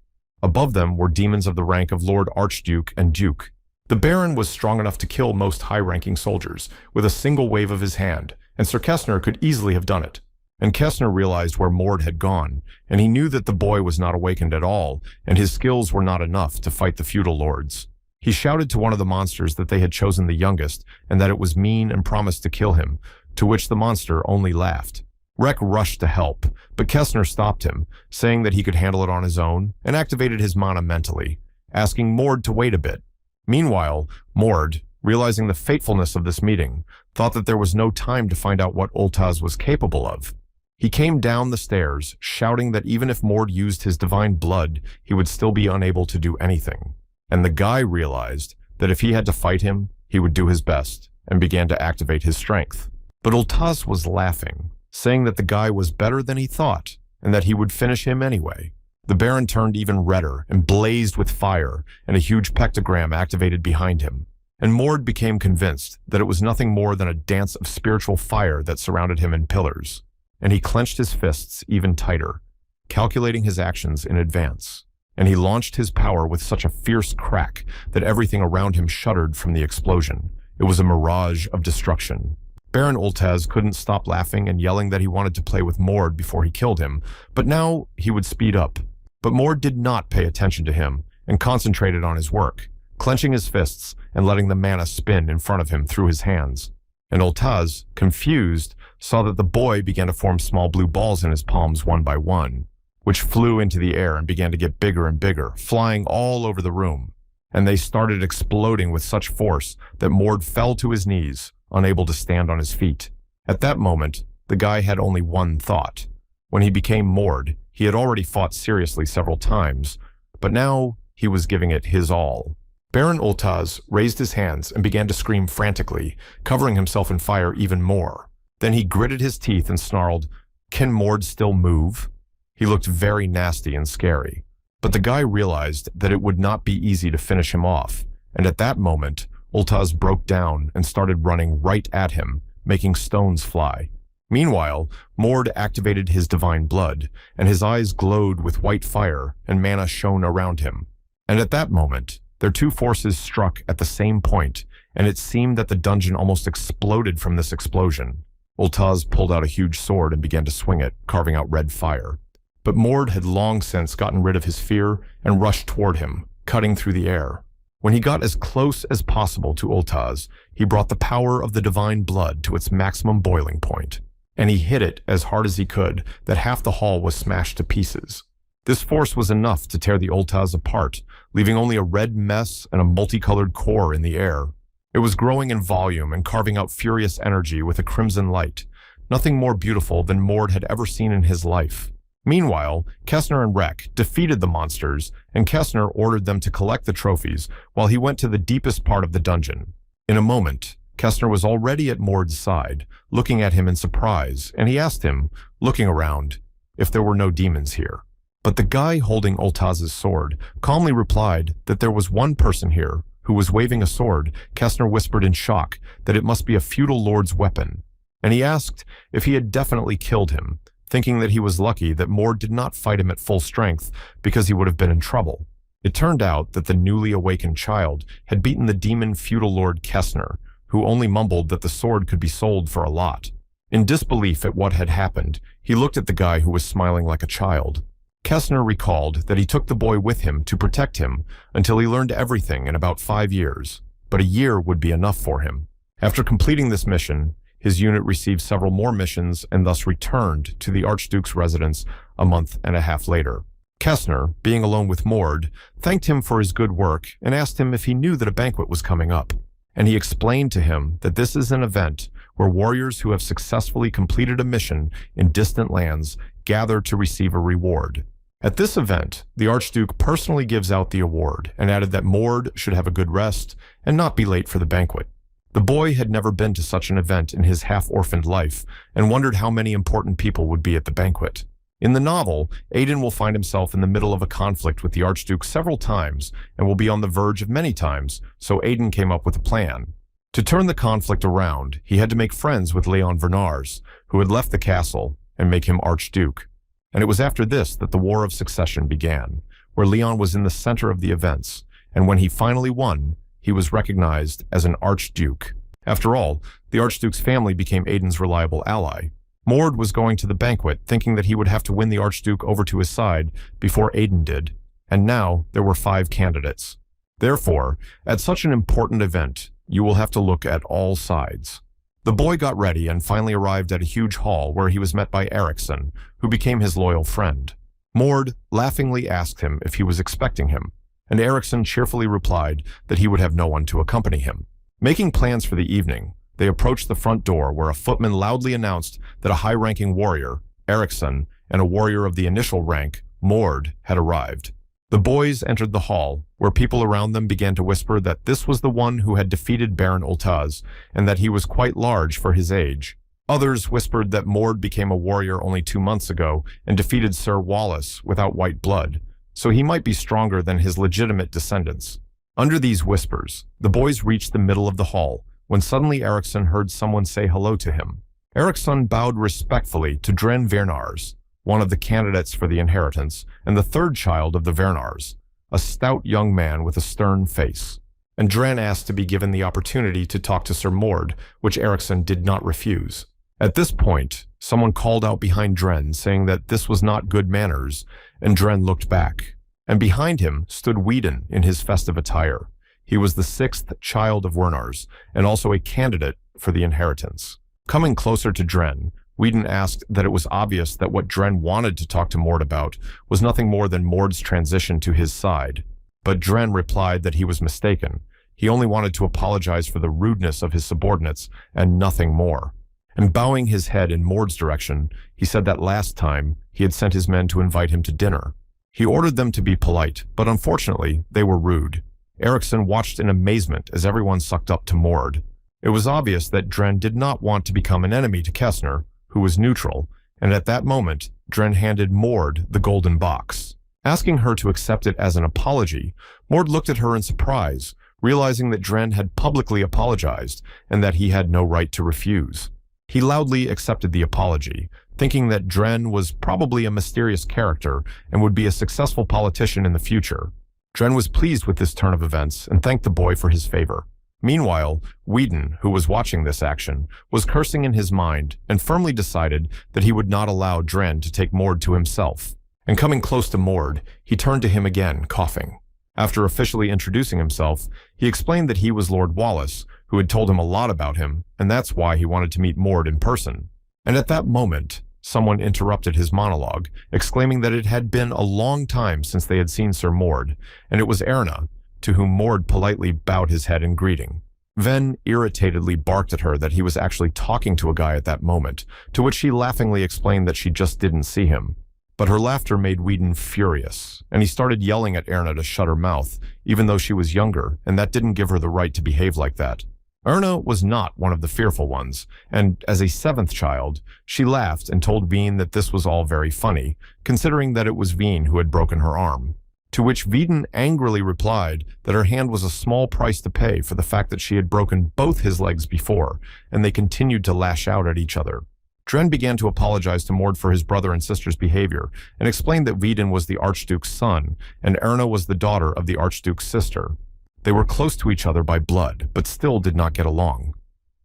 Above them were demons of the rank of Lord Archduke and Duke. The Baron was strong enough to kill most high-ranking soldiers with a single wave of his hand, and Sir Kessner could easily have done it. And Kessner realized where Mord had gone, and he knew that the boy was not awakened at all, and his skills were not enough to fight the feudal lords. He shouted to one of the monsters that they had chosen the youngest, and that it was mean and promised to kill him, to which the monster only laughed. Rek rushed to help, but Kessner stopped him, saying that he could handle it on his own, and activated his mana mentally, asking Mord to wait a bit. Meanwhile, Mord, realizing the fatefulness of this meeting, thought that there was no time to find out what Ultaz was capable of. He came down the stairs, shouting that even if Mord used his divine blood, he would still be unable to do anything. And the guy realized that if he had to fight him, he would do his best, and began to activate his strength. But Ultaz was laughing, saying that the guy was better than he thought, and that he would finish him anyway. The Baron turned even redder and blazed with fire, and a huge pectogram activated behind him. And Mord became convinced that it was nothing more than a dance of spiritual fire that surrounded him in pillars. And he clenched his fists even tighter, calculating his actions in advance. And he launched his power with such a fierce crack that everything around him shuddered from the explosion. It was a mirage of destruction. Baron Ultaz couldn't stop laughing and yelling that he wanted to play with Mord before he killed him, but now he would speed up. But Mord did not pay attention to him and concentrated on his work, clenching his fists and letting the mana spin in front of him through his hands. And Ultaz, confused, saw that the boy began to form small blue balls in his palms one by one, which flew into the air and began to get bigger and bigger, flying all over the room. And they started exploding with such force that Mord fell to his knees, unable to stand on his feet. At that moment, the guy had only one thought. When he became Mord, he had already fought seriously several times, but now he was giving it his all. Baron Ultaz raised his hands and began to scream frantically, covering himself in fire even more. Then he gritted his teeth and snarled, "Can Mord still move?" He looked very nasty and scary. But the guy realized that it would not be easy to finish him off, and at that moment, Ultaz broke down and started running right at him, making stones fly. Meanwhile, Mord activated his divine blood, and his eyes glowed with white fire, and mana shone around him. And at that moment, their two forces struck at the same point, and it seemed that the dungeon almost exploded from this explosion. Ultaz pulled out a huge sword and began to swing it, carving out red fire. But Mord had long since gotten rid of his fear and rushed toward him, cutting through the air. When he got as close as possible to Ultaz, he brought the power of the divine blood to its maximum boiling point, and he hit it as hard as he could that half the hall was smashed to pieces. This force was enough to tear the Ultaz apart, leaving only a red mess and a multicolored core in the air. It was growing in volume and carving out furious energy with a crimson light, nothing more beautiful than Mord had ever seen in his life. Meanwhile, Kessner and Rek defeated the monsters, and Kessner ordered them to collect the trophies while he went to the deepest part of the dungeon. In a moment, Kessner was already at Mord's side, looking at him in surprise, and he asked him, looking around, if there were no demons here. But the guy holding Ultaz's sword calmly replied that there was one person here who was waving a sword. Kessner whispered in shock that it must be a feudal lord's weapon, and he asked if he had definitely killed him, thinking that he was lucky that Mord did not fight him at full strength because he would have been in trouble. It turned out that the newly awakened child had beaten the demon feudal lord Kessner, who only mumbled that the sword could be sold for a lot. In disbelief at what had happened, he looked at the guy who was smiling like a child. Kessner recalled that he took the boy with him to protect him until he learned everything in about 5 years, but a year would be enough for him. After completing this mission, his unit received several more missions and thus returned to the Archduke's residence a month and a half later. Kessner, being alone with Mord, thanked him for his good work and asked him if he knew that a banquet was coming up. And he explained to him that this is an event where warriors who have successfully completed a mission in distant lands gather to receive a reward. At this event, the Archduke personally gives out the award and added that Mord should have a good rest and not be late for the banquet. The boy had never been to such an event in his half-orphaned life and wondered how many important people would be at the banquet. In the novel, Aiden will find himself in the middle of a conflict with the Archduke several times and will be on the verge of many times, so Aiden came up with a plan. To turn the conflict around, he had to make friends with Leon Vernars, who had left the castle, and make him Archduke. And it was after this that the War of Succession began, where Leon was in the center of the events, and when he finally won, he was recognized as an Archduke. After all, the Archduke's family became Aiden's reliable ally. Mord was going to the banquet thinking that he would have to win the Archduke over to his side before Aiden did, and now there were 5 candidates. Therefore, at such an important event, you will have to look at all sides. The boy got ready and finally arrived at a huge hall where he was met by Eriksson, who became his loyal friend. Mord laughingly asked him if he was expecting him, and Eriksson cheerfully replied that he would have no one to accompany him. Making plans for the evening, they approached the front door where a footman loudly announced that a high-ranking warrior, Eriksson, and a warrior of the initial rank, Mord, had arrived. The boys entered the hall, where people around them began to whisper that this was the one who had defeated Baron Ultaz, and that he was quite large for his age. Others whispered that Mord became a warrior only 2 months ago and defeated Sir Wallace without white blood, so he might be stronger than his legitimate descendants. Under these whispers, the boys reached the middle of the hall, when suddenly Eriksson heard someone say hello to him. Eriksson bowed respectfully to Dren Vernars, one of the candidates for the inheritance, and the third child of the Vernars, a stout young man with a stern face. And Dren asked to be given the opportunity to talk to Sir Mord, which Eriksson did not refuse. At this point, someone called out behind Dren, saying that this was not good manners, and Dren looked back. And behind him stood Whedon in his festive attire. He was the 6th child of Vernars, and also a candidate for the inheritance. Coming closer to Dren, Whedon asked that it was obvious that what Dren wanted to talk to Mord about was nothing more than Mord's transition to his side. But Dren replied that he was mistaken. He only wanted to apologize for the rudeness of his subordinates and nothing more. And bowing his head in Mord's direction, he said that last time he had sent his men to invite him to dinner. He ordered them to be polite, but unfortunately, they were rude. Eriksson watched in amazement as everyone sucked up to Mord. It was obvious that Dren did not want to become an enemy to Kessner, who was neutral, and at that moment, Dren handed Mord the golden box. Asking her to accept it as an apology, Mord looked at her in surprise, realizing that Dren had publicly apologized and that he had no right to refuse. He loudly accepted the apology, thinking that Dren was probably a mysterious character and would be a successful politician in the future. Dren was pleased with this turn of events and thanked the boy for his favor. Meanwhile, Whedon, who was watching this action, was cursing in his mind and firmly decided that he would not allow Dren to take Mord to himself. And coming close to Mord, he turned to him again, coughing. After officially introducing himself, he explained that he was Lord Wallace, who had told him a lot about him, and that's why he wanted to meet Mord in person. And at that moment, someone interrupted his monologue, exclaiming that it had been a long time since they had seen Sir Mord, and it was Erna, to whom Mord politely bowed his head in greeting. Ven irritatedly barked at her that he was actually talking to a guy at that moment, to which she laughingly explained that she just didn't see him. But her laughter made Whedon furious, and he started yelling at Erna to shut her mouth, even though she was younger, and that didn't give her the right to behave like that. Erna was not one of the fearful ones, and as a seventh child, she laughed and told Veen that this was all very funny, considering that it was Veen who had broken her arm. To which Veen angrily replied that her hand was a small price to pay for the fact that she had broken both his legs before, and they continued to lash out at each other. Dren began to apologize to Mord for his brother and sister's behavior, and explained that Veden was the Archduke's son, and Erna was the daughter of the Archduke's sister. They were close to each other by blood, but still did not get along.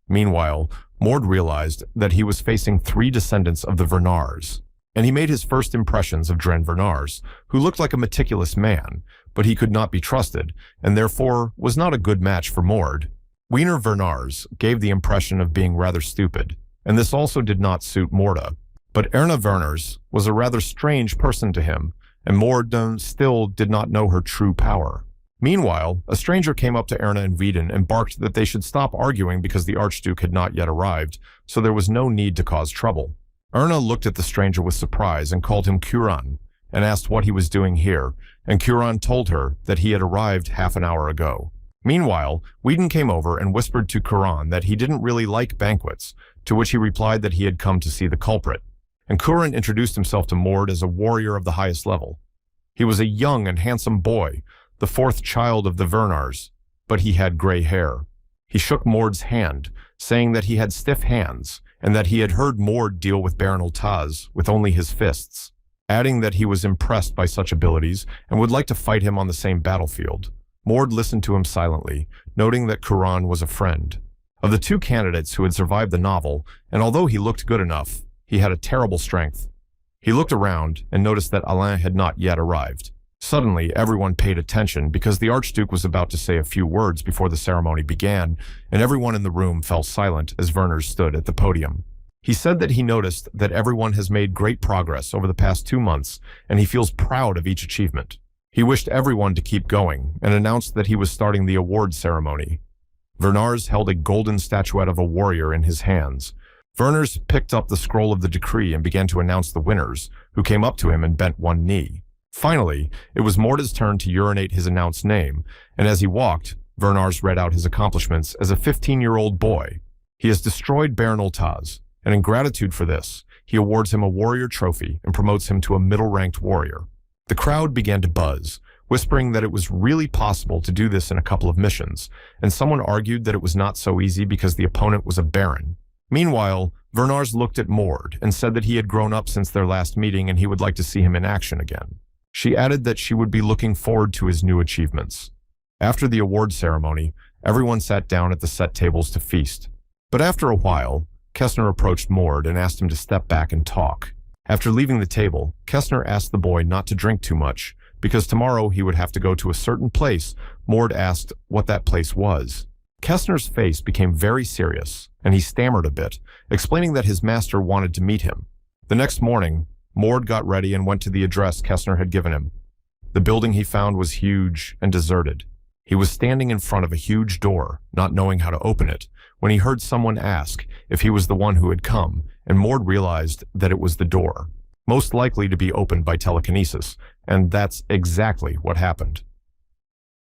Meanwhile, Mord realized that he was facing 3 descendants of the Vernars, and he made his first impressions of Dren Vernars, who looked like a meticulous man, but he could not be trusted, and therefore was not a good match for Mord. Wiener Vernars gave the impression of being rather stupid, and this also did not suit Morda. But Erna Vernars was a rather strange person to him, and Mord still did not know her true power. Meanwhile, a stranger came up to Erna and Veden and barked that they should stop arguing because the Archduke had not yet arrived, so there was no need to cause trouble. Erna looked at the stranger with surprise and called him Kuran, and asked what he was doing here, and Kuran told her that he had arrived half an hour ago. Meanwhile, Whedon came over and whispered to Kuran that he didn't really like banquets, to which he replied that he had come to see the culprit. And Kuran introduced himself to Mord as a warrior of the highest level. He was a young and handsome boy, the 4th child of the Vernars, but he had gray hair. He shook Mord's hand, saying that he had stiff hands, and that he had heard Mord deal with Baron Oltaz with only his fists, adding that he was impressed by such abilities and would like to fight him on the same battlefield. Mord listened to him silently, noting that Kuran was a friend. Of the 2 candidates who had survived the novel, and although he looked good enough, he had a terrible strength. He looked around and noticed that Alain had not yet arrived. Suddenly, everyone paid attention because the Archduke was about to say a few words before the ceremony began, and everyone in the room fell silent as Vernars stood at the podium. He said that he noticed that everyone has made great progress over the past 2 months, and he feels proud of each achievement. He wished everyone to keep going and announced that he was starting the award ceremony. Vernars held a golden statuette of a warrior in his hands. Vernars picked up the scroll of the decree and began to announce the winners, who came up to him and bent one knee. Finally, it was Morda's turn to urinate his announced name, and as he walked, Vernars read out his accomplishments as a 15-year-old boy. He has destroyed Baron Oltaz, and in gratitude for this, he awards him a warrior trophy and promotes him to a middle-ranked warrior. The crowd began to buzz, whispering that it was really possible to do this in a couple of missions, and someone argued that it was not so easy because the opponent was a baron. Meanwhile, Vernars looked at Mord and said that he had grown up since their last meeting and he would like to see him in action again. She added that she would be looking forward to his new achievements. After the award ceremony, everyone sat down at the set tables to feast. But after a while, Kestner approached Mord and asked him to step back and talk. After leaving the table, Kestner asked the boy not to drink too much, because tomorrow he would have to go to a certain place. Mord asked what that place was. Kestner's face became very serious, and he stammered a bit, explaining that his master wanted to meet him. The next morning, Mord got ready and went to the address Kestner had given him. The building he found was huge and deserted. He was standing in front of a huge door, not knowing how to open it, when he heard someone ask if he was the one who had come, and Mord realized that it was the door, most likely to be opened by telekinesis, and that's exactly what happened.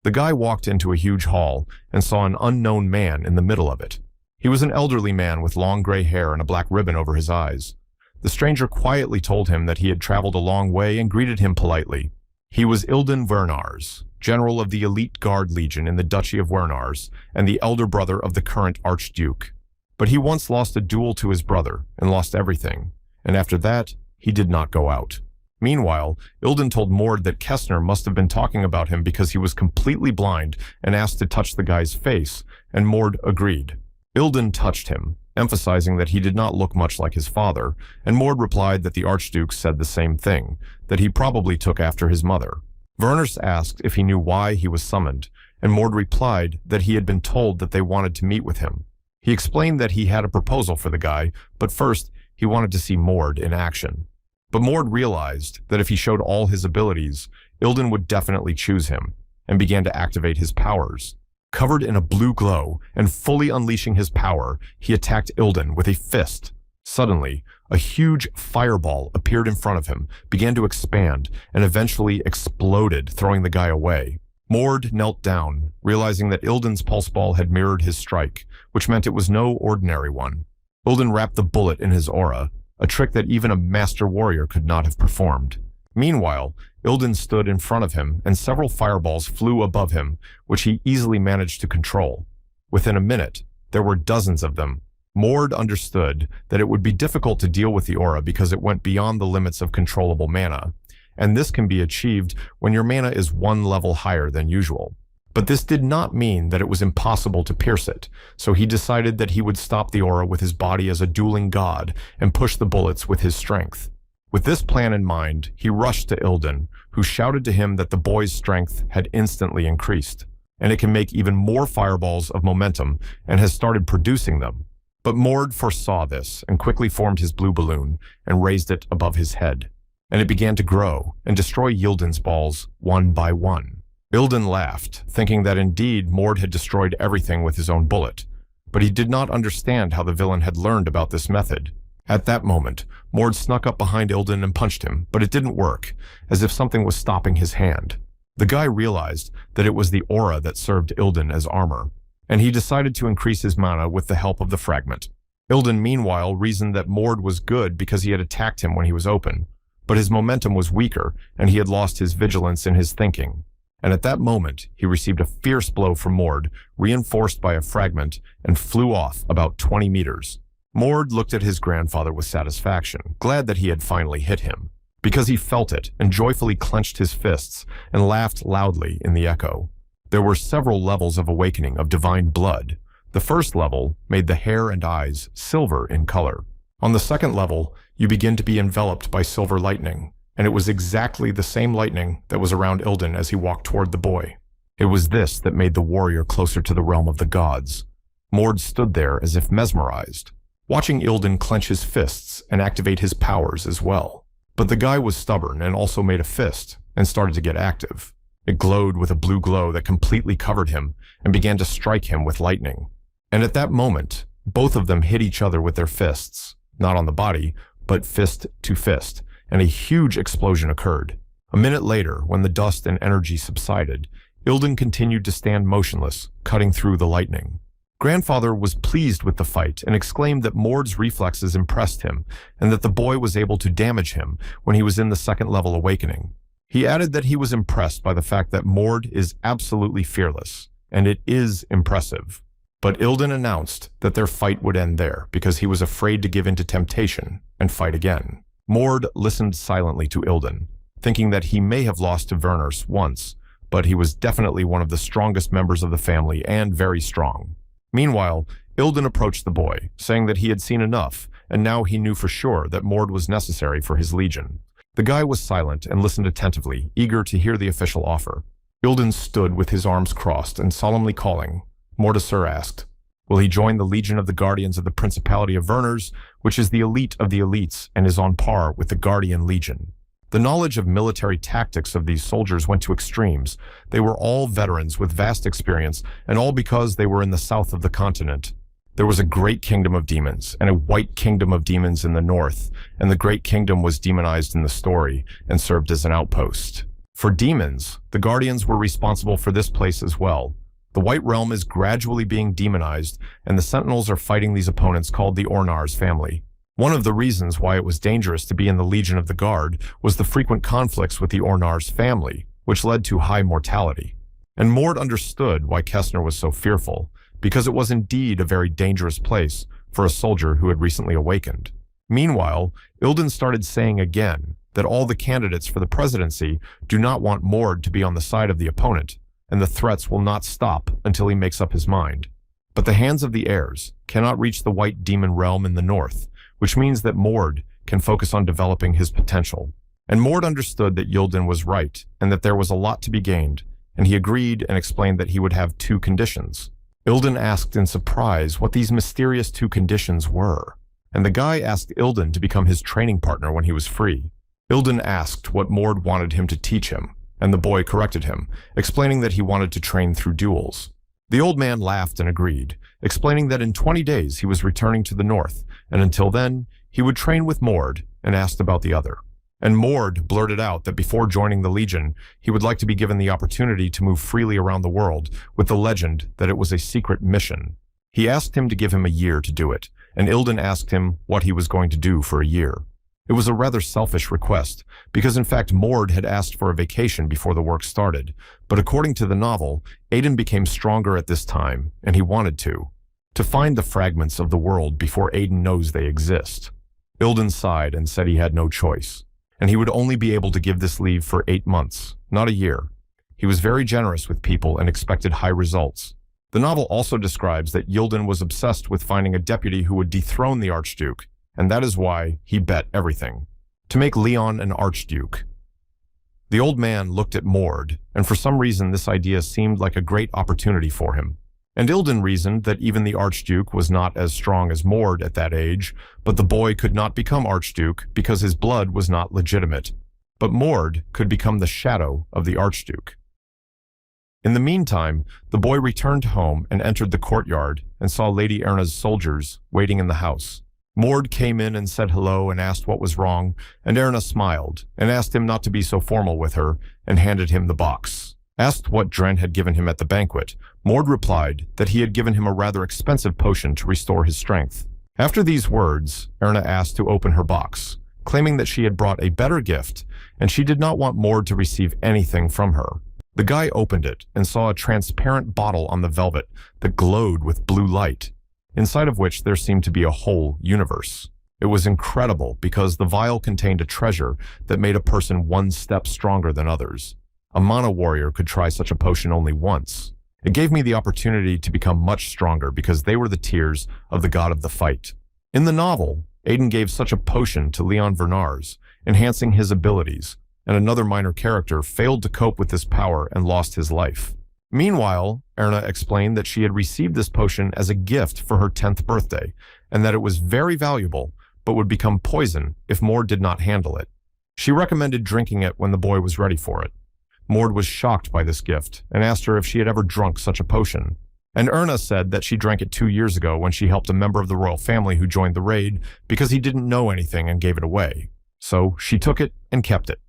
The guy walked into a huge hall and saw an unknown man in the middle of it. He was an elderly man with long gray hair and a black ribbon over his eyes. The stranger quietly told him that he had traveled a long way and greeted him politely. He was Ilden Vernars, general of the elite guard legion in the Duchy of Vernars, and the elder brother of the current Archduke. But he once lost a duel to his brother and lost everything, and after that, he did not go out. Meanwhile, Ilden told Mord that Kestner must have been talking about him because he was completely blind and asked to touch the guy's face, and Mord agreed. Ilden touched him, emphasizing that he did not look much like his father, and Mord replied that the Archduke said the same thing, that he probably took after his mother. Werners asked if he knew why he was summoned, and Mord replied that he had been told that they wanted to meet with him. He explained that he had a proposal for the guy, but first, he wanted to see Mord in action. But Mord realized that if he showed all his abilities, Ilden would definitely choose him, and began to activate his powers. Covered in a blue glow and fully unleashing his power, he attacked Ilden with a fist. Suddenly, a huge fireball appeared in front of him, began to expand, and eventually exploded, throwing the guy away. Mord knelt down, realizing that Ilden's pulse ball had mirrored his strike, which meant it was no ordinary one. Ilden wrapped the bullet in his aura, a trick that even a master warrior could not have performed. Meanwhile, Ilden stood in front of him, and several fireballs flew above him, which he easily managed to control. Within a minute, there were dozens of them. Mord understood that it would be difficult to deal with the aura because it went beyond the limits of controllable mana, and this can be achieved when your mana is one level higher than usual. But this did not mean that it was impossible to pierce it, so he decided that he would stop the aura with his body as a dueling god and push the bullets with his strength. With this plan in mind, he rushed to Ilden, who shouted to him that the boy's strength had instantly increased, and it can make even more fireballs of momentum and has started producing them. But Mord foresaw this and quickly formed his blue balloon and raised it above his head, and it began to grow and destroy Ilden's balls one by one. Ilden laughed, thinking that indeed Mord had destroyed everything with his own bullet, but he did not understand how the villain had learned about this method. At that moment, Mord snuck up behind Ilden and punched him, but it didn't work, as if something was stopping his hand. The guy realized that it was the aura that served Ilden as armor, and he decided to increase his mana with the help of the fragment. Ilden, meanwhile, reasoned that Mord was good because he had attacked him when he was open, but his momentum was weaker, and he had lost his vigilance in his thinking. And at that moment, he received a fierce blow from Mord, reinforced by a fragment, and flew off about 20 meters. Mord looked at his grandfather with satisfaction, glad that he had finally hit him, because he felt it and joyfully clenched his fists and laughed loudly in the echo. There were several levels of awakening of divine blood. The first level made the hair and eyes silver in color. On the second level, you begin to be enveloped by silver lightning, and it was exactly the same lightning that was around Ilden as he walked toward the boy. It was this that made the warrior closer to the realm of the gods. Mord stood there as if mesmerized, watching Ilden clench his fists and activate his powers as well. But the guy was stubborn and also made a fist and started to get active. It glowed with a blue glow that completely covered him and began to strike him with lightning. And at that moment, both of them hit each other with their fists, not on the body, but fist to fist, and a huge explosion occurred. A minute later, when the dust and energy subsided, Ilden continued to stand motionless, cutting through the lightning. Grandfather was pleased with the fight and exclaimed that Mord's reflexes impressed him and that the boy was able to damage him when he was in the second level awakening. He added that he was impressed by the fact that Mord is absolutely fearless, and it is impressive. But Ilden announced that their fight would end there because he was afraid to give in to temptation and fight again. Mord listened silently to Ilden, thinking that he may have lost to Werners once, but he was definitely one of the strongest members of the family and very strong. Meanwhile, Ilden approached the boy, saying that he had seen enough, and now he knew for sure that Mord was necessary for his legion. The guy was silent and listened attentively, eager to hear the official offer. Ilden stood with his arms crossed and solemnly calling. Mordasur asked, "Will he join the Legion of the Guardians of the Principality of Werners, which is the elite of the elites and is on par with the Guardian Legion?" The knowledge of military tactics of these soldiers went to extremes. They were all veterans with vast experience, and all because they were in the south of the continent. There was a great kingdom of demons and a white kingdom of demons in the north, and the great kingdom was demonized in the story and served as an outpost. For demons, the Guardians were responsible for this place as well. The White Realm is gradually being demonized, and the Sentinels are fighting these opponents called the Ornar's family. One of the reasons why it was dangerous to be in the Legion of the Guard was the frequent conflicts with the Ornar's family, which led to high mortality. And Mord understood why Kestner was so fearful, because it was indeed a very dangerous place for a soldier who had recently awakened. Meanwhile, Ilden started saying again that all the candidates for the presidency do not want Mord to be on the side of the opponent, and the threats will not stop until he makes up his mind. But the hands of the heirs cannot reach the white demon realm in the north, which means that Mord can focus on developing his potential. And Mord understood that Yilden was right, and that there was a lot to be gained, and he agreed and explained that he would have 2 conditions. Ilden asked in surprise what these mysterious 2 conditions were, and the guy asked Ilden to become his training partner when he was free. Ilden asked what Mord wanted him to teach him, and the boy corrected him, explaining that he wanted to train through duels. The old man laughed and agreed, explaining that in 20 days he was returning to the north, and until then, he would train with Mord, and asked about the other. And Mord blurted out that before joining the Legion, he would like to be given the opportunity to move freely around the world, with the legend that it was a secret mission. He asked him to give him a year to do it, and Ilden asked him what he was going to do for a year. It was a rather selfish request, because in fact Mord had asked for a vacation before the work started, but according to the novel, Aiden became stronger at this time, and he wanted to find the fragments of the world before Aiden knows they exist. Ilden sighed and said he had no choice, and he would only be able to give this leave for 8 months, not a year. He was very generous with people and expected high results. The novel also describes that Yilden was obsessed with finding a deputy who would dethrone the Archduke, and that is why he bet everything to make Leon an Archduke. The old man looked at Mord, and for some reason this idea seemed like a great opportunity for him. And Ilden reasoned that even the Archduke was not as strong as Mord at that age, but the boy could not become Archduke because his blood was not legitimate. But Mord could become the shadow of the Archduke. In the meantime, the boy returned home and entered the courtyard and saw Lady Erna's soldiers waiting in the house. Mord came in and said hello and asked what was wrong, and Erna smiled and asked him not to be so formal with her and handed him the box. Asked what Dren had given him at the banquet, Mord replied that he had given him a rather expensive potion to restore his strength. After these words, Erna asked to open her box, claiming that she had brought a better gift, and she did not want Mord to receive anything from her. The guy opened it and saw a transparent bottle on the velvet that glowed with blue light, inside of which there seemed to be a whole universe. It was incredible because the vial contained a treasure that made a person 1 step stronger than others. A mana warrior could try such a potion only once. It gave me the opportunity to become much stronger because they were the tears of the god of the fight. In the novel, Aiden gave such a potion to Leon Vernars, enhancing his abilities, and another minor character failed to cope with this power and lost his life. Meanwhile, Erna explained that she had received this potion as a gift for her 10th birthday, and that it was very valuable, but would become poison if Mord did not handle it. She recommended drinking it when the boy was ready for it. Mord was shocked by this gift and asked her if she had ever drunk such a potion. And Erna said that she drank it 2 years ago when she helped a member of the royal family who joined the raid because he didn't know anything and gave it away. So she took it and kept it.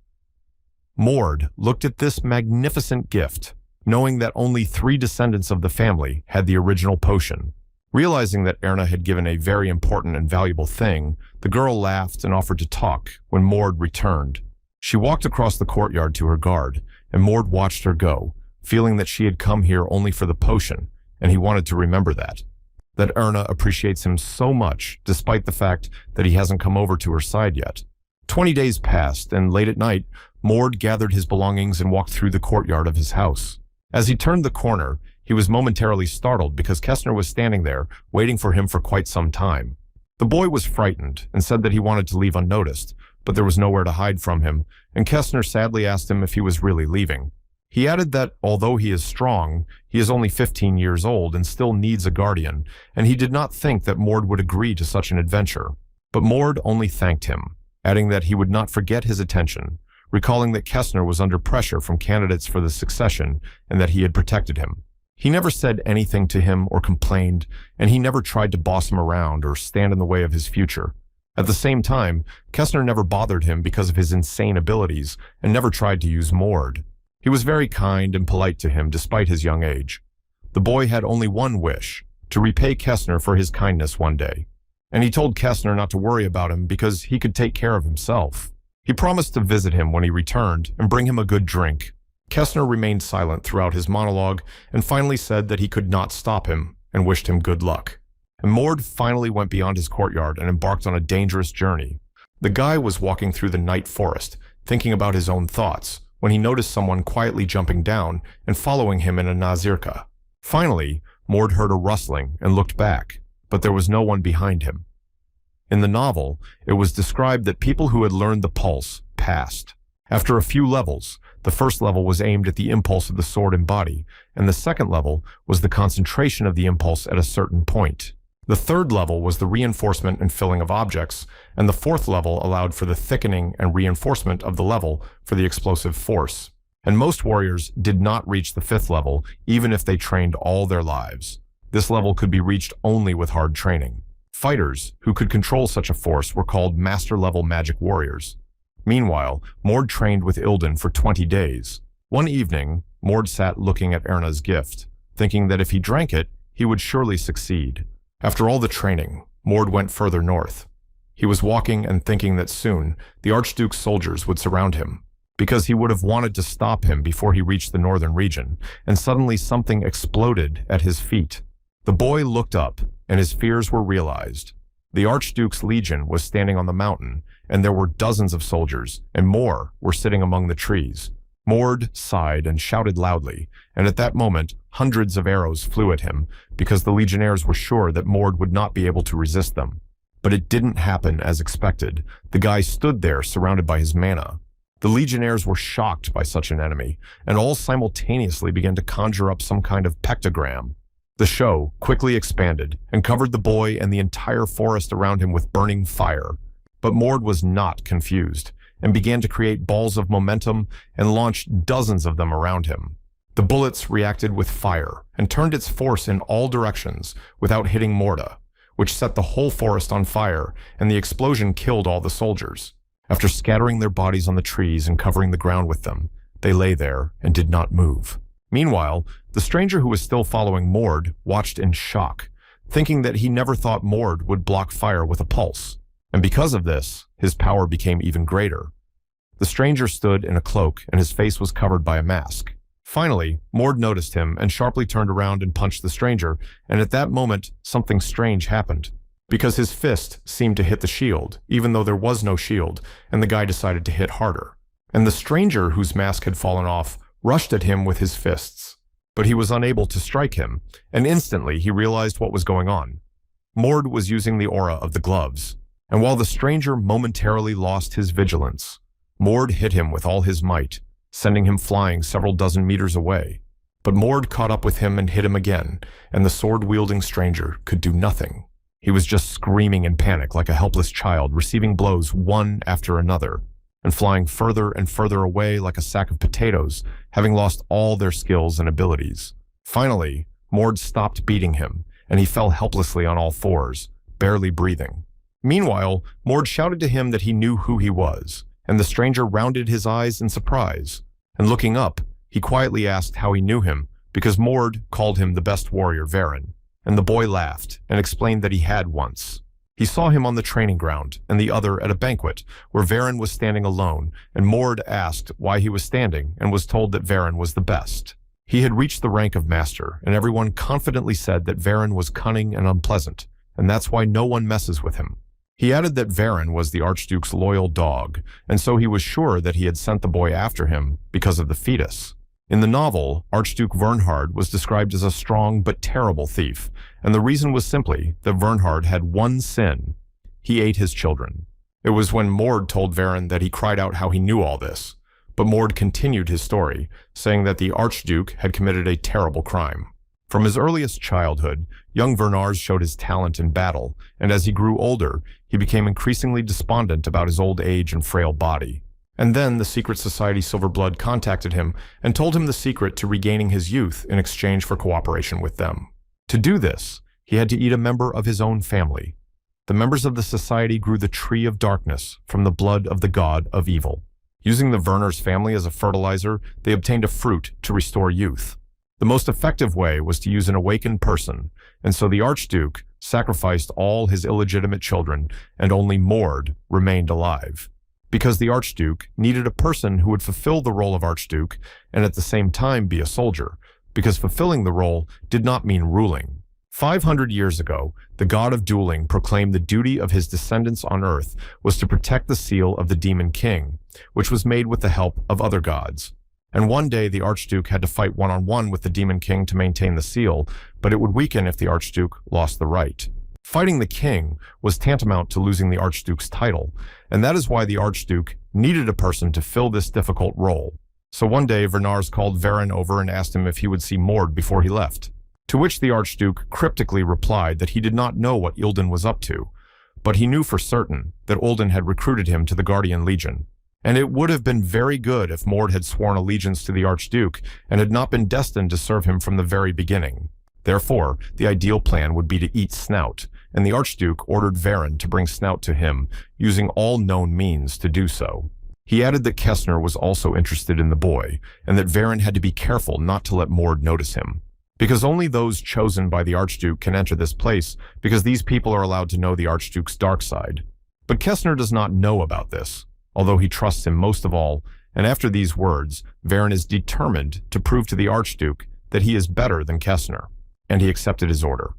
Mord looked at this magnificent gift, knowing that only 3 descendants of the family had the original potion. Realizing that Erna had given a very important and valuable thing, the girl laughed and offered to talk when Mord returned. She walked across the courtyard to her guard, and Mord watched her go, feeling that she had come here only for the potion, and he wanted to remember that. That Erna appreciates him so much, despite the fact that he hasn't come over to her side yet. 20 days passed, and late at night, Mord gathered his belongings and walked through the courtyard of his house. As he turned the corner, he was momentarily startled because Kestner was standing there, waiting for him for quite some time. The boy was frightened and said that he wanted to leave unnoticed, but there was nowhere to hide from him, and Kestner sadly asked him if he was really leaving. He added that, although he is strong, he is only 15 years old and still needs a guardian, and he did not think that Mord would agree to such an adventure. But Mord only thanked him, adding that he would not forget his attention, recalling that Kestner was under pressure from candidates for the succession and that he had protected him. He never said anything to him or complained, and he never tried to boss him around or stand in the way of his future. At the same time, Kestner never bothered him because of his insane abilities and never tried to use Mord. He was very kind and polite to him despite his young age. The boy had only one wish, to repay Kestner for his kindness one day. And he told Kestner not to worry about him because he could take care of himself. He promised to visit him when he returned and bring him a good drink. Kestner remained silent throughout his monologue and finally said that he could not stop him and wished him good luck. and Mord finally went beyond his courtyard and embarked on a dangerous journey. The guy was walking through the night forest, thinking about his own thoughts, when he noticed someone quietly jumping down and following him in a anirecap. Finally, Mord heard a rustling and looked back, but there was no one behind him. In the novel, it was described that people who had learned the pulse passed. After a few levels, the first level was aimed at the impulse of the sword and body, and the second level was the concentration of the impulse at a certain point. The third level was the reinforcement and filling of objects, and the fourth level allowed for the thickening and reinforcement of the level for the explosive force. And most warriors did not reach the fifth level, even if they trained all their lives. This level could be reached only with hard training. Fighters who could control such a force were called master-level magic warriors. Meanwhile, Mord trained with Ilden for 20 days. One evening, Mord sat looking at Erna's gift, thinking that if he drank it, he would surely succeed. After all the training, Mord went further north. He was walking and thinking that soon the Archduke's soldiers would surround him, because he would have wanted to stop him before he reached the northern region, and suddenly something exploded at his feet. The boy looked up, and his fears were realized. The Archduke's legion was standing on the mountain, and there were dozens of soldiers, and more were sitting among the trees. Mord sighed and shouted loudly, and at that moment, hundreds of arrows flew at him, because the legionnaires were sure that Mord would not be able to resist them. But it didn't happen as expected. The guy stood there surrounded by his mana. The legionnaires were shocked by such an enemy, and all simultaneously began to conjure up some kind of pectogram. The show quickly expanded and covered the boy and the entire forest around him with burning fire. But Mord was not confused, and began to create balls of momentum and launched dozens of them around him. The bullets reacted with fire and turned its force in all directions without hitting Morda, which set the whole forest on fire, and the explosion killed all the soldiers. After scattering their bodies on the trees and covering the ground with them, they lay there and did not move. Meanwhile, the stranger who was still following Mord watched in shock, thinking that he never thought Mord would block fire with a pulse. And because of this, his power became even greater. The stranger stood in a cloak and his face was covered by a mask. Finally, Mord noticed him and sharply turned around and punched the stranger, and at that moment, something strange happened. Because his fist seemed to hit the shield, even though there was no shield, and the guy decided to hit harder. And the stranger, whose mask had fallen off, rushed at him with his fists. But he was unable to strike him, and instantly he realized what was going on. Mord was using the aura of the gloves. And while the stranger momentarily lost his vigilance, Mord hit him with all his might, sending him flying several dozen meters away. But Mord caught up with him and hit him again, and the sword-wielding stranger could do nothing. He was just screaming in panic like a helpless child, receiving blows one after another, and flying further and further away like a sack of potatoes, having lost all their skills and abilities. Finally, Mord stopped beating him, and he fell helplessly on all fours, barely breathing. Meanwhile, Mord shouted to him that he knew who he was, and the stranger rounded his eyes in surprise. And looking up, he quietly asked how he knew him, because Mord called him the best warrior Varen, and the boy laughed and explained that he had once. He saw him on the training ground, and the other at a banquet, where Varen was standing alone, and Mord asked why he was standing, and was told that Varen was the best. He had reached the rank of master, and everyone confidently said that Varen was cunning and unpleasant, and that's why no one messes with him. He added that Varen was the Archduke's loyal dog, and so he was sure that he had sent the boy after him because of the fetus. In the novel, Archduke Vernhard was described as a strong but terrible thief, and the reason was simply that Vernhard had one sin. He ate his children. It was when Mord told Varen that he cried out how he knew all this, but Mord continued his story, saying that the Archduke had committed a terrible crime. From his earliest childhood, young Vernhard showed his talent in battle, and as he grew older, he became increasingly despondent about his old age and frail body. And then the secret society Silverblood contacted him and told him the secret to regaining his youth in exchange for cooperation with them. To do this, he had to eat a member of his own family. The members of the society grew the tree of darkness from the blood of the god of evil. Using the Werner's family as a fertilizer, they obtained a fruit to restore youth. The most effective way was to use an awakened person, and so the Archduke sacrificed all his illegitimate children, and only Mord remained alive. Because the Archduke needed a person who would fulfill the role of Archduke and at the same time be a soldier, because fulfilling the role did not mean ruling. 500 years ago, the god of dueling proclaimed the duty of his descendants on earth was to protect the seal of the demon king, which was made with the help of other gods. And one day the Archduke had to fight one-on-one with the demon king to maintain the seal, but it would weaken if the Archduke lost the right. Fighting the king was tantamount to losing the Archduke's title, and that is why the Archduke needed a person to fill this difficult role. So one day Vernars called Varin over and asked him if he would see Mord before he left. To which the Archduke cryptically replied that he did not know what Ilden was up to, but he knew for certain that Ilden had recruited him to the Guardian Legion. And it would have been very good if Mord had sworn allegiance to the Archduke and had not been destined to serve him from the very beginning. Therefore, the ideal plan would be to eat Snout, and the Archduke ordered Varin to bring Snout to him, using all known means to do so. He added that Kessner was also interested in the boy, and that Varin had to be careful not to let Mord notice him. Because only those chosen by the Archduke can enter this place, because these people are allowed to know the Archduke's dark side. But Kessner does not know about this, although he trusts him most of all, and after these words, Varin is determined to prove to the Archduke that he is better than Kessner, and he accepted his order.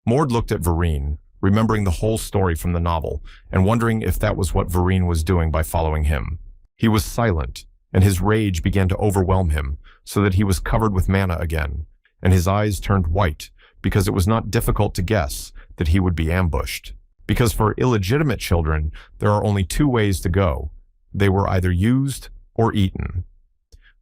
Mord looked at Varin, remembering the whole story from the novel, and wondering if that was what Varin was doing by following him. He was silent, and his rage began to overwhelm him, so that he was covered with mana again, and his eyes turned white, because it was not difficult to guess that he would be ambushed. Because for illegitimate children, there are only two ways to go. They were either used or eaten.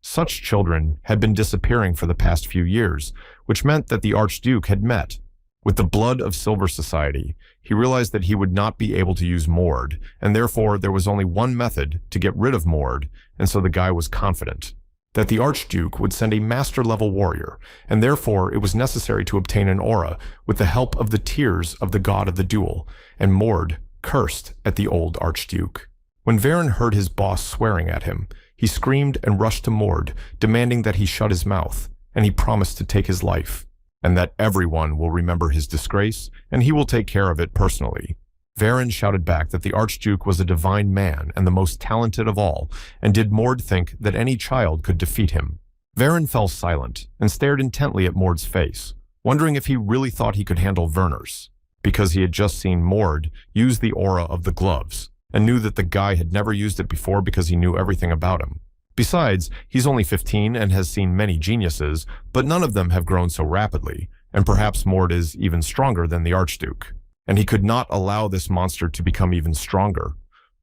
Such children had been disappearing for the past few years, which meant that the Archduke had met. With the blood of Silver Society, he realized that he would not be able to use Mord, and therefore there was only one method to get rid of Mord, and so the guy was confident that the Archduke would send a master-level warrior, and therefore it was necessary to obtain an aura with the help of the tears of the god of the duel, and Mord cursed at the old Archduke. When Varin heard his boss swearing at him, he screamed and rushed to Mord, demanding that he shut his mouth, and he promised to take his life, and that everyone will remember his disgrace, and he will take care of it personally. Varin shouted back that the Archduke was a divine man and the most talented of all, and did Mord think that any child could defeat him. Varin fell silent and stared intently at Mord's face, wondering if he really thought he could handle Verners, because he had just seen Mord use the aura of the gloves, and knew that the guy had never used it before because he knew everything about him. Besides, he's only 15 and has seen many geniuses, but none of them have grown so rapidly, and perhaps Mord is even stronger than the Archduke. And he could not allow this monster to become even stronger.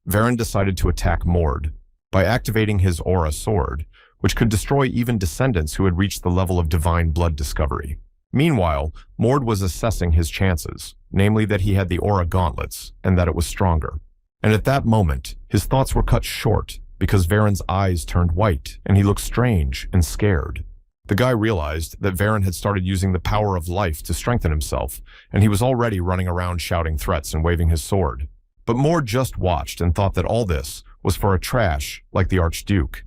Varin decided to attack Mord by activating his aura sword, which could destroy even descendants who had reached the level of divine blood discovery. Meanwhile, Mord was assessing his chances, namely that he had the aura gauntlets, and that it was stronger. And at that moment, his thoughts were cut short, because Varin's eyes turned white, and he looked strange and scared. The guy realized that Varin had started using the power of life to strengthen himself, and he was already running around shouting threats and waving his sword. But Mord just watched and thought that all this was for a trash like the Archduke.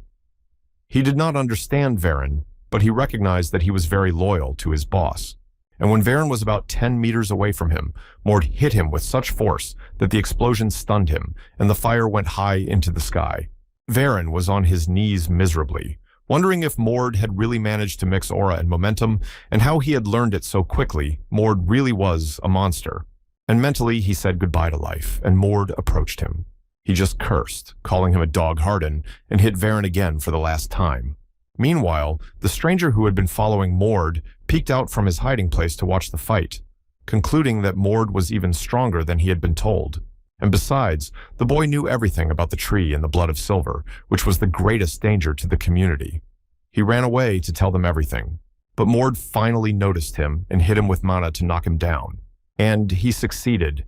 He did not understand Varin, but he recognized that he was very loyal to his boss. And when Varin was about 10 meters away from him, Mord hit him with such force that the explosion stunned him, and the fire went high into the sky. Varin was on his knees miserably, wondering if Mord had really managed to mix aura and momentum, and how he had learned it so quickly. Mord really was a monster. And mentally he said goodbye to life, and Mord approached him. He just cursed, calling him a dog harden, and hit Varin again for the last time. Meanwhile, the stranger who had been following Mord peeked out from his hiding place to watch the fight, concluding that Mord was even stronger than he had been told. And besides, the boy knew everything about the tree and the blood of silver, which was the greatest danger to the community. He ran away to tell them everything, but Mord finally noticed him and hit him with mana to knock him down. And he succeeded.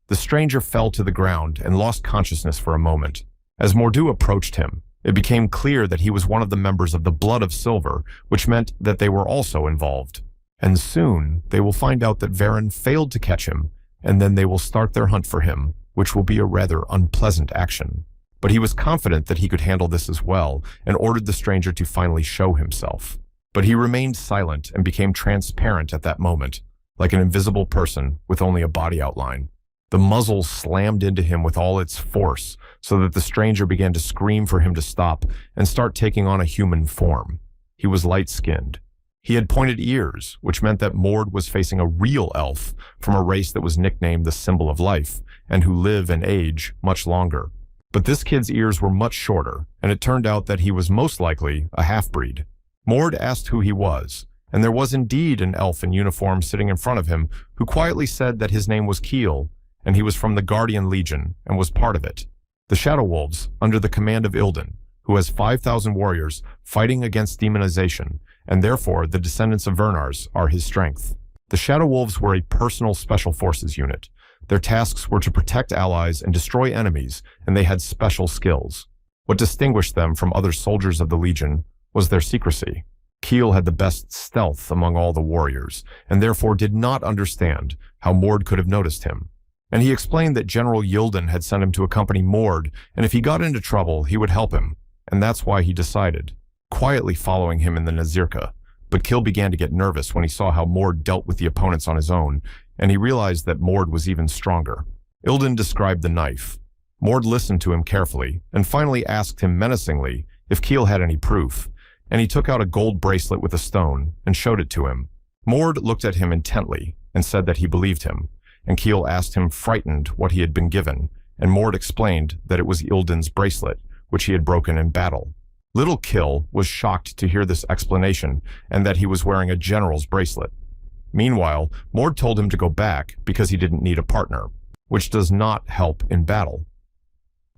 The stranger fell to the ground and lost consciousness for a moment. As Mordu approached him, it became clear that he was one of the members of the Blood of Silver, which meant that they were also involved. And soon, they will find out that Varin failed to catch him, and then they will start their hunt for him, which will be a rather unpleasant action. But he was confident that he could handle this as well, and ordered the stranger to finally show himself. But he remained silent and became transparent at that moment, like an invisible person with only a body outline. The muzzle slammed into him with all its force, so that the stranger began to scream for him to stop and start taking on a human form. He was light-skinned. He had pointed ears, which meant that Mord was facing a real elf from a race that was nicknamed the Symbol of Life, and who live and age much longer. But this kid's ears were much shorter, and it turned out that he was most likely a half-breed. Mord asked who he was, and there was indeed an elf in uniform sitting in front of him who quietly said that his name was Keel, and he was from the Guardian Legion and was part of it. The Shadow Wolves, under the command of Ilden, who has 5,000 warriors fighting against demonization, and therefore the descendants of Vernars are his strength. The Shadow Wolves were a personal special forces unit. Their tasks were to protect allies and destroy enemies, and they had special skills. What distinguished them from other soldiers of the Legion was their secrecy. Keel had the best stealth among all the warriors, and therefore did not understand how Mord could have noticed him. And he explained that General Yilden had sent him to accompany Mord, and if he got into trouble, he would help him, and that's why he decided, quietly following him in the Nazirka. But Keel began to get nervous when he saw how Mord dealt with the opponents on his own, and he realized that Mord was even stronger. Ilden described the knife. Mord listened to him carefully, and finally asked him menacingly if Keel had any proof, and he took out a gold bracelet with a stone and showed it to him. Mord looked at him intently and said that he believed him, and Keel asked him frightened what he had been given, and Mord explained that it was Ilden's bracelet, which he had broken in battle. Little Keel was shocked to hear this explanation and that he was wearing a general's bracelet. Meanwhile, Mord told him to go back because he didn't need a partner, which does not help in battle.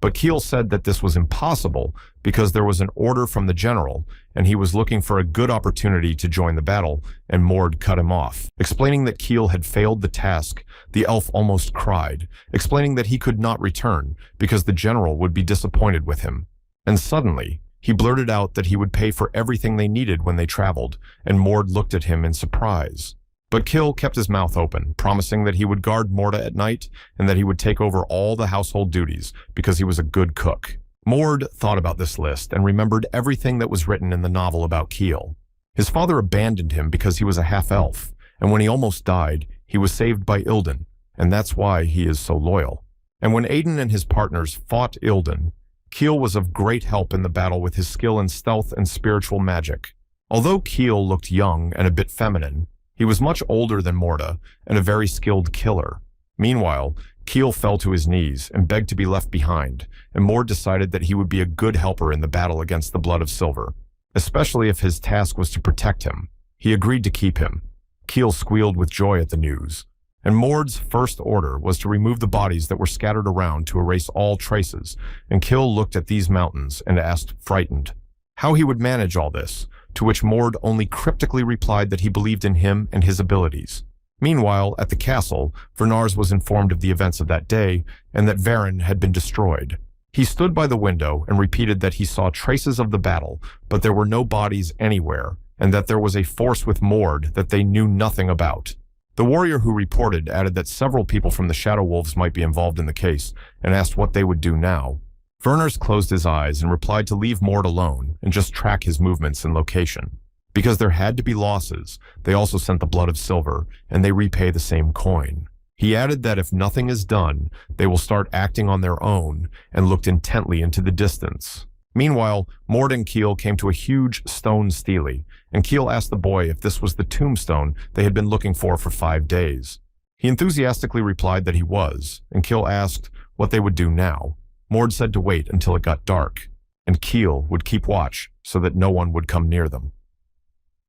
But Keel said that this was impossible because there was an order from the general, and he was looking for a good opportunity to join the battle, and Mord cut him off. Explaining that Keel had failed the task, the elf almost cried, explaining that he could not return because the general would be disappointed with him. And suddenly, he blurted out that he would pay for everything they needed when they traveled, and Mord looked at him in surprise. But Keel kept his mouth open, promising that he would guard Morda at night and that he would take over all the household duties because he was a good cook. Mord thought about this list and remembered everything that was written in the novel about Keel. His father abandoned him because he was a half-elf, and when he almost died, he was saved by Ilden, and that's why he is so loyal. And when Aiden and his partners fought Ilden, Keel was of great help in the battle with his skill in stealth and spiritual magic. Although Keel looked young and a bit feminine, he was much older than Morda and a very skilled killer. Meanwhile, Keel fell to his knees and begged to be left behind, and Mord decided that he would be a good helper in the battle against the Blood of Silver, especially if his task was to protect him. He agreed to keep him. Keel squealed with joy at the news, and Mord's first order was to remove the bodies that were scattered around to erase all traces, and Keel looked at these mountains and asked, frightened, how he would manage all this, to which Mord only cryptically replied that he believed in him and his abilities. Meanwhile, at the castle, Vernars was informed of the events of that day and that Varen had been destroyed. He stood by the window and repeated that he saw traces of the battle, but there were no bodies anywhere, and that there was a force with Mord that they knew nothing about. The warrior who reported added that several people from the Shadow Wolves might be involved in the case, and asked what they would do now. Vernars closed his eyes and replied to leave Mord alone and just track his movements and location. Because there had to be losses, they also sent the Blood of Silver, and they repay the same coin. He added that if nothing is done, they will start acting on their own, and looked intently into the distance. Meanwhile, Mord and Keel came to a huge stone stele, and Keel asked the boy if this was the tombstone they had been looking for 5 days. He enthusiastically replied that he was, and Keel asked what they would do now. Mord said to wait until it got dark, and Keel would keep watch so that no one would come near them.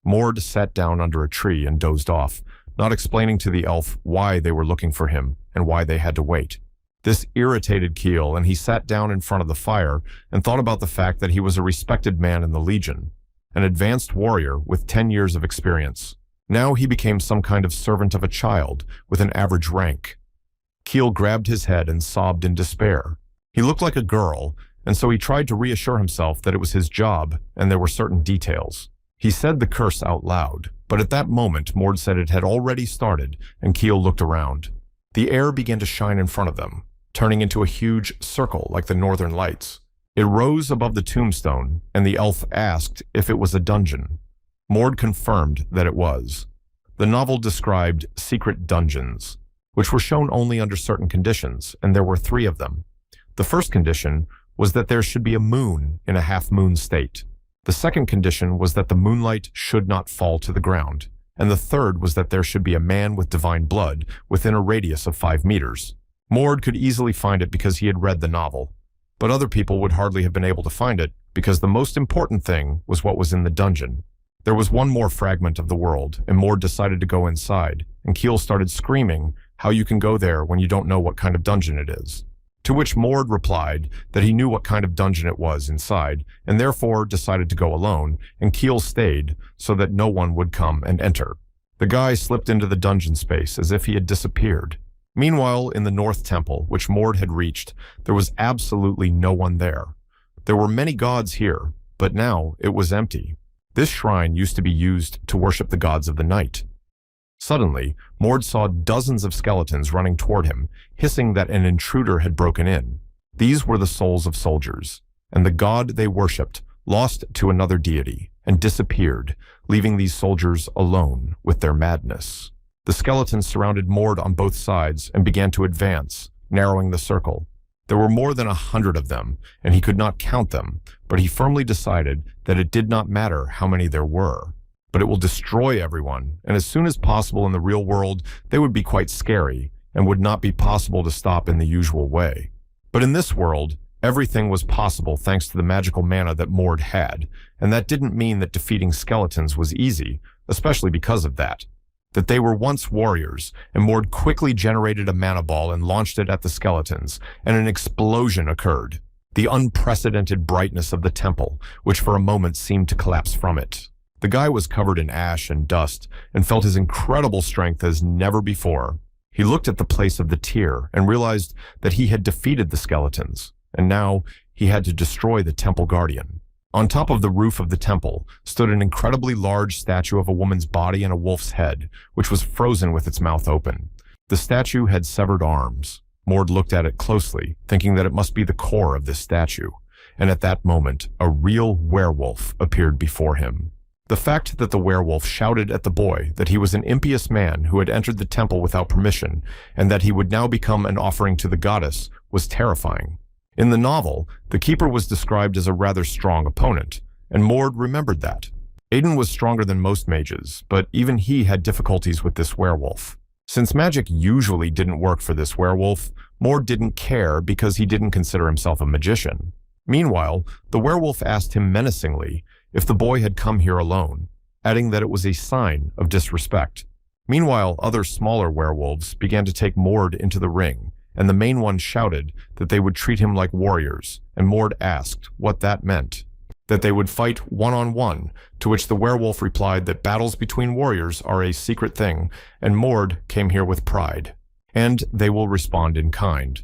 Mord sat down under a tree and dozed off, not explaining to the elf why they were looking for him and why they had to wait. This irritated Keel, and he sat down in front of the fire and thought about the fact that he was a respected man in the Legion, an advanced warrior with 10 years of experience. Now he became some kind of servant of a child with an average rank. Keel grabbed his head and sobbed in despair. He looked like a girl, and so he tried to reassure himself that it was his job and there were certain details. He said the curse out loud, but at that moment Mord said it had already started, and Keel looked around. The air began to shine in front of them, turning into a huge circle like the Northern Lights. It rose above the tombstone, and the elf asked if it was a dungeon. Mord confirmed that it was. The novel described secret dungeons, which were shown only under certain conditions, and there were 3 of them. The first condition was that there should be a moon in a half-moon state. The second condition was that the moonlight should not fall to the ground, and the third was that there should be a man with divine blood within a radius of 5 meters. Mord could easily find it because he had read the novel, but other people would hardly have been able to find it because the most important thing was what was in the dungeon. There was one more fragment of the world, and Mord decided to go inside, and Keel started screaming how you can go there when you don't know what kind of dungeon it is. To which Mord replied that he knew what kind of dungeon it was inside, and therefore decided to go alone, and Keel stayed so that no one would come and enter. The guy slipped into the dungeon space as if he had disappeared. Meanwhile, in the North Temple, which Mord had reached, there was absolutely no one there. There were many gods here, but now it was empty. This shrine used to be used to worship the gods of the night. Suddenly, Mord saw dozens of skeletons running toward him, hissing that an intruder had broken in. These were the souls of soldiers, and the god they worshipped lost to another deity and disappeared, leaving these soldiers alone with their madness. The skeletons surrounded Mord on both sides and began to advance, narrowing the circle. There were more than 100 of them, and he could not count them, but he firmly decided that it did not matter how many there were. But it will destroy everyone, and as soon as possible in the real world, they would be quite scary and would not be possible to stop in the usual way. But in this world, everything was possible thanks to the magical mana that Mord had, and that didn't mean that defeating skeletons was easy, especially because of that. That they were once warriors, and Mord quickly generated a mana ball and launched it at the skeletons, and an explosion occurred. The unprecedented brightness of the temple, which for a moment seemed to collapse from it. The guy was covered in ash and dust and felt his incredible strength as never before. He looked at the place of the tear and realized that he had defeated the skeletons, and now he had to destroy the temple guardian. On top of the roof of the temple stood an incredibly large statue of a woman's body and a wolf's head, which was frozen with its mouth open. The statue had severed arms. Mord looked at it closely, thinking that it must be the core of this statue, and at that moment, a real werewolf appeared before him. The fact that the werewolf shouted at the boy that he was an impious man who had entered the temple without permission, and that he would now become an offering to the goddess, was terrifying. In the novel, the Keeper was described as a rather strong opponent, and Mord remembered that. Aiden was stronger than most mages, but even he had difficulties with this werewolf. Since magic usually didn't work for this werewolf, Mord didn't care because he didn't consider himself a magician. Meanwhile, the werewolf asked him menacingly if the boy had come here alone, adding that it was a sign of disrespect. Meanwhile, other smaller werewolves began to take Mord into the ring, and the main one shouted that they would treat him like warriors, and Mord asked what that meant. That they would fight one-on-one, to which the werewolf replied that battles between warriors are a secret thing, and Mord came here with pride, and they will respond in kind.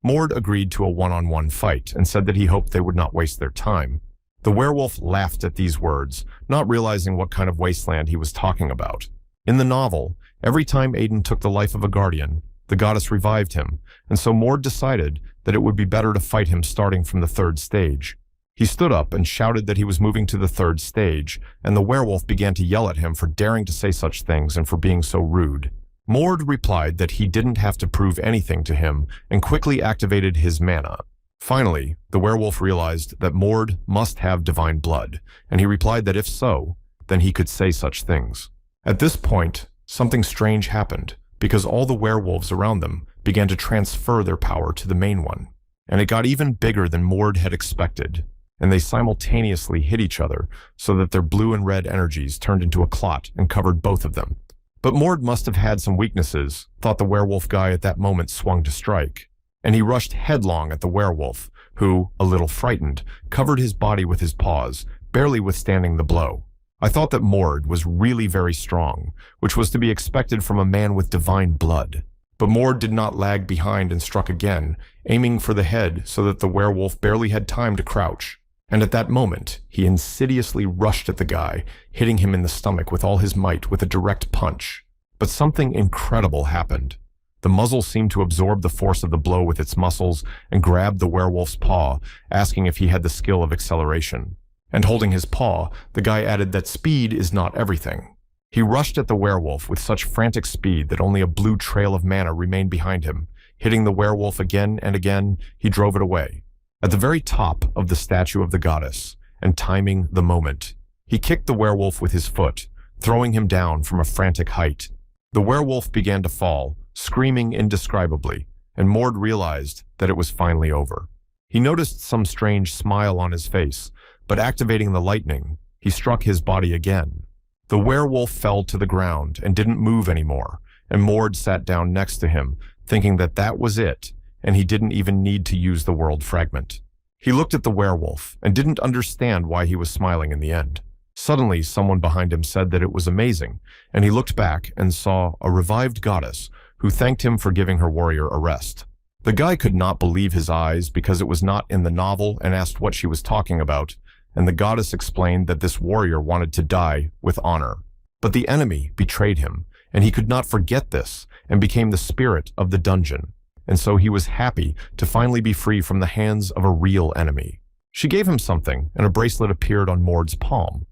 Mord agreed to a one-on-one fight and said that he hoped they would not waste their time. The werewolf laughed at these words, not realizing what kind of wasteland he was talking about. In the novel, every time Aiden took the life of a guardian, the goddess revived him, and so Mord decided that it would be better to fight him starting from the 3rd stage. He stood up and shouted that he was moving to the 3rd stage, and the werewolf began to yell at him for daring to say such things and for being so rude. Mord replied that he didn't have to prove anything to him and quickly activated his mana. Finally, the werewolf realized that Mord must have divine blood, and he replied that if so, then he could say such things. At this point, something strange happened, because all the werewolves around them began to transfer their power to the main one, and it got even bigger than Mord had expected, and they simultaneously hit each other so that their blue and red energies turned into a clot and covered both of them. But Mord must have had some weaknesses, thought the werewolf guy at that moment swung to strike, and he rushed headlong at the werewolf, who, a little frightened, covered his body with his paws, barely withstanding the blow. I thought that Mord was really very strong, which was to be expected from a man with divine blood. But Mord did not lag behind and struck again, aiming for the head so that the werewolf barely had time to crouch. And at that moment, he insidiously rushed at the guy, hitting him in the stomach with all his might with a direct punch. But something incredible happened. The muzzle seemed to absorb the force of the blow with its muscles and grabbed the werewolf's paw, asking if he had the skill of acceleration. And holding his paw, the guy added that speed is not everything. He rushed at the werewolf with such frantic speed that only a blue trail of mana remained behind him. Hitting the werewolf again and again, he drove it away. At the very top of the statue of the goddess, and timing the moment. He kicked the werewolf with his foot, throwing him down from a frantic height. The werewolf began to fall, screaming indescribably, and Mord realized that it was finally over. He noticed some strange smile on his face, but activating the lightning, he struck his body again. The werewolf fell to the ground and didn't move anymore, and Mord sat down next to him, thinking that that was it, and he didn't even need to use the world fragment. He looked at the werewolf and didn't understand why he was smiling in the end. Suddenly, someone behind him said that it was amazing, and he looked back and saw a revived goddess who thanked him for giving her warrior a rest. The guy could not believe his eyes because it was not in the novel and asked what she was talking about, and the goddess explained that this warrior wanted to die with honor. But the enemy betrayed him, and he could not forget this and became the spirit of the dungeon, and so he was happy to finally be free from the hands of a real enemy. She gave him something, and a bracelet appeared on Mord's palm.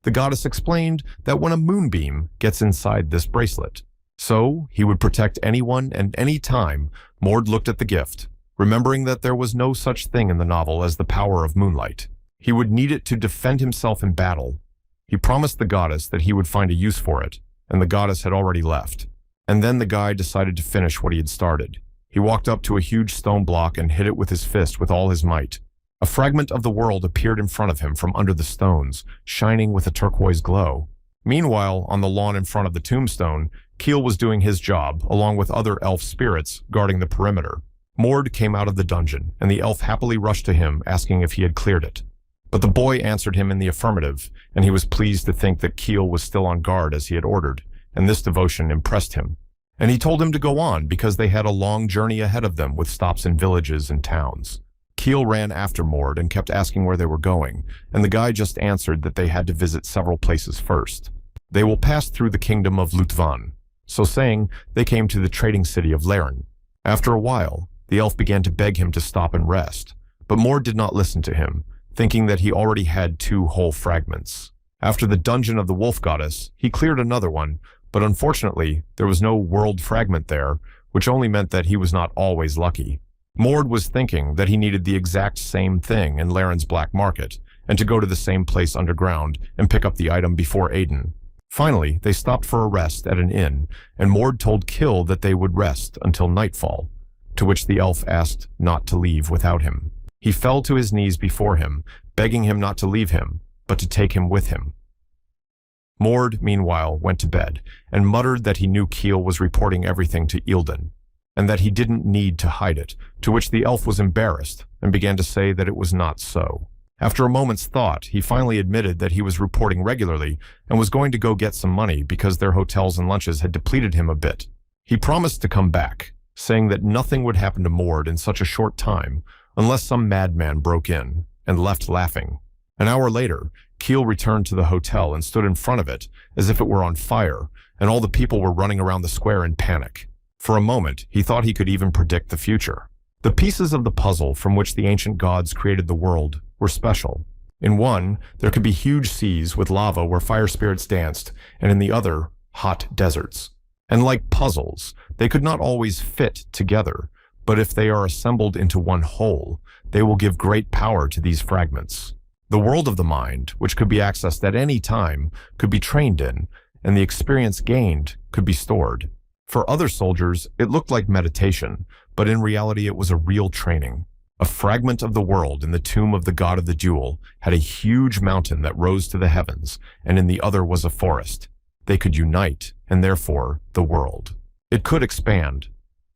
The goddess explained that when a moonbeam gets inside this bracelet, so he would protect anyone and any time. Mord looked at the gift, remembering that there was no such thing in the novel as the power of moonlight. He would need it to defend himself in battle. He promised the goddess that he would find a use for it, and the goddess had already left. And then the guy decided to finish what he had started. He walked up to a huge stone block and hit it with his fist with all his might. A fragment of the world appeared in front of him from under the stones, shining with a turquoise glow. Meanwhile, on the lawn in front of the tombstone, Keel was doing his job, along with other elf spirits, guarding the perimeter. Mord came out of the dungeon, and the elf happily rushed to him, asking if he had cleared it. But the boy answered him in the affirmative, and he was pleased to think that Keel was still on guard as he had ordered, and this devotion impressed him. And he told him to go on because they had a long journey ahead of them with stops in villages and towns. Keel ran after Mord and kept asking where they were going, and the guy just answered that they had to visit several places first. They will pass through the kingdom of Lutvan. So saying, they came to the trading city of Laren. After a while, the elf began to beg him to stop and rest, but Mord did not listen to him, thinking that he already had 2 whole fragments. After the dungeon of the wolf goddess, he cleared another one, but unfortunately, there was no world fragment there, which only meant that he was not always lucky. Mord was thinking that he needed the exact same thing in Laren's black market, and to go to the same place underground and pick up the item before Aiden. Finally, they stopped for a rest at an inn, and Mord told Kill that they would rest until nightfall, to which the elf asked not to leave without him. He fell to his knees before him, begging him not to leave him, but to take him with him. Mord, meanwhile, went to bed, and muttered that he knew Keel was reporting everything to Eilden, and that he didn't need to hide it, to which the elf was embarrassed, and began to say that it was not so. After a moment's thought, he finally admitted that he was reporting regularly and was going to go get some money because their hotels and lunches had depleted him a bit. He promised to come back, saying that nothing would happen to Mord in such a short time unless some madman broke in, and left laughing. An hour later, Keel returned to the hotel and stood in front of it as if it were on fire, and all the people were running around the square in panic. For a moment, he thought he could even predict the future. The pieces of the puzzle from which the ancient gods created the world were special. In one, there could be huge seas with lava where fire spirits danced, and in the other, hot deserts. And like puzzles, they could not always fit together, but if they are assembled into one whole, they will give great power to these fragments. The world of the mind, which could be accessed at any time, could be trained in, and the experience gained could be stored. For other soldiers, it looked like meditation, but in reality it was a real training. A fragment of the world in the tomb of the god of the duel had a huge mountain that rose to the heavens, and in the other was a forest. They could unite, and therefore, the world. It could expand.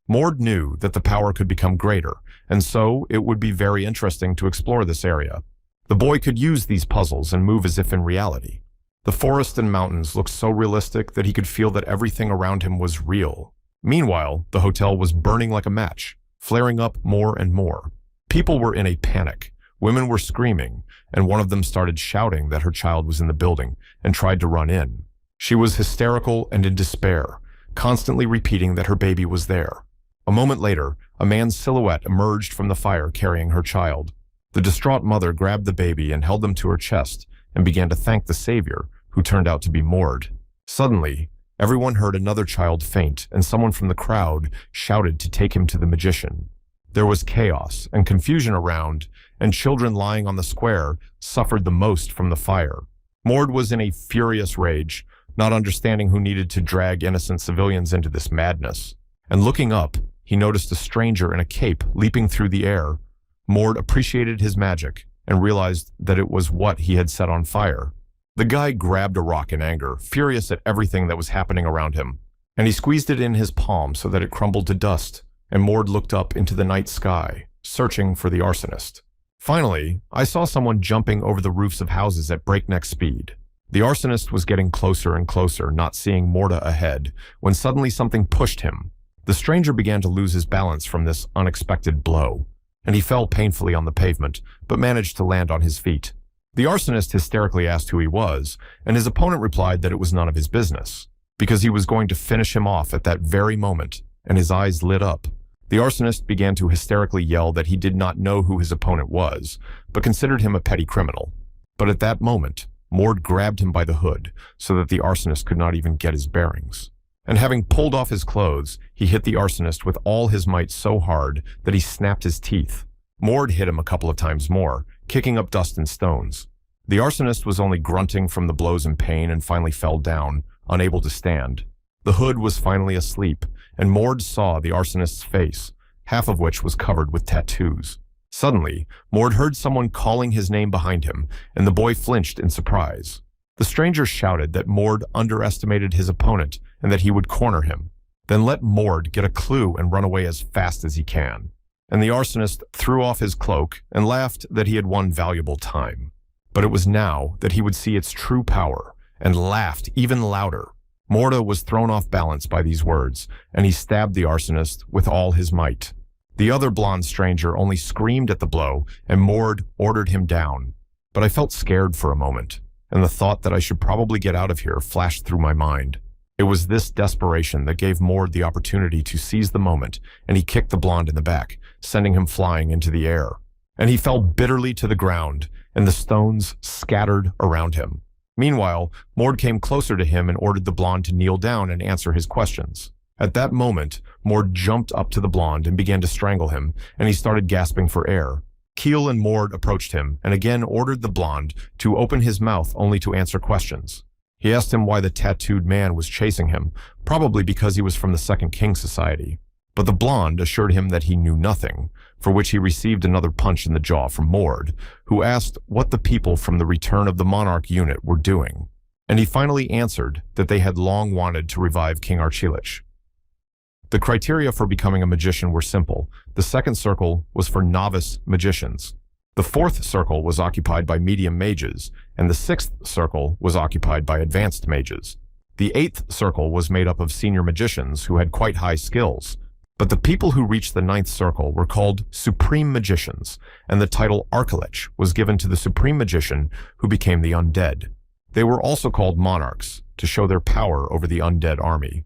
Mord knew that the power could become greater, and so it would be very interesting to explore this area. The boy could use these puzzles and move as if in reality. The forest and mountains looked so realistic that he could feel that everything around him was real. Meanwhile, the hotel was burning like a match, flaring up more and more. People were in a panic. Women were screaming, and one of them started shouting that her child was in the building and tried to run in. She was hysterical and in despair, constantly repeating that her baby was there. A moment later, a man's silhouette emerged from the fire carrying her child. The distraught mother grabbed the baby and held them to her chest and began to thank the savior, who turned out to be Mord. Suddenly, everyone heard another child faint, and someone from the crowd shouted to take him to the magician. There was chaos and confusion around, and children lying on the square suffered the most from the fire. Mord was in a furious rage, not understanding who needed to drag innocent civilians into this madness. And looking up, he noticed a stranger in a cape leaping through the air. Mord appreciated his magic and realized that it was what he had set on fire. The guy grabbed a rock in anger, furious at everything that was happening around him, and he squeezed it in his palm so that it crumbled to dust, and Mord looked up into the night sky, searching for the arsonist. Finally, I saw someone jumping over the roofs of houses at breakneck speed. The arsonist was getting closer and closer, not seeing Morda ahead, when suddenly something pushed him. The stranger began to lose his balance from this unexpected blow, and he fell painfully on the pavement, but managed to land on his feet. The arsonist hysterically asked who he was, and his opponent replied that it was none of his business, because he was going to finish him off at that very moment, and his eyes lit up. The arsonist began to hysterically yell that he did not know who his opponent was, but considered him a petty criminal. But at that moment, Mord grabbed him by the hood, so that the arsonist could not even get his bearings. And having pulled off his clothes, he hit the arsonist with all his might so hard that he snapped his teeth. Mord hit him a couple of times more, kicking up dust and stones. The arsonist was only grunting from the blows and pain and finally fell down, unable to stand. The hood was finally asleep, and Mord saw the arsonist's face, half of which was covered with tattoos. Suddenly, Mord heard someone calling his name behind him, and the boy flinched in surprise. The stranger shouted that Mord underestimated his opponent and that he would corner him. Then let Mord get a clue and run away as fast as he can. And the arsonist threw off his cloak and laughed that he had won valuable time. But it was now that he would see its true power, and laughed even louder. Morda was thrown off balance by these words, and he stabbed the arsonist with all his might. The other blonde stranger only screamed at the blow, and Mord ordered him down. But I felt scared for a moment, and the thought that I should probably get out of here flashed through my mind. It was this desperation that gave Mord the opportunity to seize the moment, and he kicked the blonde in the back, sending him flying into the air. And he fell bitterly to the ground, and the stones scattered around him. Meanwhile, Mord came closer to him and ordered the blonde to kneel down and answer his questions. At that moment, Mord jumped up to the blonde and began to strangle him, and he started gasping for air. Keel and Mord approached him and again ordered the blonde to open his mouth only to answer questions. He asked him why the tattooed man was chasing him, probably because he was from the Second King Society. But the blonde assured him that he knew nothing, for which he received another punch in the jaw from Mord, who asked what the people from the Return of the Monarch unit were doing. And he finally answered that they had long wanted to revive King Archilich. The criteria for becoming a magician were simple. The second circle was for novice magicians. The fourth circle was occupied by medium mages, and the sixth circle was occupied by advanced mages. The eighth circle was made up of senior magicians who had quite high skills. But the people who reached the ninth circle were called supreme magicians, and the title Archilich was given to the supreme magician who became the undead. They were also called monarchs, to show their power over the undead army.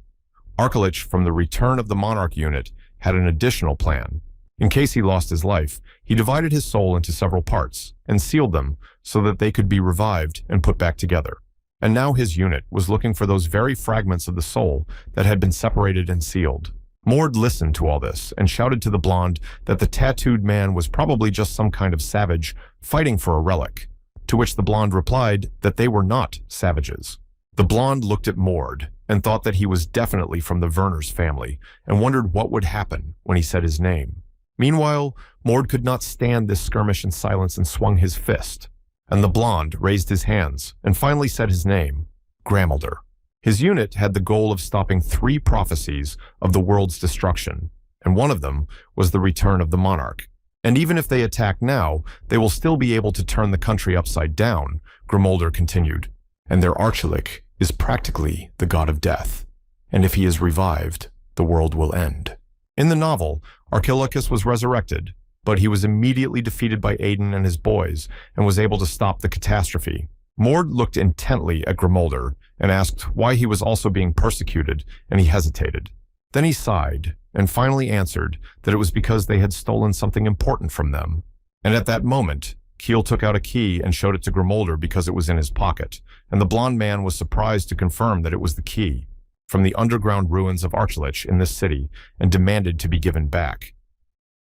Archilich from the Return of the Monarch unit had an additional plan. In case he lost his life, he divided his soul into several parts and sealed them so that they could be revived and put back together. And now his unit was looking for those very fragments of the soul that had been separated and sealed. Mord listened to all this and shouted to the blonde that the tattooed man was probably just some kind of savage fighting for a relic, to which the blonde replied that they were not savages. The blonde looked at Mord and thought that he was definitely from the Werner's family and wondered what would happen when he said his name. Meanwhile, Mord could not stand this skirmish in silence and swung his fist, and the blonde raised his hands and finally said his name, Grammelder. His unit had the goal of stopping 3 prophecies of the world's destruction, and one of them was the return of the monarch. And even if they attack now, they will still be able to turn the country upside down, Grimolder continued. And their Archilich is practically the god of death, and if he is revived, the world will end. In the novel, Archilochus was resurrected, but he was immediately defeated by Aiden and his boys and was able to stop the catastrophe. Mord looked intently at Grimolder and asked why he was also being persecuted, and he hesitated. Then he sighed and finally answered that it was because they had stolen something important from them. And at that moment, Keel took out a key and showed it to Grimolder because it was in his pocket, and the blond man was surprised to confirm that it was the key from the underground ruins of Archilich in this city and demanded to be given back.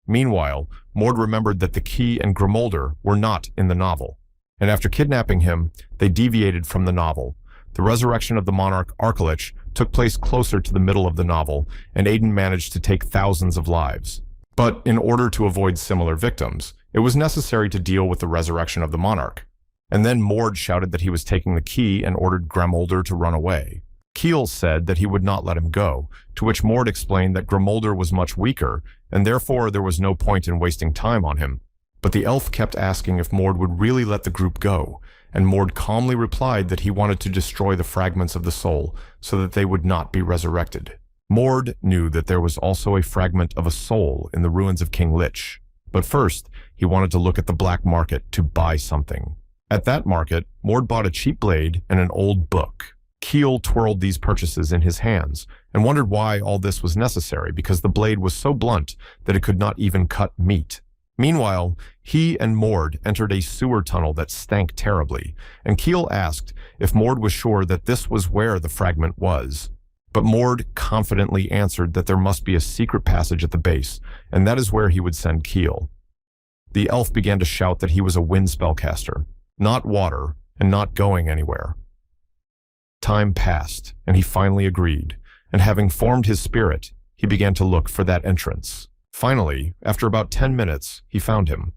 Meanwhile, Mord remembered that the key and Grimolder were not in the novel. And after kidnapping him, they deviated from the novel. The resurrection of the monarch Arkalich took place closer to the middle of the novel, and Aiden managed to take thousands of lives. But in order to avoid similar victims, it was necessary to deal with the resurrection of the monarch. And then Mord shouted that he was taking the key and ordered Grimolder to run away. Keel said that he would not let him go, to which Mord explained that Grimolder was much weaker, and therefore there was no point in wasting time on him. But the elf kept asking if Mord would really let the group go, and Mord calmly replied that he wanted to destroy the fragments of the soul so that they would not be resurrected. Mord knew that there was also a fragment of a soul in the ruins of King Lich, but first he wanted to look at the black market to buy something. At that market, Mord bought a cheap blade and an old book. Keel twirled these purchases in his hands and wondered why all this was necessary because the blade was so blunt that it could not even cut meat. Meanwhile, he and Mord entered a sewer tunnel that stank terribly, and Keel asked if Mord was sure that this was where the fragment was. But Mord confidently answered that there must be a secret passage at the base, and that is where he would send Keel. The elf began to shout that he was a wind spellcaster, not water, and not going anywhere. Time passed, and he finally agreed, and having formed his spirit, he began to look for that entrance. Finally, after about 10 minutes, he found him.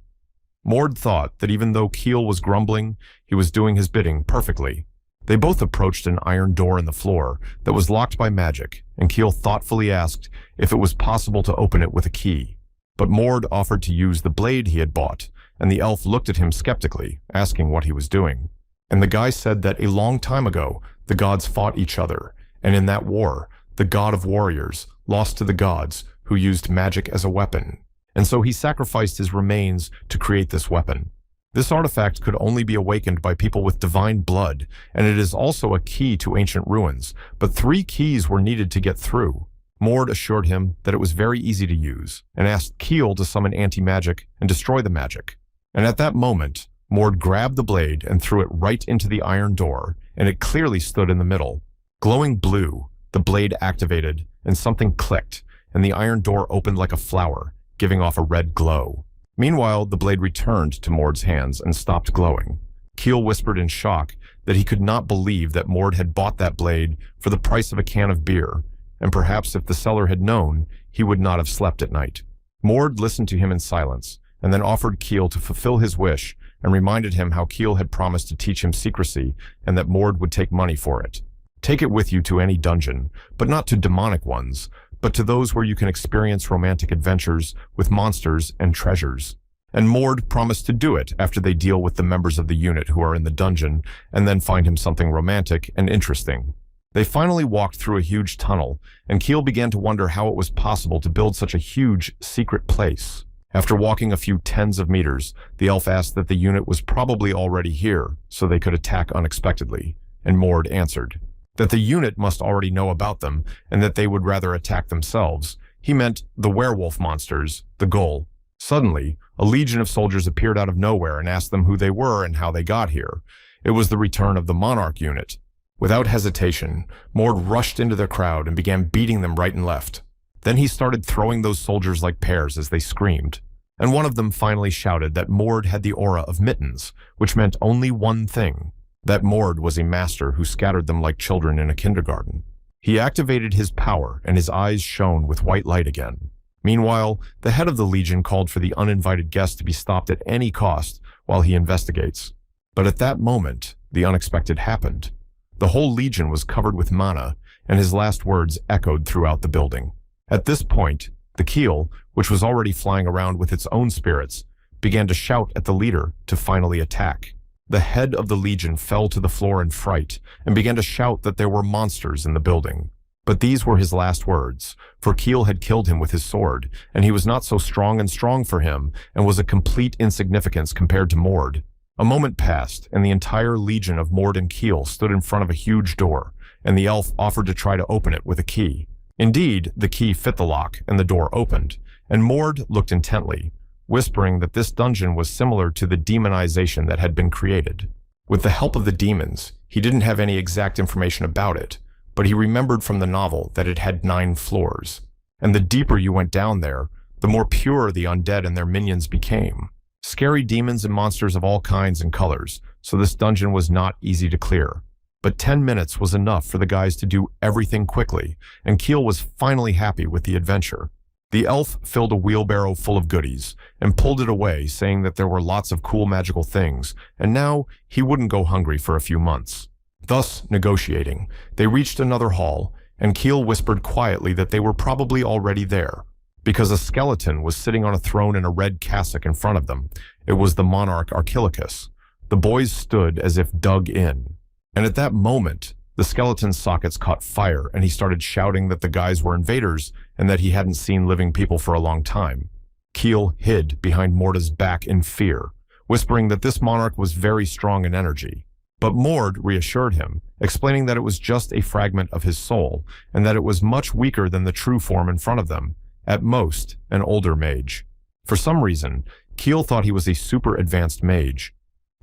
Mord thought that even though Keel was grumbling, he was doing his bidding perfectly. They both approached an iron door in the floor that was locked by magic, and Keel thoughtfully asked if it was possible to open it with a key. But Mord offered to use the blade he had bought, and the elf looked at him skeptically, asking what he was doing. And the guy said that a long time ago, the gods fought each other, and in that war, the god of warriors lost to the gods who used magic as a weapon, and so he sacrificed his remains to create this weapon. This artifact could only be awakened by people with divine blood, and it is also a key to ancient ruins, but 3 keys were needed to get through. Mord assured him that it was very easy to use, and asked Keel to summon anti-magic and destroy the magic. And at that moment, Mord grabbed the blade and threw it right into the iron door, and it clearly stood in the middle. Glowing blue, the blade activated, and something clicked, and the iron door opened like a flower, giving off a red glow. Meanwhile, the blade returned to Mord's hands and stopped glowing. Keel whispered in shock that he could not believe that Mord had bought that blade for the price of a can of beer, and perhaps if the seller had known, he would not have slept at night. Mord listened to him in silence, and then offered Keel to fulfill his wish and reminded him how Keel had promised to teach him secrecy and that Mord would take money for it. Take it with you to any dungeon, but not to demonic ones, but to those where you can experience romantic adventures with monsters and treasures. And Mord promised to do it after they deal with the members of the unit who are in the dungeon and then find him something romantic and interesting. They finally walked through a huge tunnel, and Keel began to wonder how it was possible to build such a huge, secret place. After walking a few tens of meters, the elf asked that the unit was probably already here, so they could attack unexpectedly, and Mord answered that the unit must already know about them and that they would rather attack themselves. He meant the werewolf monsters, the goal. Suddenly, a legion of soldiers appeared out of nowhere and asked them who they were and how they got here. It was the return of the monarch unit. Without hesitation, Mord rushed into their crowd and began beating them right and left. Then he started throwing those soldiers like pears as they screamed. And one of them finally shouted that Mord had the aura of mittens, which meant only one thing, that Mord was a master who scattered them like children in a kindergarten. He activated his power, and his eyes shone with white light again. Meanwhile, the head of the Legion called for the uninvited guest to be stopped at any cost while he investigates. But at that moment, the unexpected happened. The whole Legion was covered with mana, and his last words echoed throughout the building. At this point, the Keel, which was already flying around with its own spirits, began to shout at the leader to finally attack. The head of the Legion fell to the floor in fright and began to shout that there were monsters in the building. But these were his last words, for Keel had killed him with his sword, and he was not so strong for him and was a complete insignificance compared to Mord. A moment passed, and the entire legion of Mord and Keel stood in front of a huge door, and the elf offered to try to open it with a key. Indeed, the key fit the lock, and the door opened, and Mord looked intently, whispering that this dungeon was similar to the demonization that had been created. With the help of the demons, he didn't have any exact information about it, but he remembered from the novel that it had 9 floors. And the deeper you went down there, the more pure the undead and their minions became. Scary demons and monsters of all kinds and colors, so this dungeon was not easy to clear. But 10 minutes was enough for the guys to do everything quickly, and Keel was finally happy with the adventure. The elf filled a wheelbarrow full of goodies and pulled it away, saying that there were lots of cool magical things, and now he wouldn't go hungry for a few months. Thus, negotiating, they reached another hall, and Keel whispered quietly that they were probably already there, because a skeleton was sitting on a throne in a red cassock in front of them. It was the monarch Archilochus. The boys stood as if dug in. And at that moment, the skeleton's sockets caught fire, and he started shouting that the guys were invaders and that he hadn't seen living people for a long time. Keel hid behind Morda's back in fear, whispering that this monarch was very strong in energy. But Mord reassured him, explaining that it was just a fragment of his soul, and that it was much weaker than the true form in front of them, at most an older mage. For some reason, Keel thought he was a super advanced mage.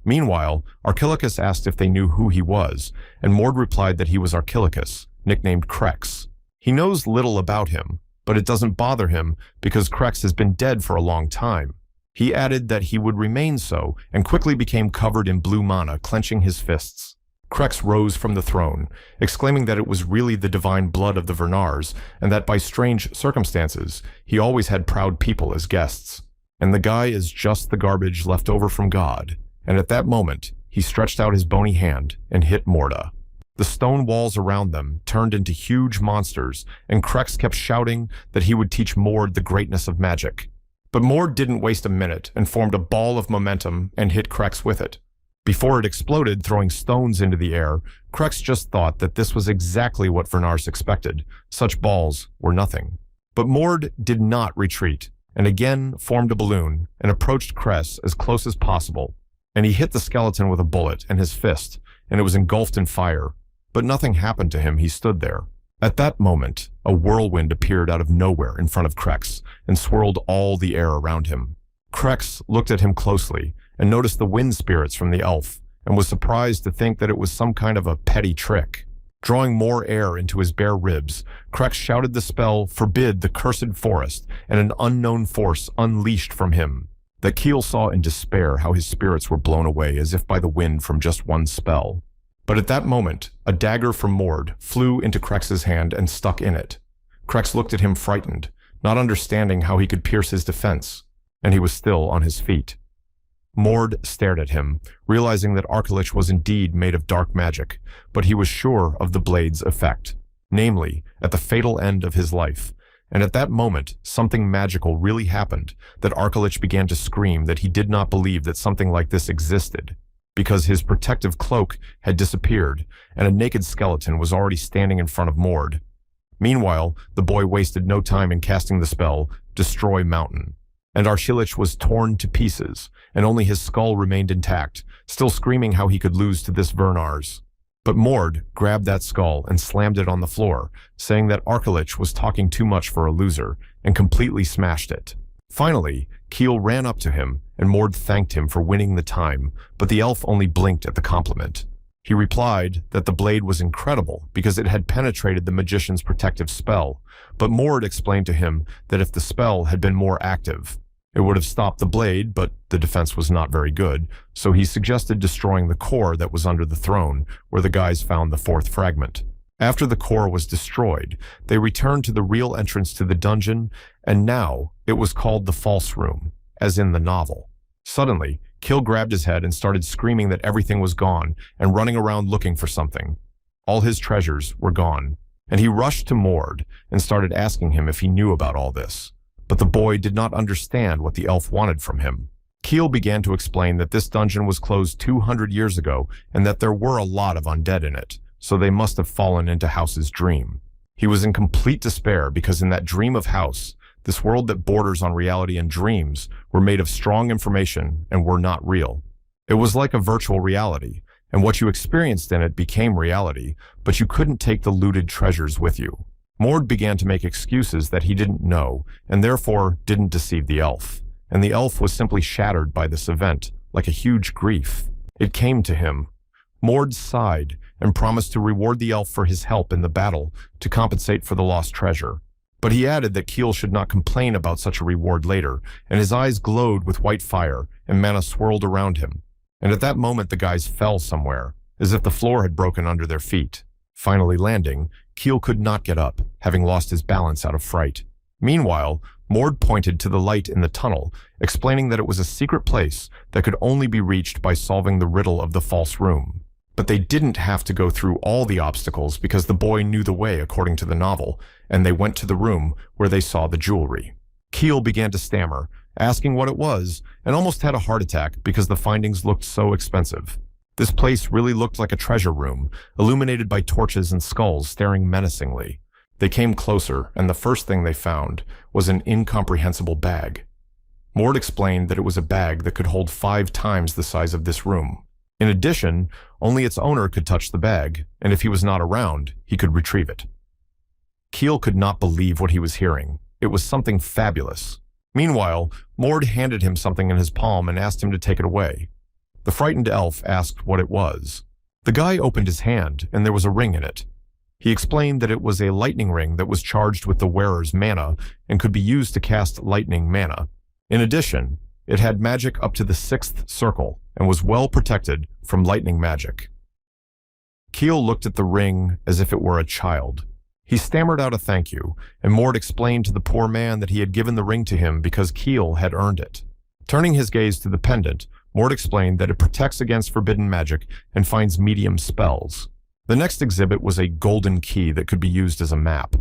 Meanwhile, Archilochus asked if they knew who he was, and Mord replied that he was Archilochus, nicknamed Krex. He knows little about him, but it doesn't bother him because Krex has been dead for a long time. He added that he would remain so, and quickly became covered in blue mana, clenching his fists. Krex rose from the throne, exclaiming that it was really the divine blood of the Vernars, and that by strange circumstances, he always had proud people as guests. And the guy is just the garbage left over from God. And at that moment, he stretched out his bony hand and hit Morda. The stone walls around them turned into huge monsters, and Krex kept shouting that he would teach Mord the greatness of magic. But Mord didn't waste a minute and formed a ball of momentum and hit Krex with it. Before it exploded, throwing stones into the air, Krex just thought that this was exactly what Vernars expected. Such balls were nothing. But Mord did not retreat, and again formed a balloon and approached Krex as close as possible. And he hit the skeleton with a bullet and his fist, and it was engulfed in fire. But nothing happened to him. He stood there. At that moment, a whirlwind appeared out of nowhere in front of Krex and swirled all the air around him. Krex looked at him closely and noticed the wind spirits from the elf and was surprised to think that it was some kind of a petty trick. Drawing more air into his bare ribs, Krex shouted the spell, "Forbid the cursed forest," and an unknown force unleashed from him. That Keel saw in despair how his spirits were blown away as if by the wind from just one spell. But at that moment, a dagger from Mord flew into Krex's hand and stuck in it. Krex looked at him frightened, not understanding how he could pierce his defense, and he was still on his feet. Mord stared at him, realizing that Archilochus was indeed made of dark magic, but he was sure of the blade's effect, namely, at the fatal end of his life. And at that moment, something magical really happened, that Archilochus began to scream that he did not believe that something like this existed, because his protective cloak had disappeared, and a naked skeleton was already standing in front of Mord. Meanwhile, the boy wasted no time in casting the spell, Destroy Mountain. And Archilochus was torn to pieces, and only his skull remained intact, still screaming how he could lose to this Vernars. But Mord grabbed that skull and slammed it on the floor, saying that Archilochus was talking too much for a loser, and completely smashed it. Finally, Keel ran up to him, and Mord thanked him for winning the time, but the elf only blinked at the compliment. He replied that the blade was incredible because it had penetrated the magician's protective spell, but Mord explained to him that if the spell had been more active, it would have stopped the blade, but the defense was not very good, so he suggested destroying the core that was under the throne, where the guys found the fourth fragment. After the core was destroyed, they returned to the real entrance to the dungeon, and now it was called the False Room, as in the novel. Suddenly, Keel grabbed his head and started screaming that everything was gone and running around looking for something. All his treasures were gone, and he rushed to Mord and started asking him if he knew about all this. But the boy did not understand what the elf wanted from him. Keel began to explain that this dungeon was closed 200 years ago and that there were a lot of undead in it, so they must have fallen into House's dream. He was in complete despair because in that dream of House, this world that borders on reality and dreams were made of strong information and were not real. It was like a virtual reality, and what you experienced in it became reality, but you couldn't take the looted treasures with you. Mord began to make excuses that he didn't know, and therefore didn't deceive the elf. And the elf was simply shattered by this event, like a huge grief. It came to him. Mord sighed and promised to reward the elf for his help in the battle to compensate for the lost treasure. But he added that Keel should not complain about such a reward later, and his eyes glowed with white fire, and mana swirled around him. And at that moment the guys fell somewhere, as if the floor had broken under their feet. Finally landing, Keel could not get up, having lost his balance out of fright. Meanwhile, Mord pointed to the light in the tunnel, explaining that it was a secret place that could only be reached by solving the riddle of the false room. But they didn't have to go through all the obstacles because the boy knew the way according to the novel, and they went to the room where they saw the jewelry. Keel began to stammer, asking what it was, and almost had a heart attack because the findings looked so expensive. This place really looked like a treasure room, illuminated by torches and skulls staring menacingly. They came closer, and the first thing they found was an incomprehensible bag. Mord explained that it was a bag that could hold 5 times the size of this room. In addition, only its owner could touch the bag, and if he was not around, he could retrieve it. Keel could not believe what he was hearing. It was something fabulous. Meanwhile, Mord handed him something in his palm and asked him to take it away. The frightened elf asked what it was. The guy opened his hand, and there was a ring in it. He explained that it was a lightning ring that was charged with the wearer's mana and could be used to cast lightning mana. In addition, it had magic up to the 6th circle and was well protected from lightning magic. Keel looked at the ring as if it were a child. He stammered out a thank you, and Mord explained to the poor man that he had given the ring to him because Keel had earned it. Turning his gaze to the pendant, Mord explained that it protects against forbidden magic and finds medium spells. The next exhibit was a golden key that could be used as a map.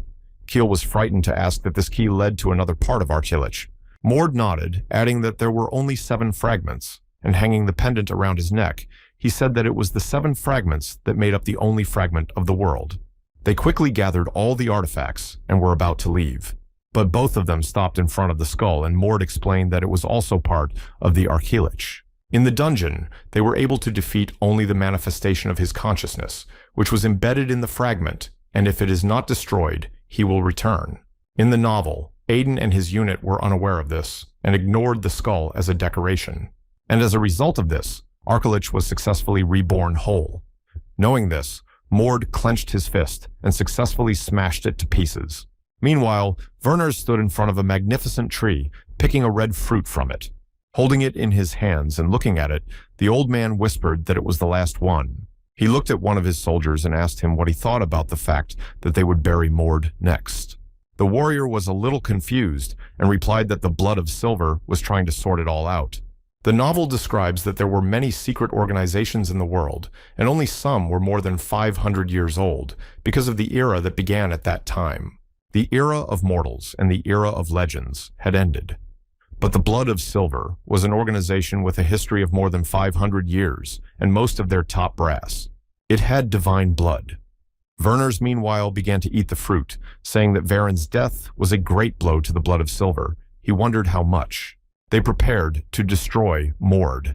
Keel was frightened to ask that this key led to another part of Archilich. Mord nodded, adding that there were only 7 fragments, and hanging the pendant around his neck, he said that it was the 7 fragments that made up the only fragment of the world. They quickly gathered all the artifacts and were about to leave. But both of them stopped in front of the skull, and Mord explained that it was also part of the Archilich. In the dungeon, they were able to defeat only the manifestation of his consciousness, which was embedded in the fragment, and if it is not destroyed, he will return. In the novel, Aiden and his unit were unaware of this, and ignored the skull as a decoration. And as a result of this, Archilich was successfully reborn whole. Knowing this, Mord clenched his fist and successfully smashed it to pieces. Meanwhile, Werner stood in front of a magnificent tree, picking a red fruit from it. Holding it in his hands and looking at it, the old man whispered that it was the last one. He looked at one of his soldiers and asked him what he thought about the fact that they would bury Mord next. The warrior was a little confused and replied that the blood of silver was trying to sort it all out. The novel describes that there were many secret organizations in the world, and only some were more than 500 years old because of the era that began at that time. The era of mortals and the era of legends had ended. But the Blood of Silver was an organization with a history of more than 500 years, and most of their top brass. It had divine blood. Werner's meanwhile began to eat the fruit, saying that Varen's death was a great blow to the Blood of Silver. He wondered how much. They prepared to destroy Mord.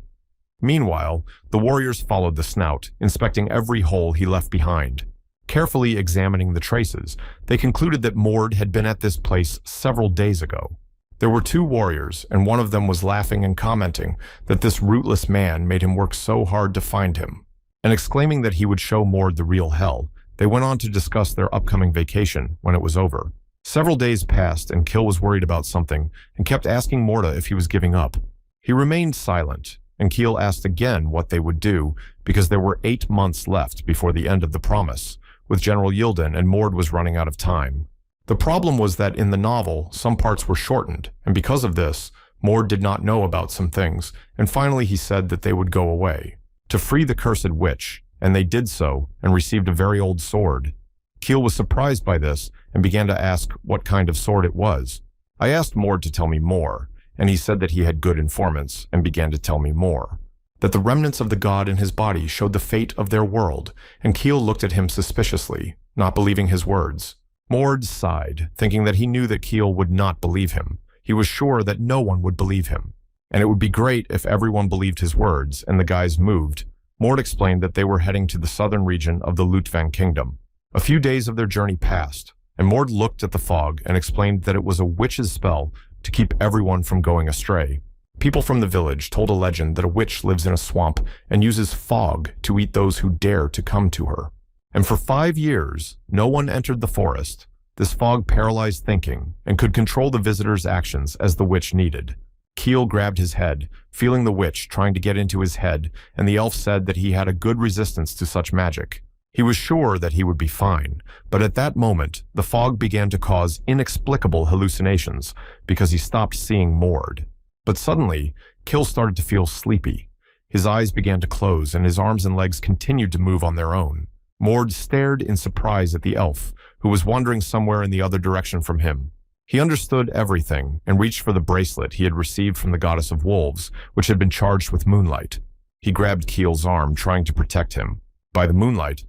Meanwhile, the warriors followed the snout, inspecting every hole he left behind. Carefully examining the traces, they concluded that Mord had been at this place several days ago. There were 2 warriors, and one of them was laughing and commenting that this rootless man made him work so hard to find him. And exclaiming that he would show Mord the real hell, they went on to discuss their upcoming vacation when it was over. Several days passed, and Kill was worried about something and kept asking Morda if he was giving up. He remained silent, and Keel asked again what they would do because there were 8 months left before the end of the promise, with General Yilden, and Mord was running out of time. The problem was that in the novel, some parts were shortened, and because of this, Mord did not know about some things, and finally he said that they would go away, to free the cursed witch, and they did so, and received a very old sword. Keel was surprised by this, and began to ask what kind of sword it was. I asked Mord to tell me more, and he said that he had good informants, and began to tell me more. That the remnants of the god in his body showed the fate of their world, and Keel looked at him suspiciously, not believing his words. Mord sighed, thinking that he knew that Keel would not believe him. He was sure that no one would believe him, and it would be great if everyone believed his words, and the guys moved. Mord explained that they were heading to the southern region of the Lutvang kingdom. A few days of their journey passed, and Mord looked at the fog and explained that it was a witch's spell to keep everyone from going astray. People from the village told a legend that a witch lives in a swamp and uses fog to eat those who dare to come to her. And for 5 years, no one entered the forest, This fog paralyzed thinking and could control the visitor's actions as the witch needed. Keel grabbed his head, feeling the witch trying to get into his head, and the elf said that he had a good resistance to such magic. He was sure that he would be fine, but at that moment, the fog began to cause inexplicable hallucinations because he stopped seeing Mord. But suddenly, Keel started to feel sleepy. His eyes began to close and his arms and legs continued to move on their own. Mord stared in surprise at the elf, who was wandering somewhere in the other direction from him. He understood everything and reached for the bracelet he had received from the goddess of wolves, which had been charged with moonlight. He grabbed Keel's arm, trying to protect him. By the moonlight,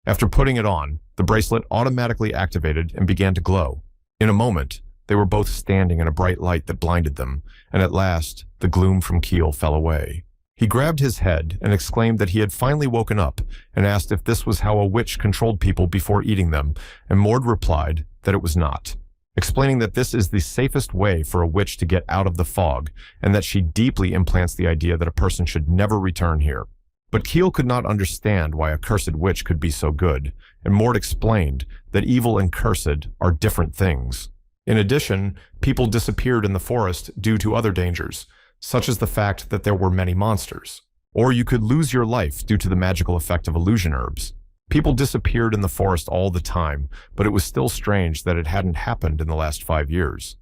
after putting it on, the bracelet automatically activated and began to glow. In a moment, they were both standing in a bright light that blinded them, and at last, the gloom from Keel fell away. He grabbed his head and exclaimed that he had finally woken up and asked if this was how a witch controlled people before eating them, and Mord replied that it was not, explaining that this is the safest way for a witch to get out of the fog and that she deeply implants the idea that a person should never return here. But Keel could not understand why a cursed witch could be so good, and Mord explained that evil and cursed are different things. In addition, people disappeared in the forest due to other dangers, such as the fact that there were many monsters. Or you could lose your life due to the magical effect of illusion herbs. People disappeared in the forest all the time, but it was still strange that it hadn't happened in the last 5 years.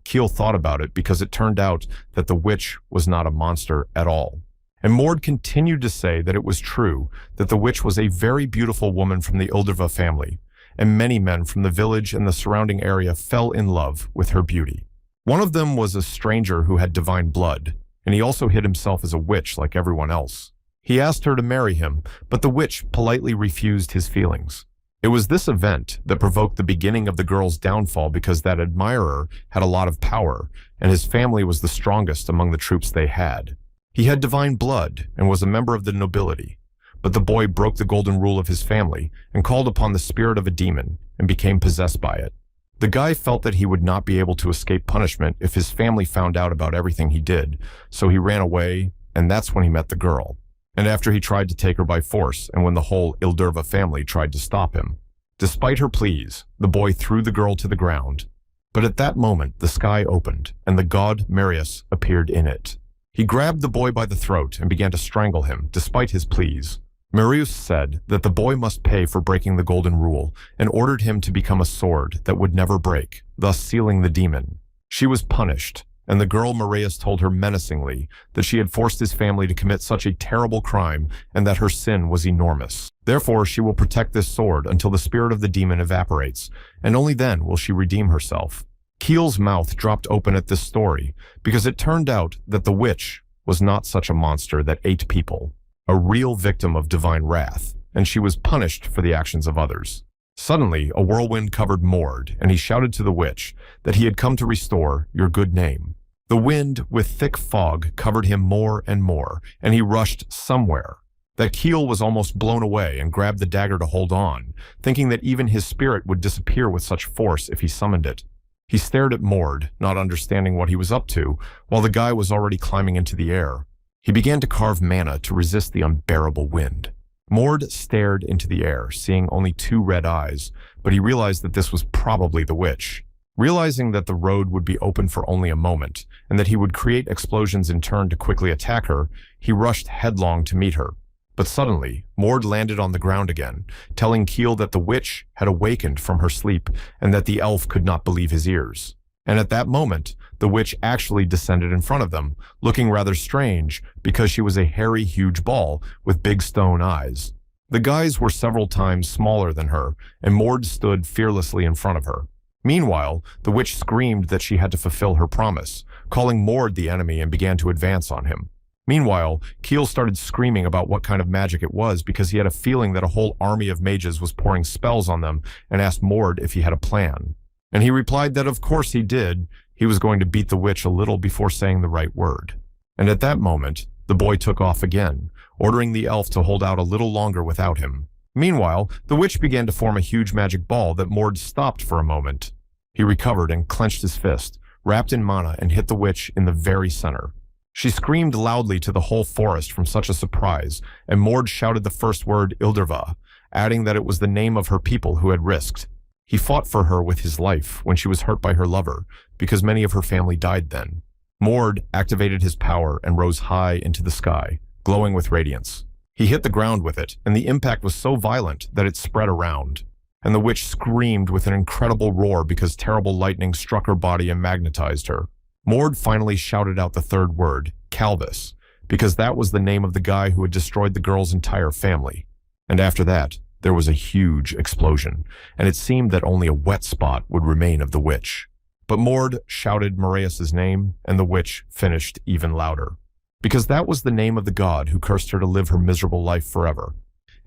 Keel thought about it because it turned out that the witch was not a monster at all. And Mord continued to say that it was true that the witch was a very beautiful woman from the Ilderva family, and many men from the village and the surrounding area fell in love with her beauty. One of them was a stranger who had divine blood, and he also hid himself as a witch like everyone else. He asked her to marry him, but the witch politely refused his feelings. It was this event that provoked the beginning of the girl's downfall because that admirer had a lot of power, and his family was the strongest among the troops they had. He had divine blood and was a member of the nobility, but the boy broke the golden rule of his family and called upon the spirit of a demon and became possessed by it. The guy felt that he would not be able to escape punishment if his family found out about everything he did, so he ran away, and that's when he met the girl. And after he tried to take her by force, and when the whole Ilderva family tried to stop him. Despite her pleas, the boy threw the girl to the ground. But at that moment, the sky opened, and the god Marius appeared in it. He grabbed the boy by the throat and began to strangle him, despite his pleas. Marius said that the boy must pay for breaking the golden rule and ordered him to become a sword that would never break, thus sealing the demon. She was punished, and the girl Marius told her menacingly that she had forced his family to commit such a terrible crime and that her sin was enormous. Therefore, she will protect this sword until the spirit of the demon evaporates, and only then will she redeem herself. Keel's mouth dropped open at this story because it turned out that the witch was not such a monster that ate people. A real victim of divine wrath, and she was punished for the actions of others. Suddenly, a whirlwind covered Mord, and he shouted to the witch that he had come to restore your good name. The wind, with thick fog, covered him more and more, and he rushed somewhere. That Keel was almost blown away and grabbed the dagger to hold on, thinking that even his spirit would disappear with such force if he summoned it. He stared at Mord, not understanding what he was up to, while the guy was already climbing into the air. He began to carve mana to resist the unbearable wind. Mord stared into the air, seeing only 2 red eyes, but he realized that this was probably the witch. Realizing that the road would be open for only a moment, and that he would create explosions in turn to quickly attack her, he rushed headlong to meet her. But suddenly, Mord landed on the ground again, telling Keel that the witch had awakened from her sleep and that the elf could not believe his ears. And at that moment, the witch actually descended in front of them, looking rather strange because she was a hairy, huge ball with big stone eyes. The guys were several times smaller than her, and Mord stood fearlessly in front of her. Meanwhile, the witch screamed that she had to fulfill her promise, calling Mord the enemy and began to advance on him. Meanwhile, Keel started screaming about what kind of magic it was because he had a feeling that a whole army of mages was pouring spells on them and asked Mord if he had a plan. And he replied that of course he did. He was going to beat the witch a little before saying the right word. And at that moment, the boy took off again, ordering the elf to hold out a little longer without him. Meanwhile, the witch began to form a huge magic ball that Mord stopped for a moment. He recovered and clenched his fist, wrapped in mana, and hit the witch in the very center. She screamed loudly to the whole forest from such a surprise, and Mord shouted the first word Ilderva, adding that it was the name of her people who had risked. He fought for her with his life when she was hurt by her lover, because many of her family died then. Mord activated his power and rose high into the sky, glowing with radiance. He hit the ground with it, and the impact was so violent that it spread around. And the witch screamed with an incredible roar because terrible lightning struck her body and magnetized her. Mord finally shouted out the third word, Calvis, because that was the name of the guy who had destroyed the girl's entire family. And after that, there was a huge explosion, and it seemed that only a wet spot would remain of the witch. But Mord shouted Marius's name, and the witch finished even louder, because that was the name of the god who cursed her to live her miserable life forever.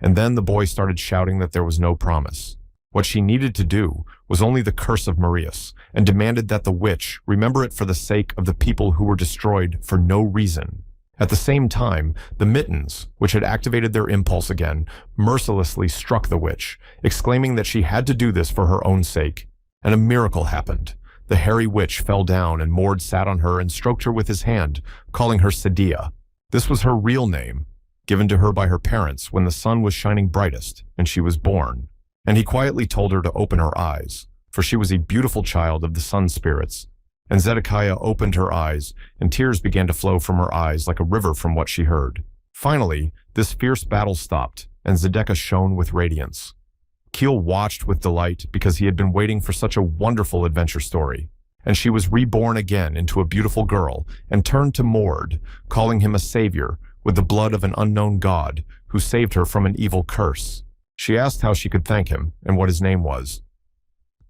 And then the boy started shouting that there was no promise. What she needed to do was only the curse of Marius, and demanded that the witch remember it for the sake of the people who were destroyed for no reason. At the same time, the mittens, which had activated their impulse again, mercilessly struck the witch, exclaiming that she had to do this for her own sake. And a miracle happened. The hairy witch fell down, and Mord sat on her and stroked her with his hand, calling her Sadia. This was her real name, given to her by her parents when the sun was shining brightest and she was born. And he quietly told her to open her eyes, for she was a beautiful child of the sun spirits. And Zedekiah opened her eyes, and tears began to flow from her eyes like a river from what she heard. Finally, this fierce battle stopped, and Zedekiah shone with radiance. Keel watched with delight because he had been waiting for such a wonderful adventure story. And she was reborn again into a beautiful girl, and turned to Mord, calling him a savior, with the blood of an unknown god, who saved her from an evil curse. She asked how she could thank him, and what his name was.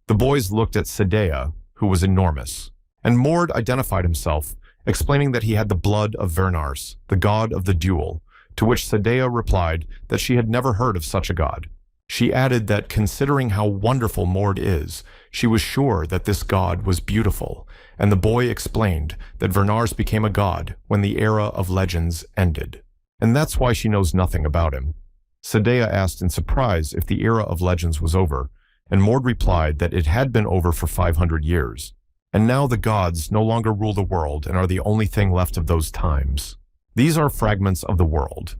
The boys looked at Sadea, who was enormous, and Mord identified himself, explaining that he had the blood of Vernars, the god of the duel, to which Sadea replied that she had never heard of such a god. She added that considering how wonderful Mord is, she was sure that this god was beautiful, and the boy explained that Vernars became a god when the era of legends ended. And that's why she knows nothing about him. Sadea asked in surprise if the era of legends was over, and Mord replied that it had been over for 500 years. And now the gods no longer rule the world and are the only thing left of those times. These are fragments of the world.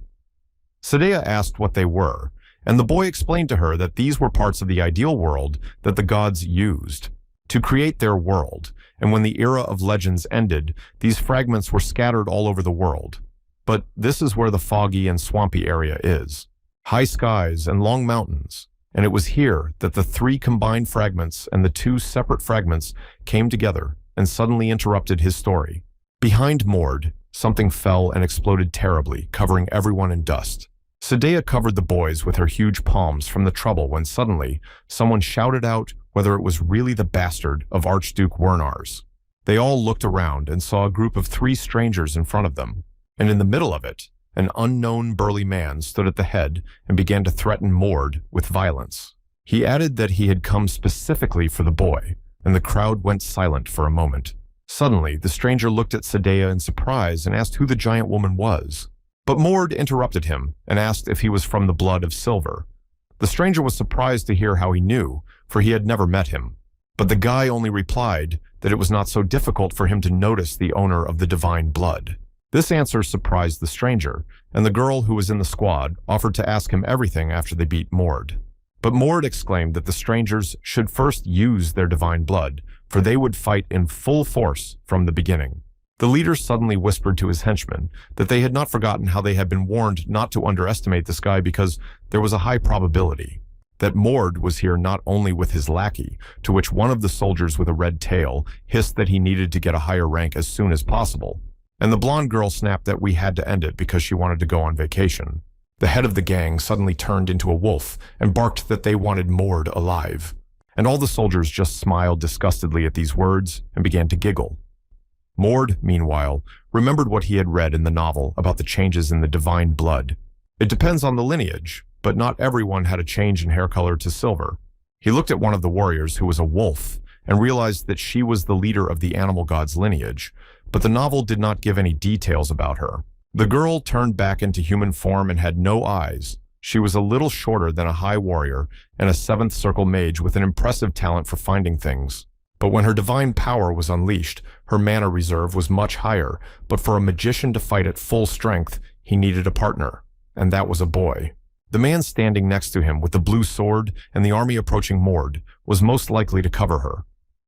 Sadea asked what they were, and the boy explained to her that these were parts of the ideal world that the gods used to create their world, and when the era of legends ended, these fragments were scattered all over the world. But this is where the foggy and swampy area is. High skies and long mountains, and it was here that the 3 combined fragments and the 2 separate fragments came together and suddenly interrupted his story. Behind Mord, something fell and exploded terribly, covering everyone in dust. Sadea covered the boys with her huge palms from the trouble when suddenly someone shouted out whether it was really the bastard of Archduke Wernars. They all looked around and saw a group of 3 strangers in front of them, and in the middle of it, an unknown burly man stood at the head and began to threaten Mord with violence. He added that he had come specifically for the boy, and the crowd went silent for a moment. Suddenly, the stranger looked at Sadea in surprise and asked who the giant woman was. But Mord interrupted him and asked if he was from the blood of silver. The stranger was surprised to hear how he knew, for he had never met him. But the guy only replied that it was not so difficult for him to notice the owner of the divine blood. This answer surprised the stranger, and the girl who was in the squad offered to ask him everything after they beat Mord. But Mord exclaimed that the strangers should first use their divine blood, for they would fight in full force from the beginning. The leader suddenly whispered to his henchmen that they had not forgotten how they had been warned not to underestimate this guy because there was a high probability that Mord was here not only with his lackey, to which one of the soldiers with a red tail hissed that he needed to get a higher rank as soon as possible, and the blonde girl snapped that we had to end it because she wanted to go on vacation. The head of the gang suddenly turned into a wolf and barked that they wanted Mord alive, and all the soldiers just smiled disgustedly at these words and began to giggle. Mord, meanwhile, remembered what he had read in the novel about the changes in the divine blood. It depends on the lineage, but not everyone had a change in hair color to silver. He looked at one of the warriors who was a wolf and realized that she was the leader of the animal god's lineage, but the novel did not give any details about her. The girl turned back into human form and had no eyes. She was a little shorter than a high warrior and a 7th circle mage with an impressive talent for finding things. But when her divine power was unleashed, her mana reserve was much higher, but for a magician to fight at full strength, he needed a partner, and that was a boy. The man standing next to him with the blue sword and the army approaching Mord was most likely to cover her.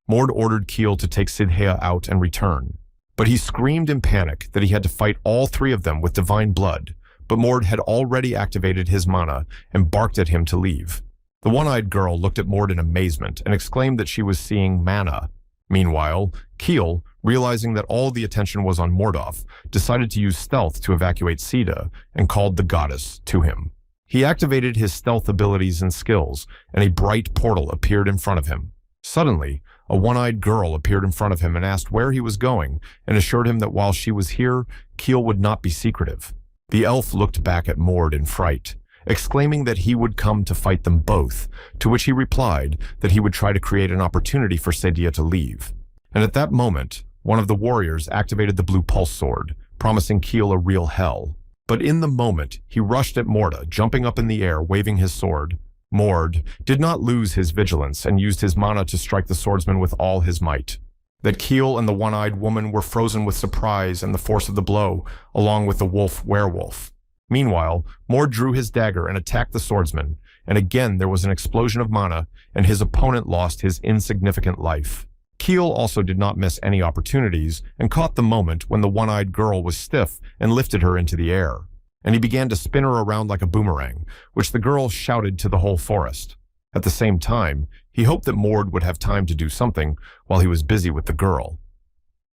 Mord ordered Keel to take Sidhea out and return, but he screamed in panic that he had to fight all three of them with divine blood, but Mord had already activated his mana and barked at him to leave. The one-eyed girl looked at Mord in amazement and exclaimed that she was seeing mana. Meanwhile, Keel, realizing that all the attention was on Mordoff, decided to use stealth to evacuate Sita and called the goddess to him. He activated his stealth abilities and skills, and a bright portal appeared in front of him. Suddenly, a one-eyed girl appeared in front of him and asked where he was going and assured him that while she was here, Keel would not be secretive. The elf looked back at Mord in fright, exclaiming that he would come to fight them both, to which he replied that he would try to create an opportunity for Sedia to leave. And at that moment, one of the warriors activated the blue pulse sword, promising Keel a real hell. But in the moment, he rushed at Morda, jumping up in the air, waving his sword. Mord did not lose his vigilance and used his mana to strike the swordsman with all his might. That Keel and the one-eyed woman were frozen with surprise and the force of the blow, along with the wolf-werewolf. Meanwhile, Mord drew his dagger and attacked the swordsman, and again there was an explosion of mana, and his opponent lost his insignificant life. Keel also did not miss any opportunities and caught the moment when the one-eyed girl was stiff and lifted her into the air, and he began to spin her around like a boomerang, which the girl shouted to the whole forest. At the same time, he hoped that Mord would have time to do something while he was busy with the girl.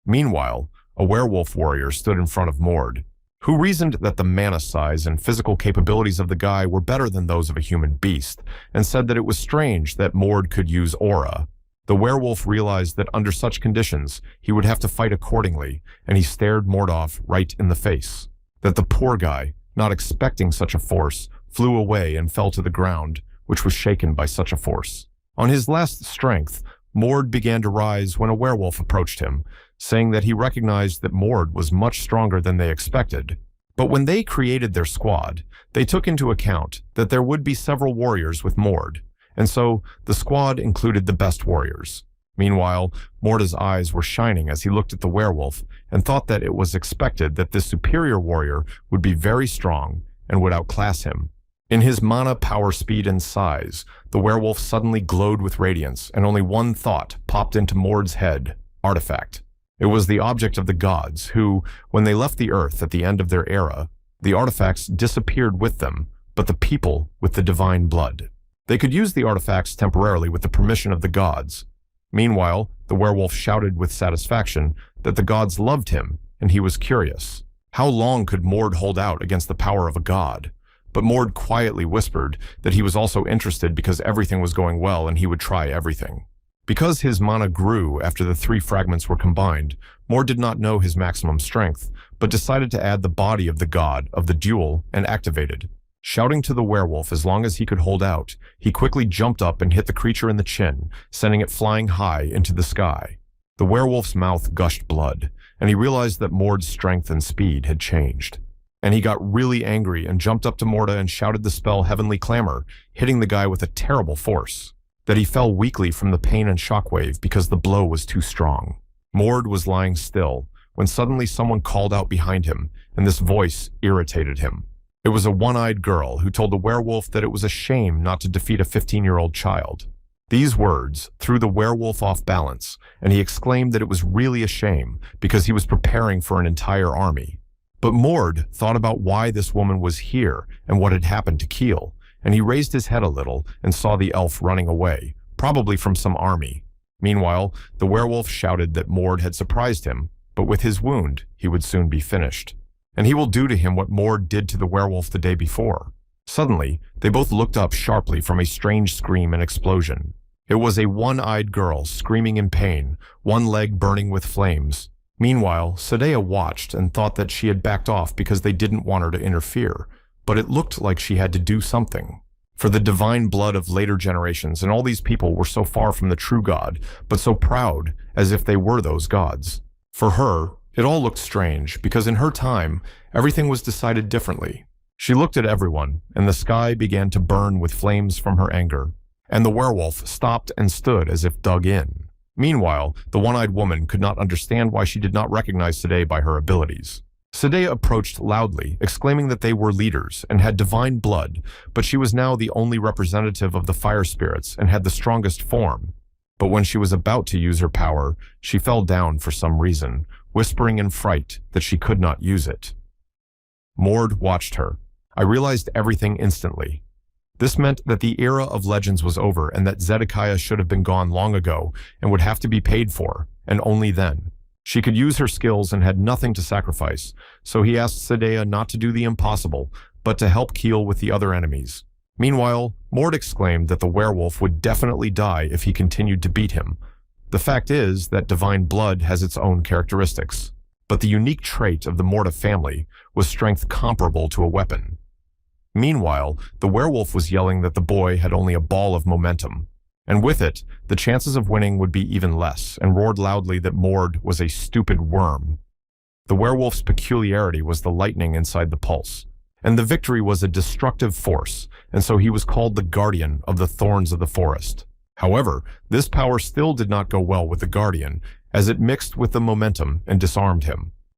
Meanwhile, a werewolf warrior stood in front of Mord, who reasoned that the mana size and physical capabilities of the guy were better than those of a human beast, and said that it was strange that Mord could use aura. The werewolf realized that under such conditions, he would have to fight accordingly, and he stared Mordoff right in the face. That the poor guy, not expecting such a force, flew away and fell to the ground, which was shaken by such a force. On his last strength, Mord began to rise when a werewolf approached him, saying that he recognized that Mord was much stronger than they expected. But when they created their squad, they took into account that there would be several warriors with Mord, and so the squad included the best warriors. Meanwhile, Morda's eyes were shining as he looked at the werewolf and thought that it was expected that this superior warrior would be very strong and would outclass him. In his mana, power, speed, and size, the werewolf suddenly glowed with radiance, and only one thought popped into Mord's head: artifact. It was the object of the gods who, when they left the earth at the end of their era, the artifacts disappeared with them, but the people with the divine blood. They could use the artifacts temporarily with the permission of the gods. Meanwhile, the werewolf shouted with satisfaction that the gods loved him, and he was curious. How long could Mord hold out against the power of a god? But Mord quietly whispered that he was also interested because everything was going well and he would try everything. Because his mana grew after the three fragments were combined, Mord did not know his maximum strength, but decided to add the body of the god of the duel and activated. Shouting to the werewolf as long as he could hold out, he quickly jumped up and hit the creature in the chin, sending it flying high into the sky. The werewolf's mouth gushed blood, and he realized that Mord's strength and speed had changed. And he got really angry and jumped up to Morda and shouted the spell Heavenly Clamor, hitting the guy with a terrible force. That he fell weakly from the pain and shockwave because the blow was too strong. Mord was lying still, when suddenly someone called out behind him, and this voice irritated him. It was a one-eyed girl who told the werewolf that it was a shame not to defeat a 15-year-old child. These words threw the werewolf off balance, and he exclaimed that it was really a shame because he was preparing for an entire army. But Mord thought about why this woman was here and what had happened to Keel, and he raised his head a little and saw the elf running away, probably from some army. Meanwhile, the werewolf shouted that Mord had surprised him, but with his wound, he would soon be finished. And he will do to him what Mord did to the werewolf the day before. Suddenly, they both looked up sharply from a strange scream and explosion. It was a one-eyed girl screaming in pain, one leg burning with flames. Meanwhile, Sadea watched and thought that she had backed off because they didn't want her to interfere, but it looked like she had to do something. For the divine blood of later generations and all these people were so far from the true God, but so proud as if they were those gods. For her, it all looked strange because in her time, everything was decided differently. She looked at everyone, and the sky began to burn with flames from her anger, and the werewolf stopped and stood as if dug in. Meanwhile, the one-eyed woman could not understand why she did not recognize Sadea by her abilities. Sadea approached loudly, exclaiming that they were leaders and had divine blood, but she was now the only representative of the fire spirits and had the strongest form. But when she was about to use her power, she fell down for some reason, whispering in fright that she could not use it. Mord watched her. I realized everything instantly. This meant that the era of legends was over and that Zedekiah should have been gone long ago and would have to be paid for, and only then. She could use her skills and had nothing to sacrifice, so he asked Sadea not to do the impossible, but to help Keel with the other enemies. Meanwhile, Mord exclaimed that the werewolf would definitely die if he continued to beat him. The fact is that divine blood has its own characteristics, but the unique trait of the Morta family was strength comparable to a weapon. Meanwhile, the werewolf was yelling that the boy had only a ball of momentum, and with it, the chances of winning would be even less, and roared loudly that Mord was a stupid worm. The werewolf's peculiarity was the lightning inside the pulse, and the victory was a destructive force, and so he was called the guardian of the thorns of the forest. However, this power still did not go well with the guardian, as it mixed with the momentum and disarmed him.